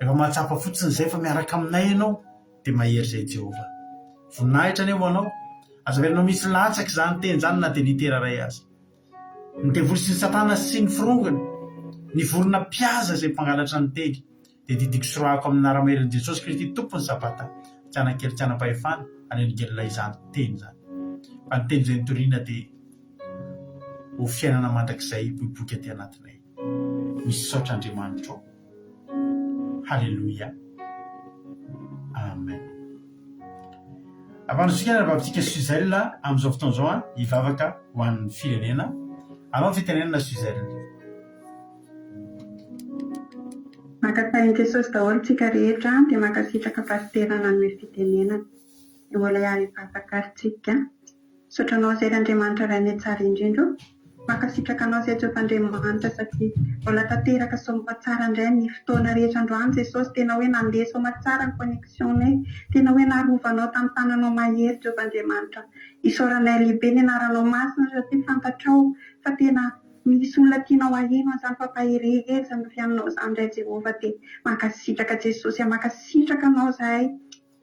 Rehefa mahatsapa fotsiny zay fa miaraka aminay ianao dia mahery zay Jehova. Voninahitra ane ho anao azaverinao misy latsaky zany teny zany na dia litera ray azy. Ny devoly sy ny satana sy ny firongony ny vorona mpiaza zay mpangalatra ny teny dia didiko soroako amin'ny ara-maherin'i Jesosy Kristy tompony sabata tsy anankely tsy anam-pahefana anelongelonay izany teny zany. Fa ny teny izay nitoriana dia ho fiainana mandrakizay boiboika aty anatinay. Misaotra Andriamanitra. Halleluia. Amen. Avanosika ny babitsika Suzel amin'izao fotoan'izao hivavaka ho an'ny firenena. Anao fitenenana Suzel. Mankatahin'i Jesosy daholo tsika rehetra dia mankasitraka pasterana hanome fitenenana eo ilay hivavaka-tsika. Sotranao izay Andriamanitra iray ny tsara indrindra. Mankasitraka anao izay Jehovahandriamanitra satria mbola tanteraka soa tsara indray ny fotoana rehetra androany Jesosy tena hoe nandeha soa tsara ny connexionnay tena hoe narovanao tamin'ny tananao mahery Jehovahandriamanitra. Isaoranay lehibe ny anaranao masina satria fantatrao fa tena misy olona tianao ahino izany fampaherehery izany fiainanao izany indray Jehova dia mankasitraka Jesosy mankasitraka anao izahay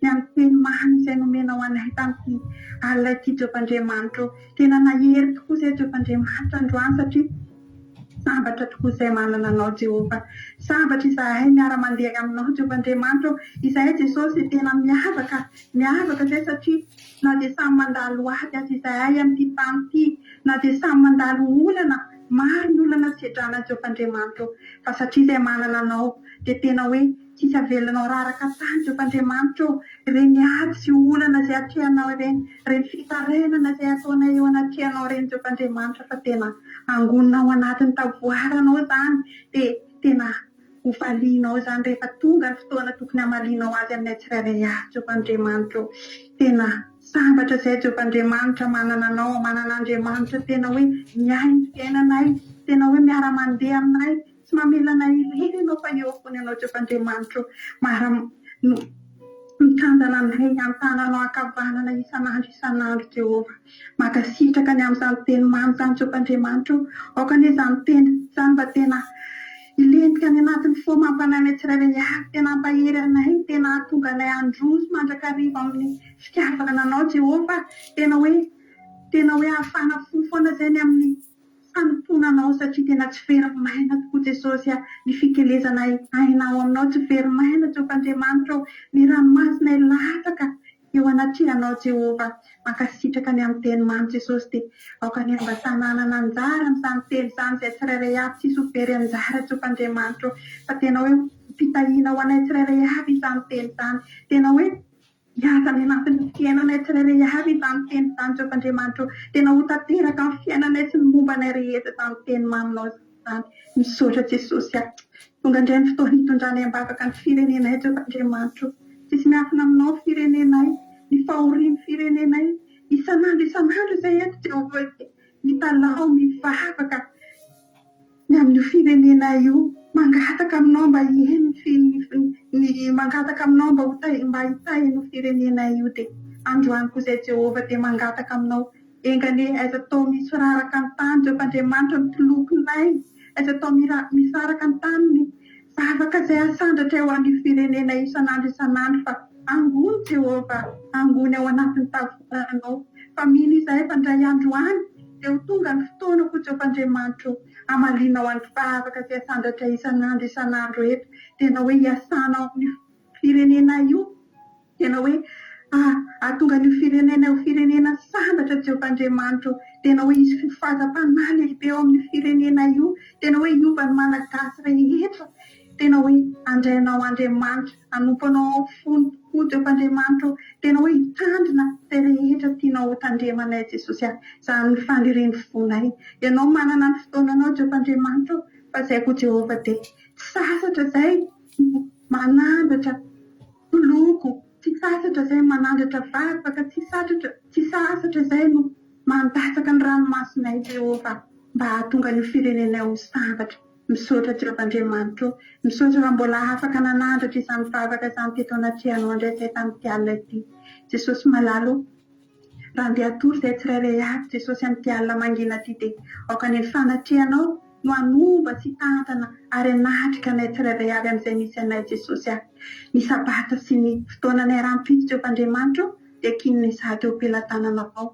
ny amin'ny teny mahany izay nomenao anay tamin'ity alina ity Jehovahandriamanitra. Tena nahery tokoa izay Jehovahandriamanitra androany satria sambatra tokoa izay manana anao Jehova. Sambatra izahay miara-mandeha aminao Jehovahandriamanitra. Izahay Jesosy tena miavaka izay satria na dia samy mandalo ady azy izahay amin'ity tany ity na dia samy mandalo olana maro ny olana sedrana Jehovahandriamanitra fa satria izay manana anao dia tena hoe tsisy avelanao raraka tany Jehovahandriamanitra. Reny ady sy olana izay atrehanao reny fitarenana izay ataonao eo anatrehanao reny Jehovahandriamanitra fa tena angononao anatin'ny tavoaranao izany dia tena ho valianao izany rehefa tonga ny fotoana tokony hamalianao azy amin'ny tsirairay avy Jehovahandriamanitra. Tena sambatra izay Jehovahandriamanitra manana anao manana Andriamanitra tena hoe miahy ny fiainanay tena hoe miara-mandeha aminay tsy mamelana irery ianao fa eo foana ianao Jehovahandriamanitra mitandana anay amin'ny tananao ankavanana isan'andro Jehova. Mankasitraka ny amin'izany teny mamy izany Jehovahandriamanitra aokan'izany izany teny izany mba tena ilentika ny anatin'ny fo mampanay tsirairay avy tena ampahery anay tena atonga anay androzy mandrakariva amin'ny fitiavana anao Jehova tena hoe ahafana foana izay ny amin'ny fanomponanao satria tena tsy verimaina tokoa Jesosy ny fikelezana ainao aminao tsy verimaina Jehovahandriamanitra ny ranomasina latsaka eo anatrehanao Jehova. Mankasitraka ny amin'ny teny mamy Jesosy dia aokany mba tanànana anjara amin'izany teny izany izay tsirairay avy tsisy ho very anjara Jehovahandriamanitra fa tena hoe mpitahiana ho anay tsirairay avy izany teny izany tena hoe hiasa ny anatin'ny fiainanay tsirairay avy izany teny izany Jehovahandriamanitra tena ho tanteraka amin'ny fiainanay sy ny mombanay rehetra izany teny maminao izany. Misaotra Jesosy tonga indray ny fotoana hitondranay ambavaka ny firenenay Jehovahandriamanitra. Tsisy miafina aminao firenenay ny fahorian'ny firenenay isan'andro izay eto Jehova ny talao mivavaka ny amin'ny firenenay io mangataka aminao mba iheno mangataka aminao mba hitaheno firenenay io dia androany koa izay Jehova dia mangataka aminao engany aiza tao misy raraka ny tany Jehovahandriamanitra mitolokonay aiza tao misaraka ny tany ny zavaka izay asandratra eo amin'ny firenenay isan'andro fa angony Jehova angony ao anatin'ny tavoaranao fa mino izahay fa indray andro any dia ho tonga ny fotoana koa Jehovahandriamanitra amalinao andro vavaka izay asandatra isan'andro eto tena hoe hiasanao amin'ny firenena io tena hoe atonga ny firenena sambatra Jehovahandriamanitra tena hoe izy fahazapana lehibe eo amin'ny firenena io, tena hoe iovany malagasy rehetra, tena hoe andrainao Andriamanitra, anompanao fony tokoa teo Andriamanitra, tena hoe hitandrina izay rehetra tianao tandremanay Jesosy ahy, izany ny faniriny fonay. Ianao manana ny fotoananao teo Andriamanitra, fa izay koa Jehovah dia tsy sasatra izay manandratra loko, tsy sasatra izay manandratra vavaka, tsy sasatra izay no mandatsaka ny ranomasinay Jehovah, mba hahatonga ny firenenay ho sambatra. Misaotra Jehovah Andriamanitra, misaotra raha mbola afaka nanandratra izany vavaka izany teto anatrehanao indray izay tamin'ity alina ity. Jesosy malalo, raha andeha hatory izay tsirairay avy Jesosy amin'ity alina mangina ity dia aoka ny fanatrehanao no hanomba sy tantana ary hanatrika anay tsirairay avy amin'izay misy anay Jesosy ahy. Ny sabata sy ny fotoananay rahampitso Jehovah Andriamanitra dia kinonay zaho teo am-pelatananao.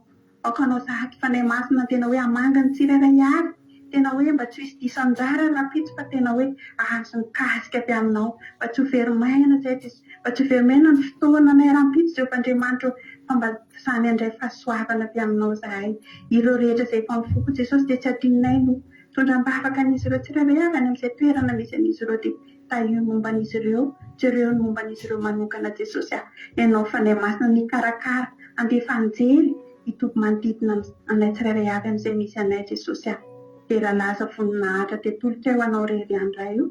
Aoka anao zahaky fanay masina tena hoe hamanga ny tsirairay avy, tena hoe mba tsy hisy diso anjara rahampitso fa tena hoe ahazo mikasika avy aminao, mba tsy ho verimaina izay mba tsy ho verimaina ny fotoananay rahampitso Jehovah Andriamanitra, fa mba samy handray fahasoavana avy aminao zahay. Ireo rehetra izay efa mifoko Jesosy dia tsy adinonay no tondram-bavaka an'izy ireo tsirairay avy any amin'izay toerana misy an'izy ireo dia tahio momba an'izy ireo, tsy ireo ny momba an'izy ireo manokana Jesosy ahy. Ianao fanay masina ny karakara, andefa anjery hitoby manodidina anay tsirairay avy amin'izay misy anay Jesosy ahy. Dia raha laza voninahitra dia tolotra eo anao rery andray io.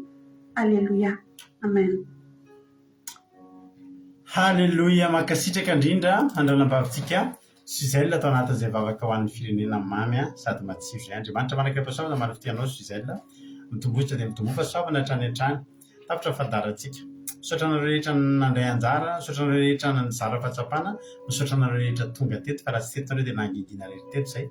Aleluia. Amen. Haleloia, mankasitraka indrindra andranam-bavitsika Suzel atao anatin'izay vavaka ho an'ny firenena mamy sady matsiro izay. Andriamanitra manaka-pahasoavana mana fitianao Suzel, mitombotra dia mitombofa soavana hatrany hatrany, tapitra fahadarantsika. Misaotra anareo rehetra nandray anjara, misaotra anareo rehetra nanjara fahatsapana, misaotra anareo rehetra tonga teto, fa raha tsy tetonareo dia nangingina rehetra teto izay.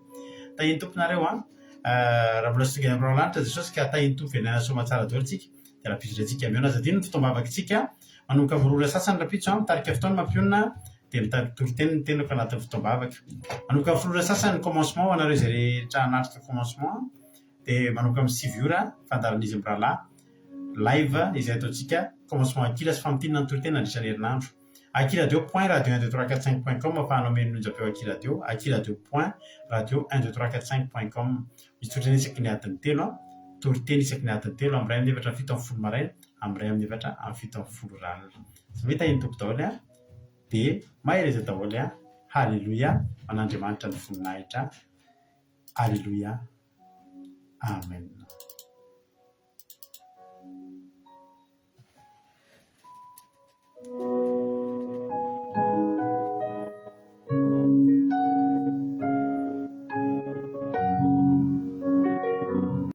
Tahiny tomponareo raha mbola sy tonga amin'ny lanitra Jesosy ka tahiny tompo venana soamantsara daholo tsika dia rahampitsotra antsika miona aza dino ny fotoam-bavakantsika manomboka mirora sasany rapitso mitarika fotoana mampionana dia mitatory teny ny tenako anatin'ny fotoam-bavaka. Manomboka mirora sasany ny commencement ho anareo izay rehetra hanatrika commencement dia manomboka amin'ny 6 ora fandaran'izy amin'ny rahalahy live izay ataontsika commencement akila sy famotinana ny toritena andrisan'ny herinandro. Akiradio point radio 12345.com afahanao menonjapeo akiradio, akiradio point radio 12345.com. Misy toritena isaky ny adiny telo, toritena isaky ny adiny telo, amin'ny ray amin'ny efatra amin'ny fito amin'ny folo maraina, amin'ny ray amin'ny efatra amin'ny fito amin'ny folo ralina. Mety ahiny tompo daholo dia mahereza daholo haleloia, man'Andriamanitra ny voninahitra. Haleloia. Amen.